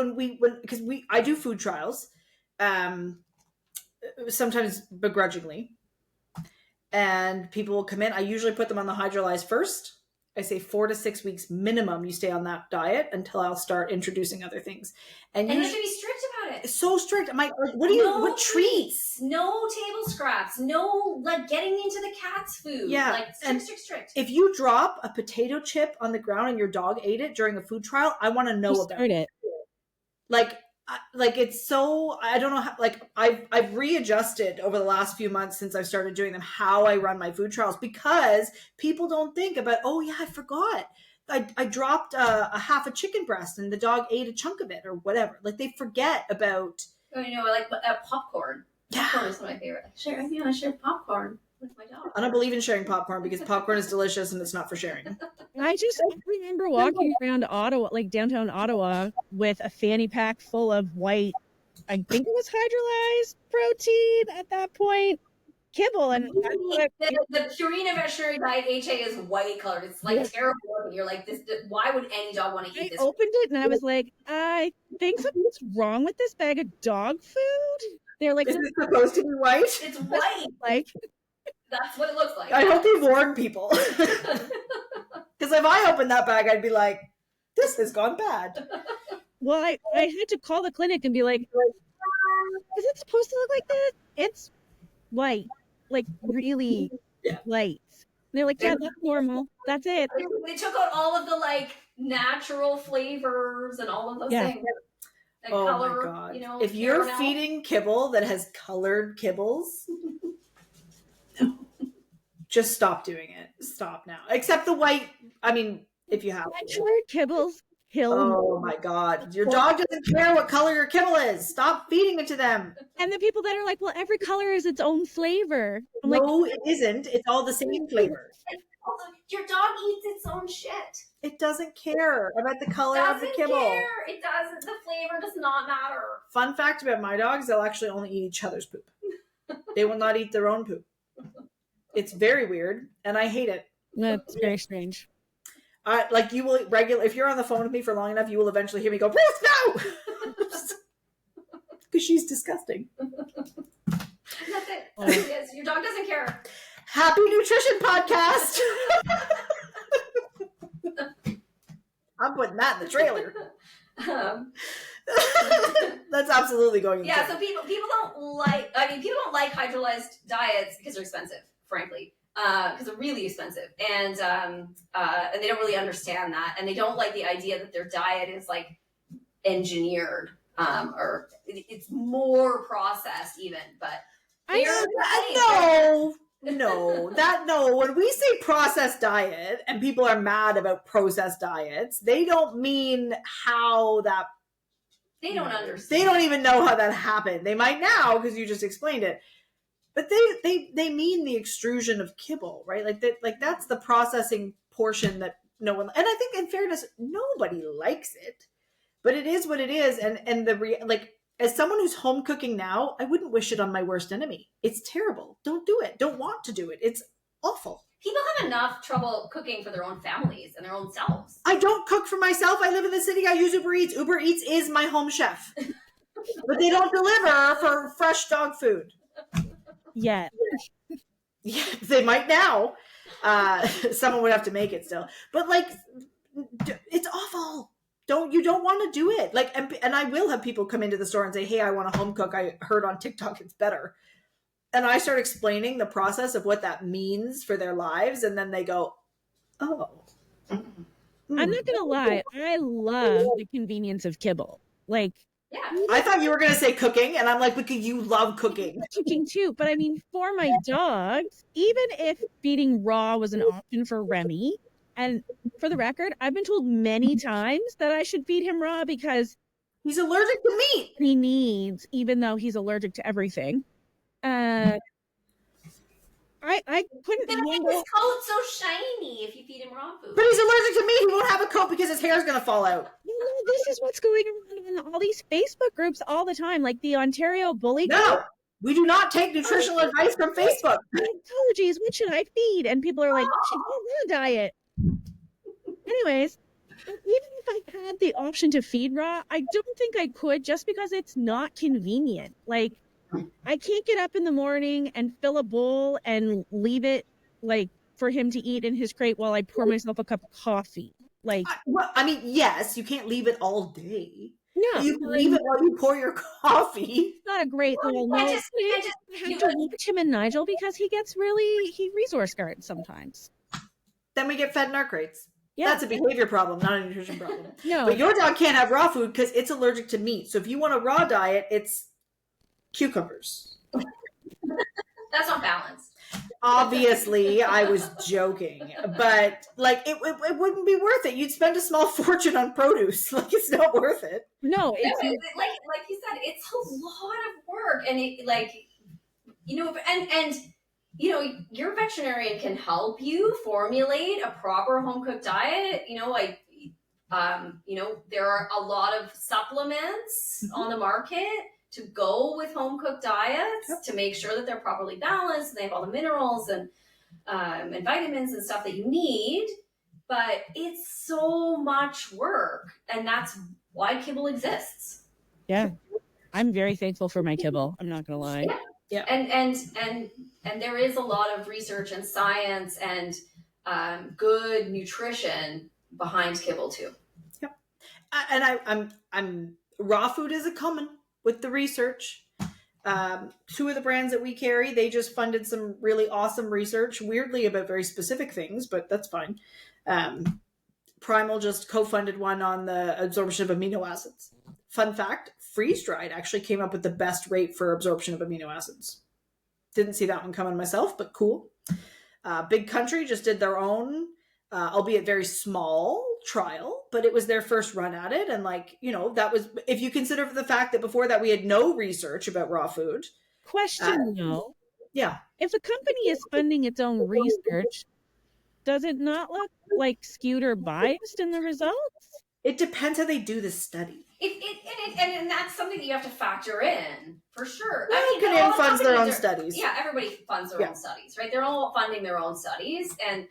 Speaker 1: because I do food trials, sometimes begrudgingly, and people will come in. I usually put them on the hydrolyzed first. I say 4 to 6 weeks minimum you stay on that diet until I'll start introducing other things. And
Speaker 3: you have to be strict about it.
Speaker 1: So strict. I'm like, what treats?
Speaker 3: No table scraps. No, like getting into the cat's food.
Speaker 1: Yeah.
Speaker 3: Like strict.
Speaker 1: If you drop a potato chip on the ground and your dog ate it during a food trial, I want to know about it. Like it's so, I don't know how, like I've readjusted over the last few months since I've started doing them, how I run my food trials, because people don't think about, oh yeah, I forgot. I dropped a half a chicken breast and the dog ate a chunk of it or whatever. Like they forget about.
Speaker 3: Oh, like popcorn. Yeah. Popcorn is one of my favorite. I share popcorn with my dog.
Speaker 1: I don't believe in sharing popcorn because popcorn is delicious and it's not for sharing.
Speaker 2: I remember walking around Ottawa, like downtown Ottawa, with a fanny pack full of white I think it was hydrolyzed protein at that point. Kibble. And
Speaker 3: the Purina veterinary diet HA is white colored. It's like terrible looking. You're like, this. Why would any dog want to eat this?
Speaker 2: I opened it and I was like, I think something's wrong with this bag of dog food. They're like,
Speaker 1: is it supposed to be white?
Speaker 3: It's white.
Speaker 2: Like,
Speaker 3: that's what it looks like.
Speaker 1: I hope they warn people. Because if I opened that bag, I'd be like, this has gone bad.
Speaker 2: Well, I had to call the clinic and be like, is it supposed to look like this? It's white, like really light. And they're like, yeah, that's normal. That's it.
Speaker 3: They took out all of the like natural flavors and all of those things. That color,
Speaker 1: my God.
Speaker 3: You know,
Speaker 1: if you're feeding kibble that has colored kibbles, just stop doing it. Stop now. Except the white. I mean, if you have
Speaker 2: colored kibbles kill.
Speaker 1: Oh my God. Your dog doesn't care what color your kibble is. Stop feeding it to them.
Speaker 2: And the people that are like, well, every color is its own flavor. I'm
Speaker 1: no,
Speaker 2: like,
Speaker 1: it isn't. It's all the same flavor.
Speaker 3: Also, your dog eats its own shit.
Speaker 1: It doesn't care about the color of the kibble.
Speaker 3: It doesn't. The flavor does not matter.
Speaker 1: Fun fact about my dogs, they'll actually only eat each other's poop. They will not eat their own poop. It's very weird, and I hate it.
Speaker 2: That's very strange.
Speaker 1: Like you will if you're on the phone with me for long enough, you will eventually hear me go, Bruce, no! Because she's disgusting.
Speaker 3: That's it. That's it is. Your dog doesn't care.
Speaker 1: Happy Nutrition Podcast. I'm putting that in the trailer. That's absolutely going.
Speaker 3: Yeah. So people don't like. I mean, people don't like hydrolyzed diets because they're expensive, frankly. Because they're really expensive, and they don't really understand that, and they don't like the idea that their diet is like engineered, or it's more processed even. But
Speaker 1: no. When we say processed diet, and people are mad about processed diets, they don't mean how that.
Speaker 3: They don't understand.
Speaker 1: They don't even know how that happened. They might now because you just explained it. But they mean the extrusion of kibble, right? Like that's the processing portion that no one. And I think, in fairness, nobody likes it, but it is what it is. And as someone who's home cooking now, I wouldn't wish it on my worst enemy. It's terrible. Don't do it. Don't want to do it. It's awful.
Speaker 3: People have enough trouble cooking for their own families and their own selves.
Speaker 1: I don't cook for myself. I live in the city. I use Uber Eats. Uber Eats is my home chef, but they don't deliver for fresh dog food.
Speaker 2: Yeah.
Speaker 1: Yeah, they might now. Someone would have to make it still, but like, it's awful. You don't want to do it. Like, and I will have people come into the store and say, "Hey, I want to home cook. I heard on TikTok it's better," and I start explaining the process of what that means for their lives, and then they go, "Oh."
Speaker 2: I'm not gonna lie. I love the convenience of kibble. Like.
Speaker 3: Yeah.
Speaker 1: I thought you were going to say cooking, and I'm like, because you love cooking.
Speaker 2: Cooking too, but I mean, for my dogs, even if feeding raw was an option for Remy, and for the record, I've been told many times that I should feed him raw because
Speaker 1: he's allergic to meat.
Speaker 2: He needs, even though he's allergic to everything. I couldn't.
Speaker 3: But his coat's so shiny if you feed him raw food.
Speaker 1: But he's allergic to meat. He won't have a coat because his hair's going to fall out.
Speaker 2: This is what's going around in all these Facebook groups all the time, like the Ontario Bully
Speaker 1: No,
Speaker 2: group.
Speaker 1: we do not take nutritional advice from Facebook.
Speaker 2: Apologies, what should I feed? And people are like, you should go raw diet. Anyways, even if I had the option to feed raw, I don't think I could just because it's not convenient. Like, I can't get up in the morning and fill a bowl and leave it like for him to eat in his crate while I pour myself a cup of coffee. Like,
Speaker 1: I mean, yes, you can't leave it all day.
Speaker 2: No,
Speaker 1: you can leave it while you pour your coffee.
Speaker 2: Not a great little. I have to watch him and Nigel because he resource guards sometimes.
Speaker 1: Then we get fed in our crates.
Speaker 2: Yeah.
Speaker 1: That's a behavior problem, not a nutrition problem.
Speaker 2: No,
Speaker 1: but your dog can't have raw food because it's allergic to meat. So if you want a raw diet, it's cucumbers.
Speaker 3: That's not balanced.
Speaker 1: Obviously, I was joking, but like it wouldn't be worth it. You'd spend a small fortune on produce. Like, it's not worth it.
Speaker 2: No,
Speaker 3: like you said, it's a lot of work, and it and your veterinarian can help you formulate a proper home cooked diet. There are a lot of supplements on the market to go with home cooked diets to make sure that they're properly balanced and they have all the minerals and vitamins and stuff that you need. But it's so much work, and that's why kibble exists.
Speaker 2: Yeah, I'm very thankful for my kibble. I'm not gonna lie.
Speaker 1: Yeah.
Speaker 3: And there is a lot of research and science and good nutrition behind kibble too.
Speaker 1: Yep. And I'm raw food is a coming with the research. Two of the brands that we carry, they just funded some really awesome research, weirdly about very specific things, but that's fine. Primal just co-funded one on the absorption of amino acids. Fun fact, freeze-dried actually came up with the best rate for absorption of amino acids. Didn't see that one coming myself, but cool. Big Country just did their own, albeit very small trial, but it was their first run at it. And like, you know, that was, if you consider the fact that before that we had no research about raw food.
Speaker 2: Question though.
Speaker 1: Yeah.
Speaker 2: If a company is funding its own research, does it not look like skewed or biased in the results?
Speaker 1: It depends how they do the study.
Speaker 3: And that's something that you have to factor in for sure.
Speaker 1: Well, Canadian funds their own studies.
Speaker 3: Yeah, everybody funds their own studies, right? They're all funding their own studies, and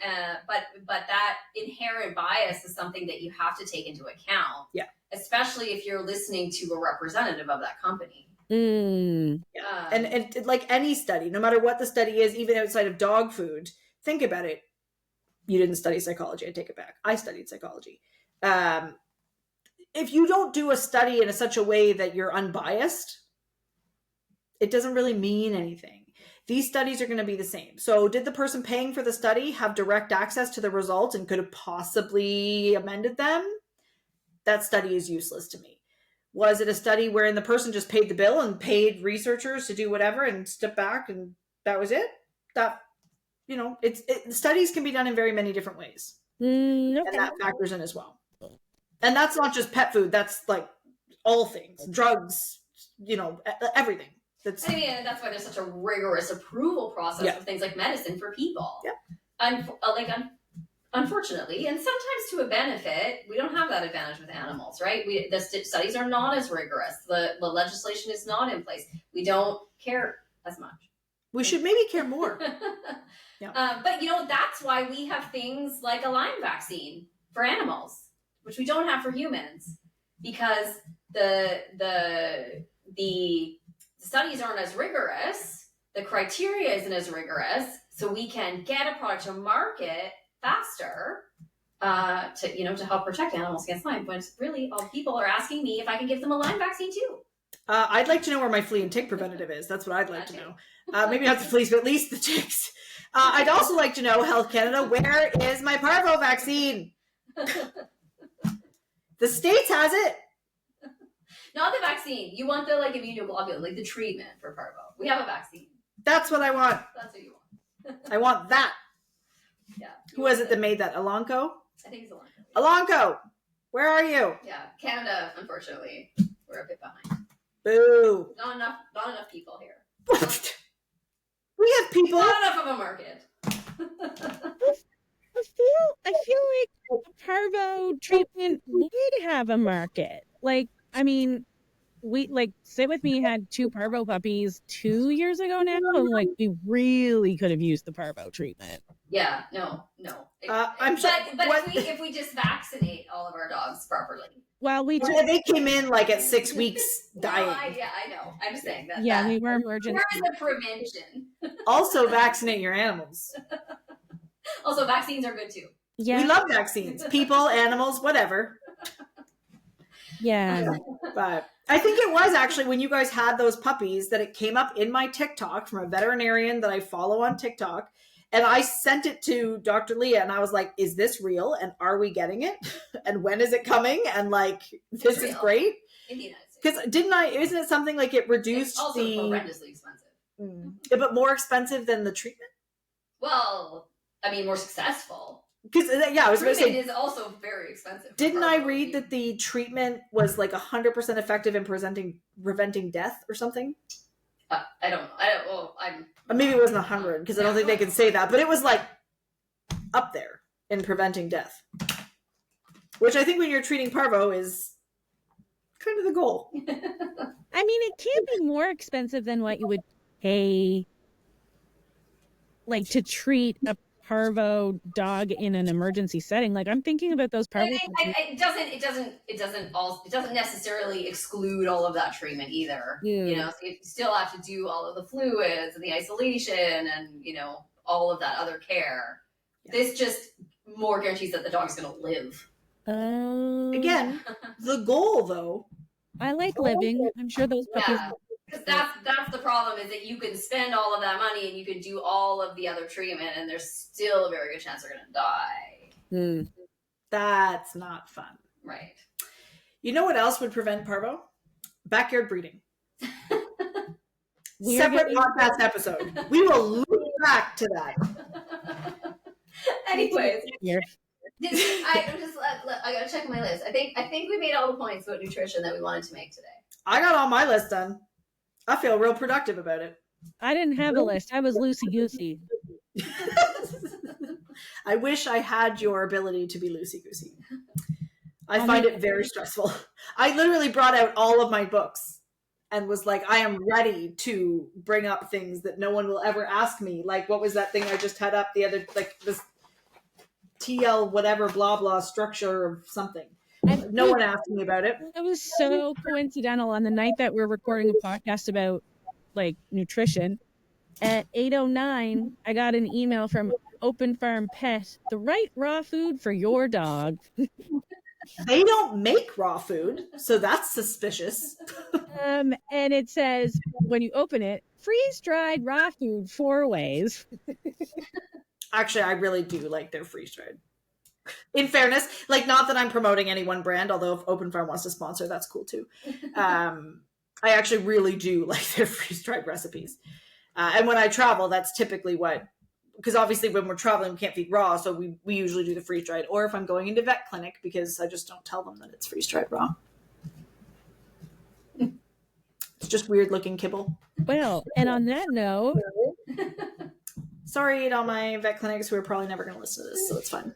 Speaker 3: but that inherent bias is something that you have to take into account.
Speaker 1: Yeah,
Speaker 3: especially if you're listening to a representative of that company.
Speaker 1: Yeah, and like any study, no matter what the study is, even outside of dog food, think about it. You didn't study psychology. I take it back. I studied psychology. If you don't do a study in such a way that you're unbiased, it doesn't really mean anything. These studies are going to be the same. So did the person paying for the study have direct access to the results and could have possibly amended them? That study is useless to me. Was it a study wherein the person just paid the bill and paid researchers to do whatever and step back and that was it? That, you know, studies can be done in very many different ways.
Speaker 2: Okay.
Speaker 1: And that factors in as well. And that's not just pet food. That's like all things, drugs, you know, everything.
Speaker 3: I mean, and that's why there's such a rigorous approval process for things like medicine for people. Yeah. Unfortunately, and sometimes to a benefit, we don't have that advantage with animals, right? The studies are not as rigorous. The legislation is not in place. We don't care as much.
Speaker 1: We should maybe care more.
Speaker 3: But, you know, that's why we have things like a Lyme vaccine for animals, which we don't have for humans, because the studies aren't as rigorous, the criteria isn't as rigorous, so we can get a product to market faster to help protect animals against Lyme. When really all people are asking me if I can give them a Lyme vaccine too.
Speaker 1: I'd like to know where my flea and tick preventative is. That's what I'd like to know. Maybe not the fleas, but at least the ticks. I'd also like to know, Health Canada, where is my parvo vaccine? The States has it.
Speaker 3: Not the vaccine. You want the immunoglobulin, like the treatment for parvo. We have a vaccine.
Speaker 1: That's what I want.
Speaker 3: That's what you want.
Speaker 1: I want that.
Speaker 3: Yeah.
Speaker 1: Who was it that made that? Elanco?
Speaker 3: I think it's Elanco.
Speaker 1: Elanco, where are you?
Speaker 3: Yeah, Canada, unfortunately, we're a bit behind.
Speaker 1: Boo.
Speaker 3: Not enough people here.
Speaker 1: We have people.
Speaker 3: Not enough of a market.
Speaker 2: I feel like the parvo treatment would have a market. Like, I mean, we Sit With Me had 2 parvo puppies 2 years ago now, and like we really could have used the parvo treatment.
Speaker 3: Yeah, no.
Speaker 1: I'm sure.
Speaker 3: But if we just vaccinate all of our dogs properly.
Speaker 2: Well, they
Speaker 1: came in like at 6 weeks dying.
Speaker 3: No, I know. I'm just saying that.
Speaker 2: Yeah, we were emergency.
Speaker 3: There is a prevention.
Speaker 1: Also, vaccinate your animals.
Speaker 3: Also, vaccines are good too.
Speaker 2: Yeah,
Speaker 1: we love vaccines. People, animals, whatever.
Speaker 2: Yeah.
Speaker 1: But I think it was actually when you guys had those puppies that it came up in my TikTok from a veterinarian that I follow on TikTok. And I sent it to Dr. Leah and I was like, is this real? And are we getting it? And when is it coming? And like, this is great.
Speaker 3: In the United States.
Speaker 1: Because isn't it something like it reduced
Speaker 3: it's also horrendously expensive.
Speaker 1: But more expensive than the treatment?
Speaker 3: Well, I mean, more successful.
Speaker 1: Because I was going to say,
Speaker 3: is also very expensive.
Speaker 1: Didn't I read that the treatment was like 100% effective in preventing death or something?
Speaker 3: I don't. Well,
Speaker 1: maybe it wasn't 100 because I don't think they can say that, but it was like up there in preventing death, which I think when you're treating parvo is kind of the goal.
Speaker 2: I mean, it can't be more expensive than what you would pay, like, to treat a parvo dog in an emergency setting. Like, I'm thinking about those parvo.
Speaker 3: It doesn't necessarily exclude all of that treatment either.
Speaker 2: Yeah.
Speaker 3: You know, so you still have to do all of the fluids and the isolation and, you know, all of that other care.
Speaker 1: Yeah.
Speaker 3: This just more guarantees that the dog's going to live.
Speaker 1: Again, the goal though.
Speaker 2: I like living. I'm sure those puppies.
Speaker 3: Yeah, because that's the problem, is that you can spend all of that money and you can do all of the other treatment, and there's still a very good chance they're going to die.
Speaker 1: That's not fun.
Speaker 3: Right.
Speaker 1: You know what else would prevent parvo? Backyard breeding.
Speaker 2: Separate
Speaker 1: podcast episode. We will loop back to that.
Speaker 3: Anyways,
Speaker 2: Here.
Speaker 3: I gotta check my list. I think we made all the points about nutrition that we wanted to make today.
Speaker 1: I got all my list done. I feel real productive about it.
Speaker 2: I didn't have a list. I was loosey goosey.
Speaker 1: I wish I had your ability to be loosey goosey. I find it very stressful. I literally brought out all of my books and was like, I am ready to bring up things that no one will ever ask me. Like, what was that thing I just had up the other, like this TL whatever blah blah structure of something. No one asked me about it.
Speaker 2: It was so coincidental. On the night that we're recording a podcast about like nutrition, at 8:09, I got an email from Open Farm Pet, the right raw food for your dog.
Speaker 1: They don't make raw food, so that's suspicious.
Speaker 2: And it says, when you open it, freeze-dried raw food 4 ways.
Speaker 1: Actually, I really do like their freeze-dried. In fairness, like, not that I'm promoting any one brand, although if Open Farm wants to sponsor, that's cool too. I actually really do like their freeze-dried recipes. And when I travel, that's typically what, because obviously when we're traveling, we can't feed raw, so we usually do the freeze-dried. Or if I'm going into vet clinic, because I just don't tell them that it's freeze-dried raw. It's just weird-looking kibble.
Speaker 2: Well, and on that note...
Speaker 1: Sorry to all my vet clinics who are probably never going to listen to this, so it's fine.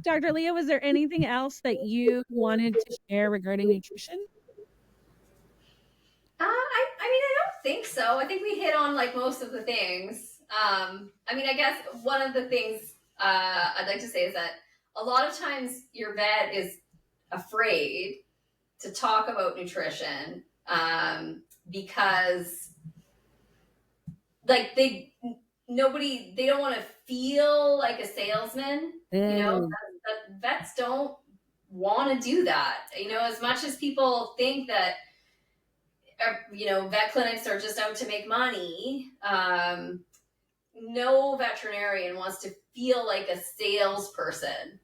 Speaker 2: Dr. Leah, was there anything else that you wanted to share regarding nutrition?
Speaker 3: I mean, I don't think so. I think we hit on like most of the things. I mean, I guess one of the things I'd like to say is that a lot of times your vet is afraid to talk about nutrition because like they don't want to feel like a salesman. You know, vets don't want to do that. You know, as much as people think that, you know, vet clinics are just out to make money, no veterinarian wants to feel like a salesperson.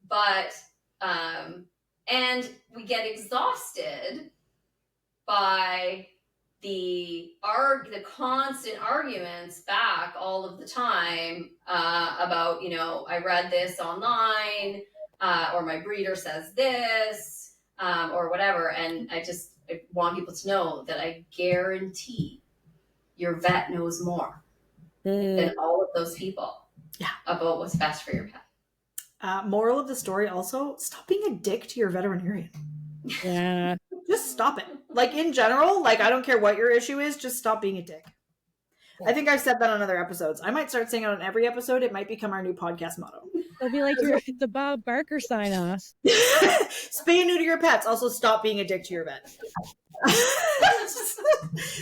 Speaker 3: But, and we get exhausted by the constant arguments back all of the time about, you know, I read this online, or my breeder says this, or whatever. And I want people to know that I guarantee your vet knows more than all of those people about what's best for your pet.
Speaker 1: Moral of the story also, stop being a dick to your veterinarian.
Speaker 2: Yeah.
Speaker 1: Just stop it. Like, in general, like, I don't care what your issue is, just stop being a dick. I think I've said that on other episodes. I might start saying it on every episode. It might become our new podcast motto.
Speaker 2: It'll be like the Bob Barker sign-off.
Speaker 1: Spay and neuter your pets. Also, stop being a dick to your vet.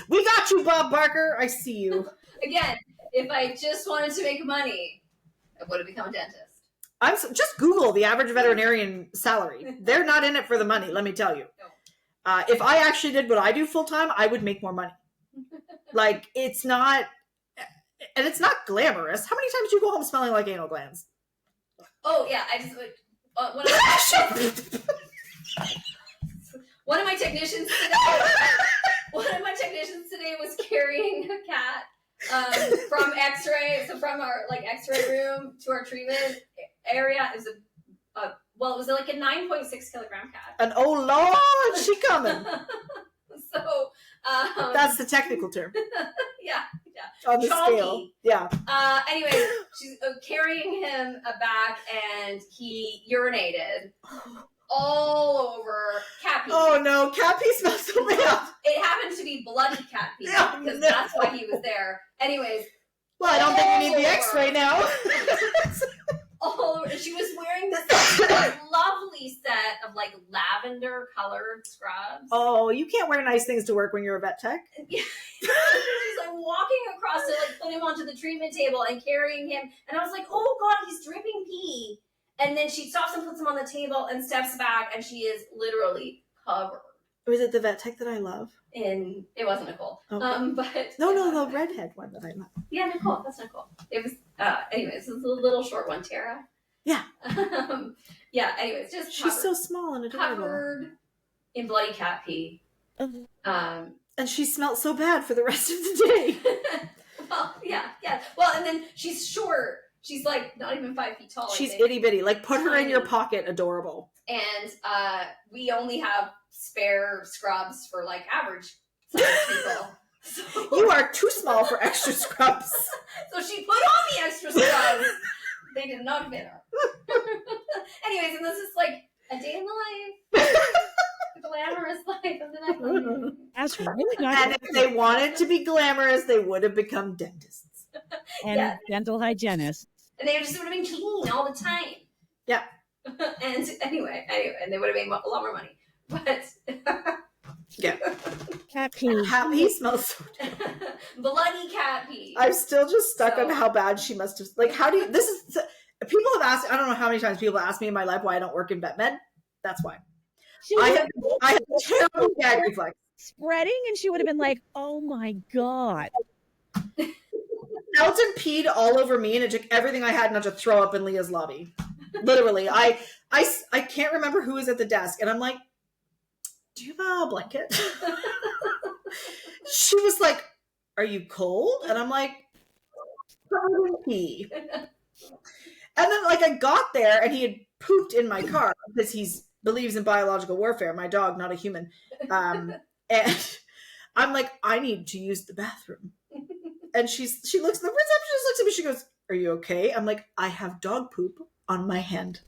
Speaker 1: We got you, Bob Barker. I see you.
Speaker 3: Again, if I just wanted to make money, I would have become a dentist.
Speaker 1: Just Google the average veterinarian salary. They're not in it for the money, let me tell you.
Speaker 3: No.
Speaker 1: If I actually did what I do full time, I would make more money. Like, it's not, and it's not glamorous. How many times do you go home smelling like anal glands?
Speaker 3: Oh yeah, I just one of my technicians today was carrying a cat from X-ray, so from our like X-ray room to our treatment area. It was like a 9.6 kilogram cat.
Speaker 1: And oh Lord, she coming.
Speaker 3: So
Speaker 1: that's the technical term.
Speaker 3: Yeah.
Speaker 1: On the
Speaker 3: Chonky.
Speaker 1: scale. Yeah.
Speaker 3: Anyway, she's carrying him back, and he urinated all over cat pee.
Speaker 1: Oh no, cat pee smells so bad.
Speaker 3: It happened to be bloody cat pee
Speaker 1: Oh,
Speaker 3: because
Speaker 1: no.
Speaker 3: that's why he was there. Anyways,
Speaker 1: Well, I don't think you need the
Speaker 3: all
Speaker 1: X-ray now.
Speaker 3: all over. She was wearing this lovely set of like lavender colored scrubs.
Speaker 1: Oh, you can't wear nice things to work when you're a vet tech.
Speaker 3: Yeah. She's like walking across to like put him onto the treatment table and carrying him, and I was like, oh god, he's dripping pee. And then she stops and puts him on the table and steps back, and she is literally covered.
Speaker 1: Was it the vet tech that I love?
Speaker 3: And it wasn't Nicole.
Speaker 1: Okay.
Speaker 3: But
Speaker 1: No, the redhead one that I love.
Speaker 3: yeah, Nicole. That's Nicole. It was. Anyways, it's a little short one, Tara.
Speaker 1: Yeah.
Speaker 3: Yeah. Anyways, just
Speaker 1: She's so small and adorable.
Speaker 3: covered in bloody cat pee.
Speaker 1: And she smelled so bad for the rest of the day.
Speaker 3: Well, yeah. Well, and then she's short. She's like not even 5 feet tall.
Speaker 1: She's itty bitty. Like put her in your pocket. Adorable.
Speaker 3: And we only have spare scrubs for like average size people. So,
Speaker 1: You are too small for extra scrubs.
Speaker 3: so she put on the extra scrubs. They did not fit her. Anyways, and this is like a day in the life. A glamorous life of the night.
Speaker 2: That's really not.
Speaker 1: And if they wanted to be glamorous, they would have become dentists.
Speaker 2: And
Speaker 3: Yeah.
Speaker 2: dental hygienists.
Speaker 3: And they just would have been clean all the time.
Speaker 1: Yeah.
Speaker 3: And anyway, and they would have made a lot more money. But
Speaker 1: Yeah.
Speaker 2: Cat pee.
Speaker 1: Happy smells so
Speaker 3: bloody cat pee.
Speaker 1: I'm still just stuck
Speaker 3: So-
Speaker 1: on how bad she must have. Like, how do you? This is. People have asked. I don't know how many times people ask me in my life why I don't work in vet med. That's why. I have terrible gag reflex.
Speaker 2: Spreading, and she would have been like, "Oh my god!"
Speaker 1: Elton peed all over me, and it took everything I had not to throw up in Leah's lobby. Literally, I can't remember who was at the desk, and I'm like, "Do you have a blanket?" She was like, "Are you cold?" And I'm like, "Covered in pee." And then, like, I got there, and he had pooped in my car because he believes in biological warfare. My dog, not a human. And I'm like, "I need to use the bathroom." And she looks, the receptionist looks at me, she goes, "Are you okay?" I'm like, "I have dog poop on my hand."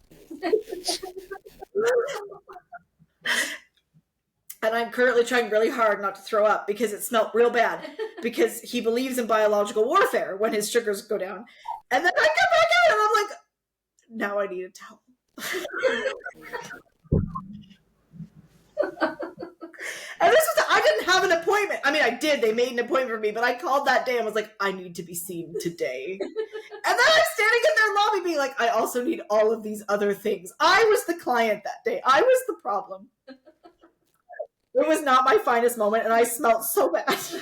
Speaker 1: And I'm currently trying really hard not to throw up because it smelled real bad because he believes in biological warfare when his sugars go down. And then I come back out and I'm like, now I need a towel. And this was, I didn't have an appointment. I mean, I did. They made an appointment for me, but I called that day and was like, I need to be seen today. And then I'm standing in their lobby being like, I also need all of these other things. I was the client that day. I was the problem. It was not my finest moment, and I smelled so bad.
Speaker 3: Just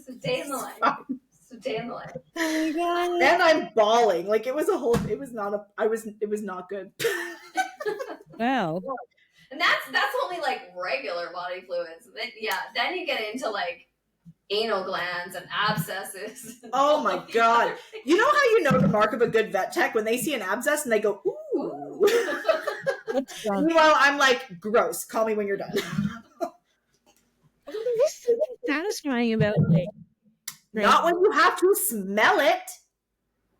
Speaker 3: a day in the life. Just a day in the life.
Speaker 2: Oh my god!
Speaker 1: And I'm bawling. Like it was not good.
Speaker 2: Well,
Speaker 3: And that's only like regular body fluids. Then you get into like anal glands and abscesses. And
Speaker 1: Oh my
Speaker 3: all these
Speaker 1: God.
Speaker 3: other things.
Speaker 1: You know how you know the mark of a good vet tech when they see an abscess and they go, ooh.
Speaker 2: what's wrong?
Speaker 1: Meanwhile, I'm like, gross. Call me when you're done.
Speaker 2: There's something satisfying about like.
Speaker 1: Not when you have to smell it.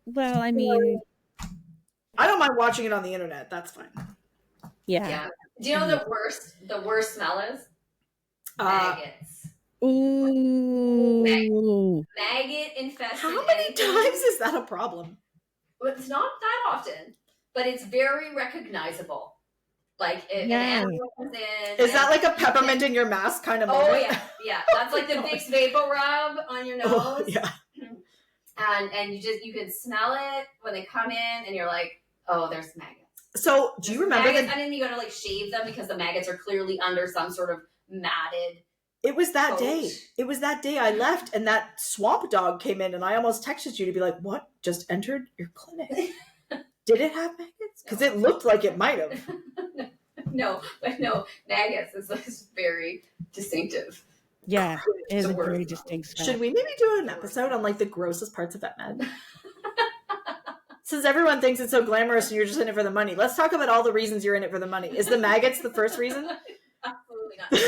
Speaker 2: Well, I mean,
Speaker 1: I don't mind watching it on the internet. That's fine.
Speaker 2: yeah.
Speaker 3: Yeah. Do you know the worst smell is? Maggots.
Speaker 2: Ooh.
Speaker 3: Maggot infested.
Speaker 1: How many
Speaker 3: anything.
Speaker 1: times is that a problem?
Speaker 3: Well, it's not that often, but it's very recognizable. Like if
Speaker 2: Yeah.
Speaker 3: an animal comes in.
Speaker 1: Is that like a peppermint in your mask kind of moment?
Speaker 3: Oh yeah. That's like the Vicks Vapor Rub on your nose.
Speaker 1: Oh, yeah.
Speaker 3: And you can smell it when they come in, and you're like, oh, there's maggots.
Speaker 1: So do you remember
Speaker 3: maggots,
Speaker 1: that
Speaker 3: and then you gotta like shave them because the maggots are clearly under some sort of matted.
Speaker 1: it was that
Speaker 3: coat.
Speaker 1: day? It was that day I left and that swamp dog came in and I almost texted you to be like, what just entered your clinic? Did it have maggots? Because it looked like it might have.
Speaker 3: No, maggots is very distinctive.
Speaker 2: Yeah, it is
Speaker 3: It's
Speaker 2: a
Speaker 3: a word.
Speaker 2: very distinct smell.
Speaker 1: Should we maybe do an episode on like the grossest parts of vet med? Since everyone thinks it's so glamorous and you're just in it for the money, let's talk about all the reasons you're in it for the money. Is the maggots the first reason?
Speaker 3: Absolutely not. No,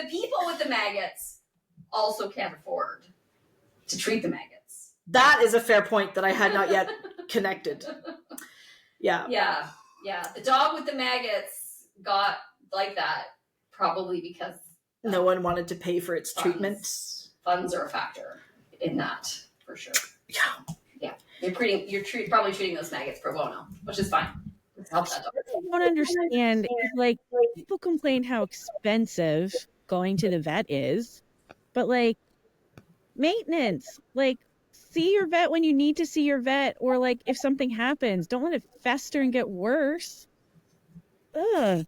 Speaker 3: the people with the maggots also can't afford to treat the maggots.
Speaker 1: That is a fair point that I had not yet connected. Yeah.
Speaker 3: Yeah. Yeah, the dog with the maggots got like that probably because
Speaker 1: no one wanted to pay for its
Speaker 3: funds.
Speaker 1: treatment.
Speaker 3: Funds are a factor in that for sure.
Speaker 1: Yeah.
Speaker 3: Yeah, you're probably treating those maggots pro bono, which is fine. Let's help that dog.
Speaker 2: I don't understand. Like, people complain how expensive going to the vet is, but like, maintenance, like, see your vet when you need to see your vet, or like if something happens, don't let it fester and get worse. Ugh.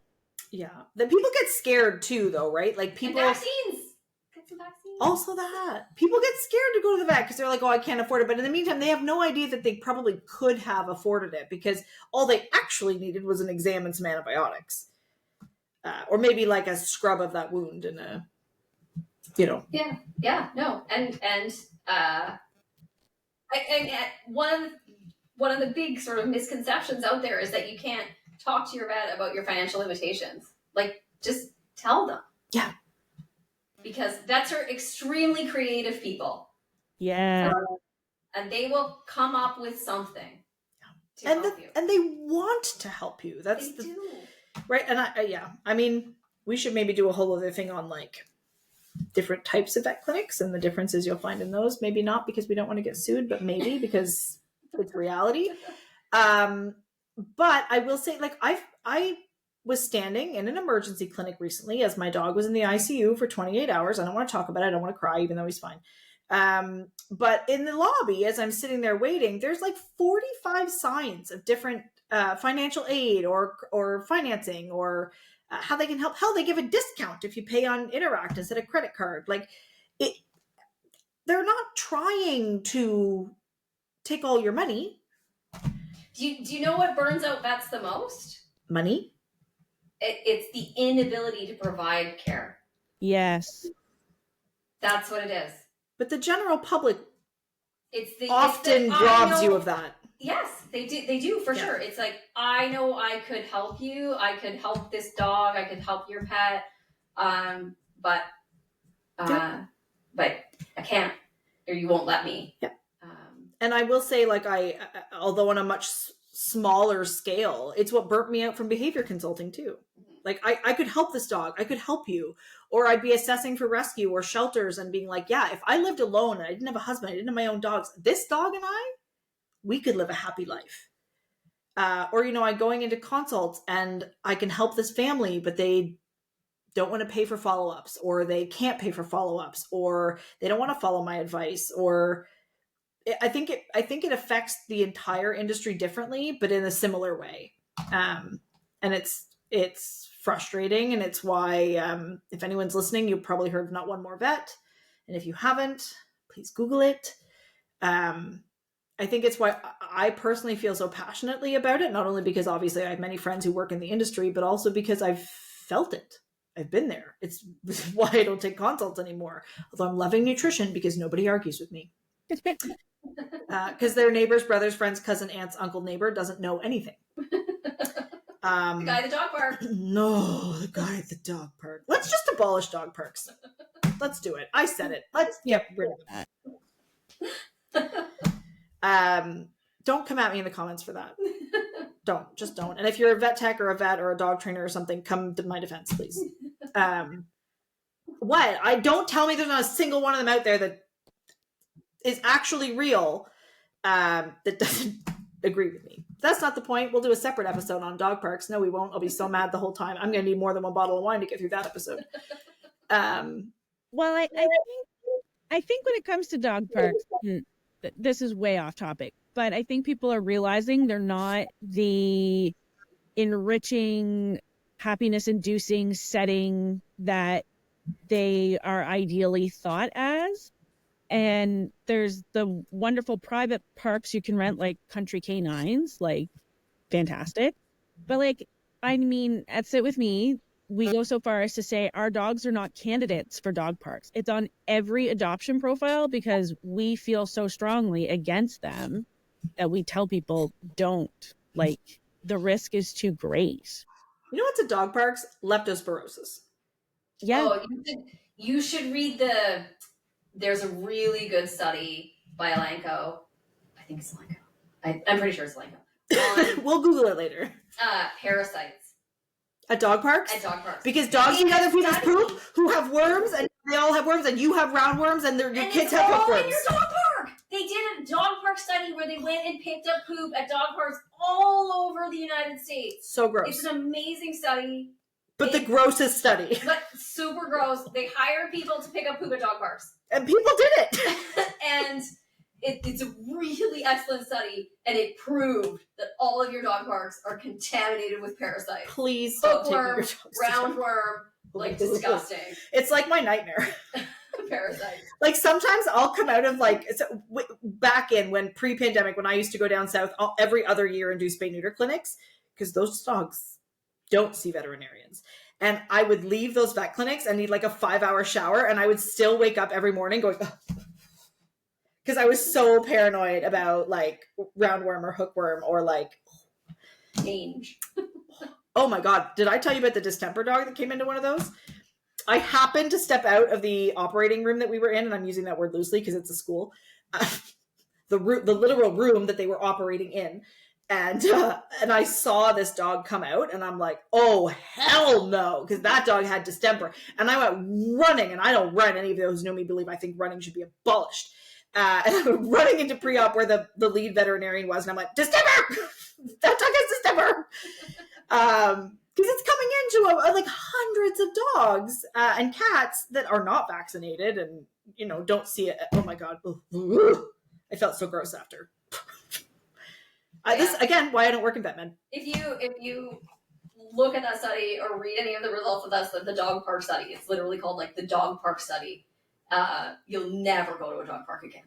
Speaker 1: Yeah. The people get scared too, though, right? Like people.
Speaker 3: And vaccines. Get some vaccines.
Speaker 1: Also, that people get scared to go to the vet because they're like, "Oh, I can't afford it." But in the meantime, they have no idea that they probably could have afforded it because all they actually needed was an exam and some antibiotics, or maybe like a scrub of that wound and a,
Speaker 3: Yeah, no, and one of the big sort of misconceptions out there is that you can't talk to your vet about your financial limitations. Like, just tell them.
Speaker 1: Yeah.
Speaker 3: Because vets are extremely creative people.
Speaker 2: Yeah.
Speaker 3: And they will come up with something to help you.
Speaker 1: And they want to help you. That's
Speaker 3: They do.
Speaker 1: Right. And I mean, we should maybe do a whole other thing on like different types of vet clinics and the differences you'll find in those. Maybe not because we don't want to get sued, but maybe because it's reality. But I will say, like, I was standing in an emergency clinic recently as my dog was in the ICU for 28 hours. I don't want to talk about it. I don't want to cry, even though he's fine. But in the lobby, as I'm sitting there waiting, there's like 45 signs of different financial aid or financing or how they can help. Hell, they give a discount if you pay on Interact instead of credit card. Like, they're not trying to take all your money.
Speaker 3: Do you know what burns out vets the most?
Speaker 1: Money?
Speaker 3: It's the inability to provide care.
Speaker 2: Yes.
Speaker 3: That's what it is.
Speaker 1: But the general public often
Speaker 3: it's
Speaker 1: robs you of that.
Speaker 3: Yes, they do for sure. It's like, I know I could help you. I could help this dog. I could help your pet. But I can't, or you won't let me.
Speaker 1: Yeah. And I will say, like, although on a much smaller scale, it's what burnt me out from behavior consulting too. Like, I could help this dog. I could help you. Or I'd be assessing for rescue or shelters and being like, yeah, if I lived alone and I didn't have a husband, I didn't have my own dogs, this dog and we could live a happy life. Or, I'm going into consults and I can help this family, but they don't want to pay for follow-ups, or they can't pay for follow-ups, or they don't want to follow my advice, or I think it affects the entire industry differently, but in a similar way. And it's frustrating, and it's why if anyone's listening, you've probably heard of Not One More Vet, and if you haven't, please Google it. I think it's why I personally feel so passionately about it, not only because obviously I have many friends who work in the industry, but also because I've felt it. I've been there. It's why I don't take consults anymore, although I'm loving nutrition because nobody argues with me. Because their neighbors, brothers, friends, cousin, aunts, uncle, neighbor doesn't know anything.
Speaker 3: The guy at the dog park.
Speaker 1: No, the guy at the dog park. Let's just abolish dog parks. Let's do it. I said it. Let's get rid of it. Don't come at me in the comments for that. Just don't. And if you're a vet tech or a vet or a dog trainer or something, come to my defense, please. What? Don't tell me there's not a single one of them out there that is actually real that doesn't agree with me. That's not the point. We'll do a separate episode on dog parks. No, we won't. I'll be so mad the whole time. I'm going to need more than one bottle of wine to get through that episode.
Speaker 2: Well, I think when it comes to dog parks, this is way off topic, but I think people are realizing they're not the enriching, happiness-inducing setting that they are ideally thought as. And there's the wonderful private parks you can rent, like Country Canines, like, fantastic. But like, I mean, at Sit With Me, we go so far as to say our dogs are not candidates for dog parks. It's on every adoption profile because we feel so strongly against them that we tell people don't. Like, the risk is too great.
Speaker 1: You know what's at dog parks? Leptospirosis.
Speaker 2: Yeah.
Speaker 3: Oh, you should read there's a really good study by Elanco. I think it's Elanco. I'm pretty sure it's Elanco. on
Speaker 1: We'll Google it later.
Speaker 3: parasites
Speaker 1: At dog parks?
Speaker 3: at dog parks.
Speaker 1: Because dogs
Speaker 3: In
Speaker 1: eat other people's
Speaker 3: study.
Speaker 1: poop who have worms, and they all have worms, and you have roundworms, and your
Speaker 3: And
Speaker 1: kids
Speaker 3: it's
Speaker 1: have
Speaker 3: all in
Speaker 1: hookworms.
Speaker 3: your dog park. They did a dog park study where they went and picked up poop at dog parks all over the United States.
Speaker 1: So gross.
Speaker 3: It's an amazing study,
Speaker 1: But the grossest study.
Speaker 3: but super gross. They hired people to pick up poop at dog parks.
Speaker 1: And people did it.
Speaker 3: And it's a really excellent study, and it proved that all of your dog parks are contaminated with parasites.
Speaker 1: Please stop taking your
Speaker 3: Hookworm,
Speaker 1: dogs to dog
Speaker 3: roundworm, like disgusting
Speaker 1: It's like my nightmare.
Speaker 3: parasites.
Speaker 1: Like sometimes I'll come out of like back in when pre-pandemic when I used to go down south every other year and do spay neuter clinics because those dogs don't see veterinarians, and I would leave those vet clinics and need like a 5-hour shower, and I would still wake up every morning going because I was so paranoid about like roundworm or hookworm or like
Speaker 3: Mange.
Speaker 1: oh my god, did I tell you about the distemper dog that came into one of those? I happened to step out of the operating room that we were in, and I'm using that word loosely because it's a school, the literal room that they were operating in, and I saw this dog come out, and I'm like, oh hell no, because that dog had distemper, and I went running, and I don't run. Any of those who know me believe I think running should be abolished, and I'm running into pre-op where the lead veterinarian was, and I'm like, distemper, that dog has distemper. Because it's coming into like hundreds of dogs and cats that are not vaccinated and, you know, don't see it. Oh my God. I felt so gross after. This, again, why I don't work in VetMed.
Speaker 3: If you look at that study or read any of the results of that, the dog park study, it's literally called like the dog park study. You'll never go to a dog park again.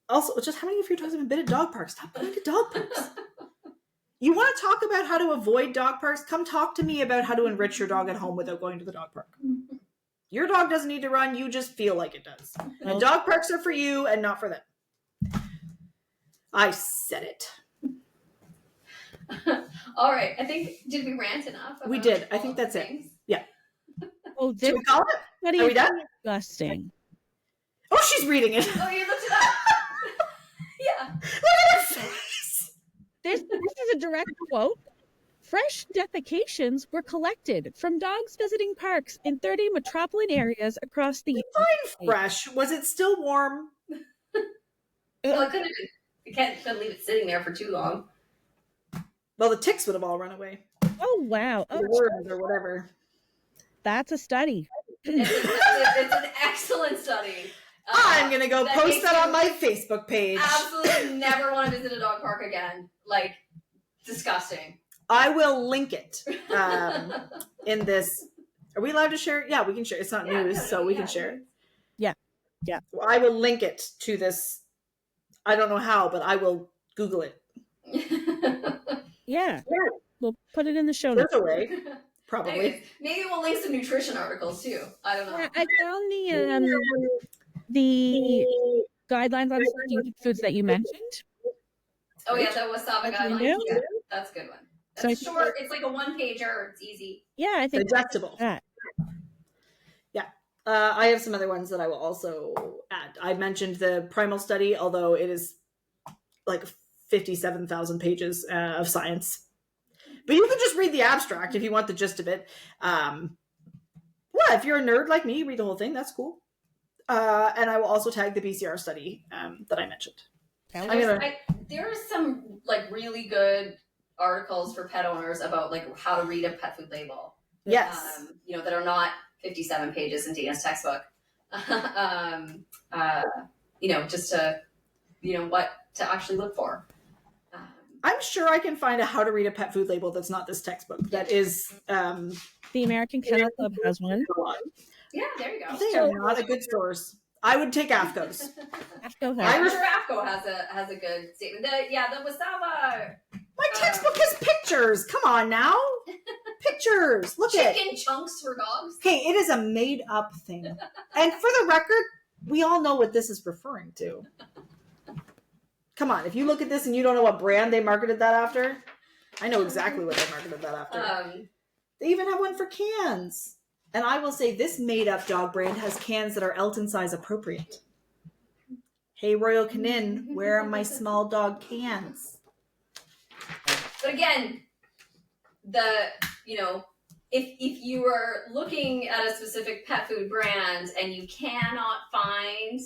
Speaker 1: Also, just how many of your dogs have been bitten at dog parks? Stop going to dog parks. You want to talk about how to avoid dog parks? Come talk to me about how to enrich your dog at home without going to the dog park. Your dog doesn't need to run. You just feel like it does. And dog parks are for you and not for them. I said it.
Speaker 3: All right. I think, did we rant enough?
Speaker 1: We did. I think that's it. Yeah.
Speaker 2: Oh,
Speaker 1: Should we call it?
Speaker 2: Study
Speaker 1: Are we
Speaker 2: is
Speaker 1: done?
Speaker 2: disgusting.
Speaker 1: Oh, she's reading it.
Speaker 3: Oh, you looked it up? Yeah.
Speaker 1: Look at her face.
Speaker 2: This is a direct quote. Fresh defecations were collected from dogs visiting parks in 30 metropolitan areas across the
Speaker 1: Fine fresh. Was it still warm?
Speaker 3: Well, it couldn't have been. You couldn't leave it sitting there for too long.
Speaker 1: Well, the ticks would have all run away.
Speaker 2: Oh, wow.
Speaker 1: Or the worms or whatever.
Speaker 2: That's a study.
Speaker 3: It's an excellent study.
Speaker 1: I'm going to go post
Speaker 3: makes
Speaker 1: that on
Speaker 3: you
Speaker 1: my Facebook page.
Speaker 3: Absolutely never want to visit a dog park again. Like, disgusting.
Speaker 1: I will link it in this. Are we allowed to share it? Yeah, we can share. It's not news, so we can share it.
Speaker 2: Yeah. Yeah.
Speaker 1: I will link it to this. I don't know how, but I will Google it.
Speaker 2: Yeah. We'll put it in the show notes.
Speaker 1: There's a way, probably.
Speaker 3: Anyways, maybe we'll link some nutrition articles too. I don't know.
Speaker 2: Yeah, I found the guidelines on strategic foods that you mentioned.
Speaker 3: Oh yeah, the wasabi
Speaker 2: That's
Speaker 3: guidelines.
Speaker 2: new?
Speaker 3: Yeah, that's a good one.
Speaker 2: So
Speaker 3: That's short. It's like a 1-pager. It's easy.
Speaker 2: Yeah, I think
Speaker 1: Digestible.
Speaker 2: that.
Speaker 1: Yeah. I have some other ones that I will also add. I mentioned the primal study, although it is like 57,000 pages of science. But you can just read the abstract if you want the gist of it. If you're a nerd like me, read the whole thing. That's cool. And I will also tag the BCR study that I mentioned.
Speaker 3: There are some like really good articles for pet owners about like how to read a pet food label.
Speaker 1: Yes.
Speaker 3: That are not 57 pages in Dayna's textbook. Just to, what to actually look for.
Speaker 1: I'm sure I can find a how to read a pet food label that's not this textbook. That is
Speaker 2: The American Kennel Club has one.
Speaker 3: Yeah, there you go.
Speaker 1: They are not a good source. I would take AFCO's.
Speaker 2: AFCO
Speaker 3: I'm
Speaker 2: has.
Speaker 3: sure AFCO has a good statement. The wasaba.
Speaker 1: My textbook has pictures. Come on now. Pictures. Look at it.
Speaker 3: Chicken chunks for dogs.
Speaker 1: Okay, it is a made up thing. And for the record, we all know what this is referring to. Come on, if you look at this and you don't know what brand they marketed that after, I know exactly what they marketed that after. They even have one for cans. And I will say this made up dog brand has cans that are Elton size appropriate. Hey, Royal Canin, where are my small dog cans?
Speaker 3: But again, if you are looking at a specific pet food brand and you cannot find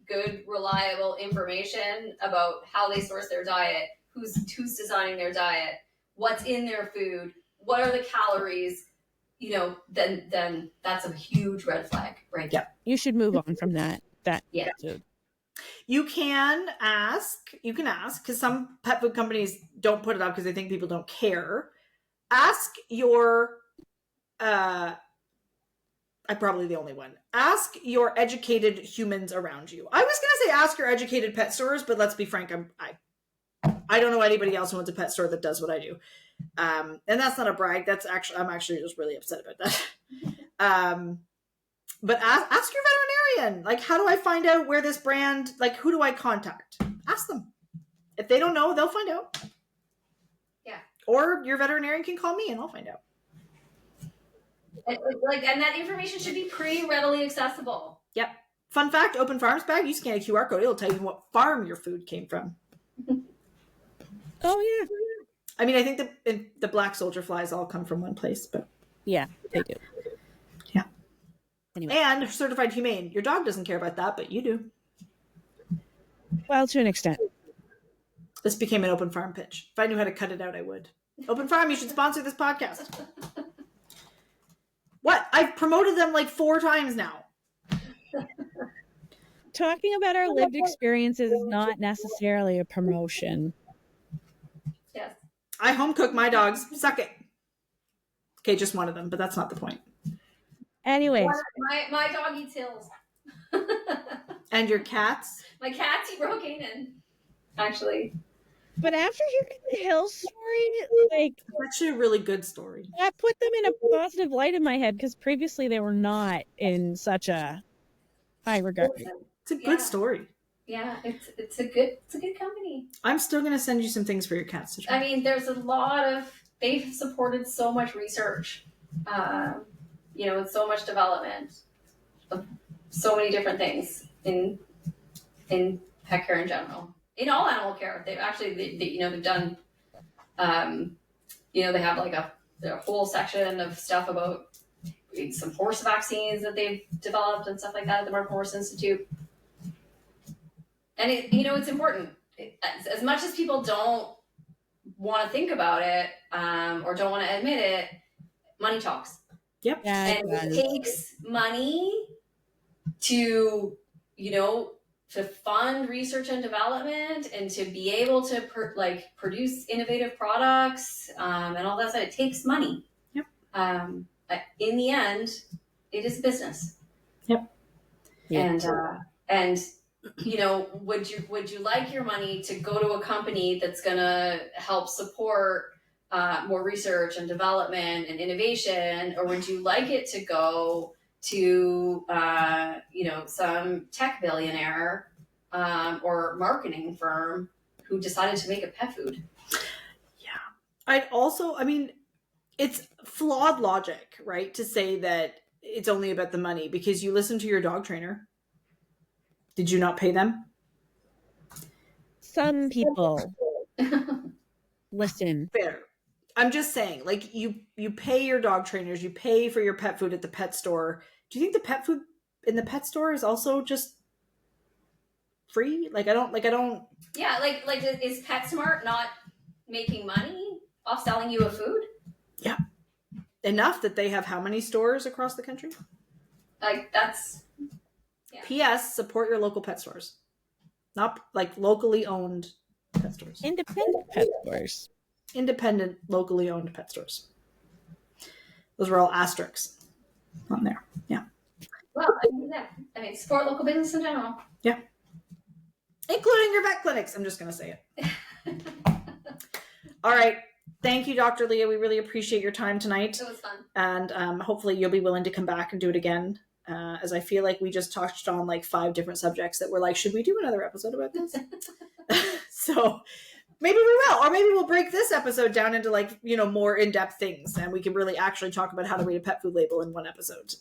Speaker 3: good, reliable information about how they source their diet, who's designing their diet, what's in their food, what are the calories, then that's a huge red flag, right?
Speaker 2: Yeah, you should move on from that.
Speaker 3: Yeah.
Speaker 2: Food.
Speaker 1: You can ask, because some pet food companies don't put it up because they think people don't care. Ask your, I'm probably the only one. Ask your educated humans around you. I was going to say ask your educated pet stores, but let's be frank, I don't know anybody else who owns a pet store that does what I do. And that's not a brag. I'm actually just really upset about that. But ask your veterinarian, like, how do I find out where this brand, like, who do I contact? Ask them. If they don't know, they'll find out.
Speaker 3: Yeah.
Speaker 1: Or your veterinarian can call me and I'll find out.
Speaker 3: And that information should be pretty readily accessible.
Speaker 1: Yep. Fun fact, Open Farms bag, you scan a QR code, it'll tell you what farm your food came from.
Speaker 2: Oh, yeah.
Speaker 1: I mean, I think the black soldier flies all come from one place, but...
Speaker 2: Yeah, they do.
Speaker 1: Yeah.
Speaker 2: Anyway.
Speaker 1: And certified humane. Your dog doesn't care about that, but you do.
Speaker 2: Well, to an extent.
Speaker 1: This became an Open Farm pitch. If I knew how to cut it out, I would. Open Farm, you should sponsor this podcast. What? I've promoted them like 4 times now.
Speaker 2: Talking about our lived experiences is not necessarily a promotion.
Speaker 3: Yes.
Speaker 1: I home cook my dogs. Suck it. Okay, just one of them, but that's not the point.
Speaker 2: Anyways.
Speaker 3: My dog eats hills.
Speaker 1: And your cats?
Speaker 3: My cats eat Rogaine, actually.
Speaker 2: But after hearing the Hill story, like...
Speaker 1: It's actually a really good story.
Speaker 2: That put them in a positive light in my head, because previously they were not in such a high regard.
Speaker 1: It's a good story.
Speaker 3: Yeah, it's a good company.
Speaker 1: I'm still going to send you some things for your cats to try.
Speaker 3: I mean, there's a lot of... They've supported so much research, and so much development of so many different things in pet care in general. In all animal care, they've actually, they've done, they have like a whole section of stuff about some horse vaccines that they've developed and stuff like that at the Markham Horse Institute. And it's important. As much as people don't want to think about it, or don't want to admit it, money talks.
Speaker 1: Yep.
Speaker 2: Yeah,
Speaker 3: and it takes money to, to fund research and development and to be able to produce innovative products, and all that stuff. It takes money.
Speaker 1: Yep.
Speaker 3: In the end, it is business.
Speaker 1: Yep.
Speaker 3: And would you like your money to go to a company that's gonna help support more research and development and innovation, or would you like it to go to some tech billionaire or marketing firm who decided to make a pet food?
Speaker 1: Yeah. It's flawed logic, right, to say that it's only about the money, because you listen to your dog trainer. Did you not pay them?
Speaker 2: Some people listen.
Speaker 1: Fair. I'm just saying, like, you pay your dog trainers, you pay for your pet food at the pet store. Do you think the pet food in the pet store is also just free? I don't.
Speaker 3: Yeah, is PetSmart not making money off selling you a food?
Speaker 1: Yeah. Enough that they have how many stores across the country?
Speaker 3: That's... Yeah.
Speaker 1: P.S. Support your local pet stores. Not locally owned pet stores.
Speaker 2: Independent pet stores.
Speaker 1: Independent, locally owned pet stores. Those were all asterisks on there. Yeah.
Speaker 3: Well, support local business in general.
Speaker 1: Yeah. Including your vet clinics. I'm just going to say it. All right. Thank you, Dr. Leah. We really appreciate your time tonight.
Speaker 3: It was fun.
Speaker 1: And hopefully you'll be willing to come back and do it again. As I feel like we just touched on 5 different subjects that we're like, should we do another episode about this? So maybe we will, or maybe we'll break this episode down into more in-depth things, and we can really actually talk about how to read a pet food label in one episode.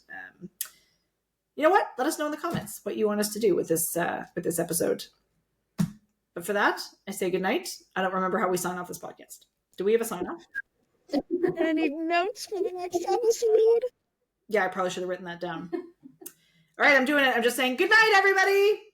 Speaker 1: You know what? Let us know in the comments what you want us to do with this episode. But for that, I say good night. I don't remember how we sign off this podcast. Do we have a sign off?
Speaker 2: I need notes for the next episode.
Speaker 1: Yeah, I probably should have written that down. All right, I'm doing it. I'm just saying good night, everybody.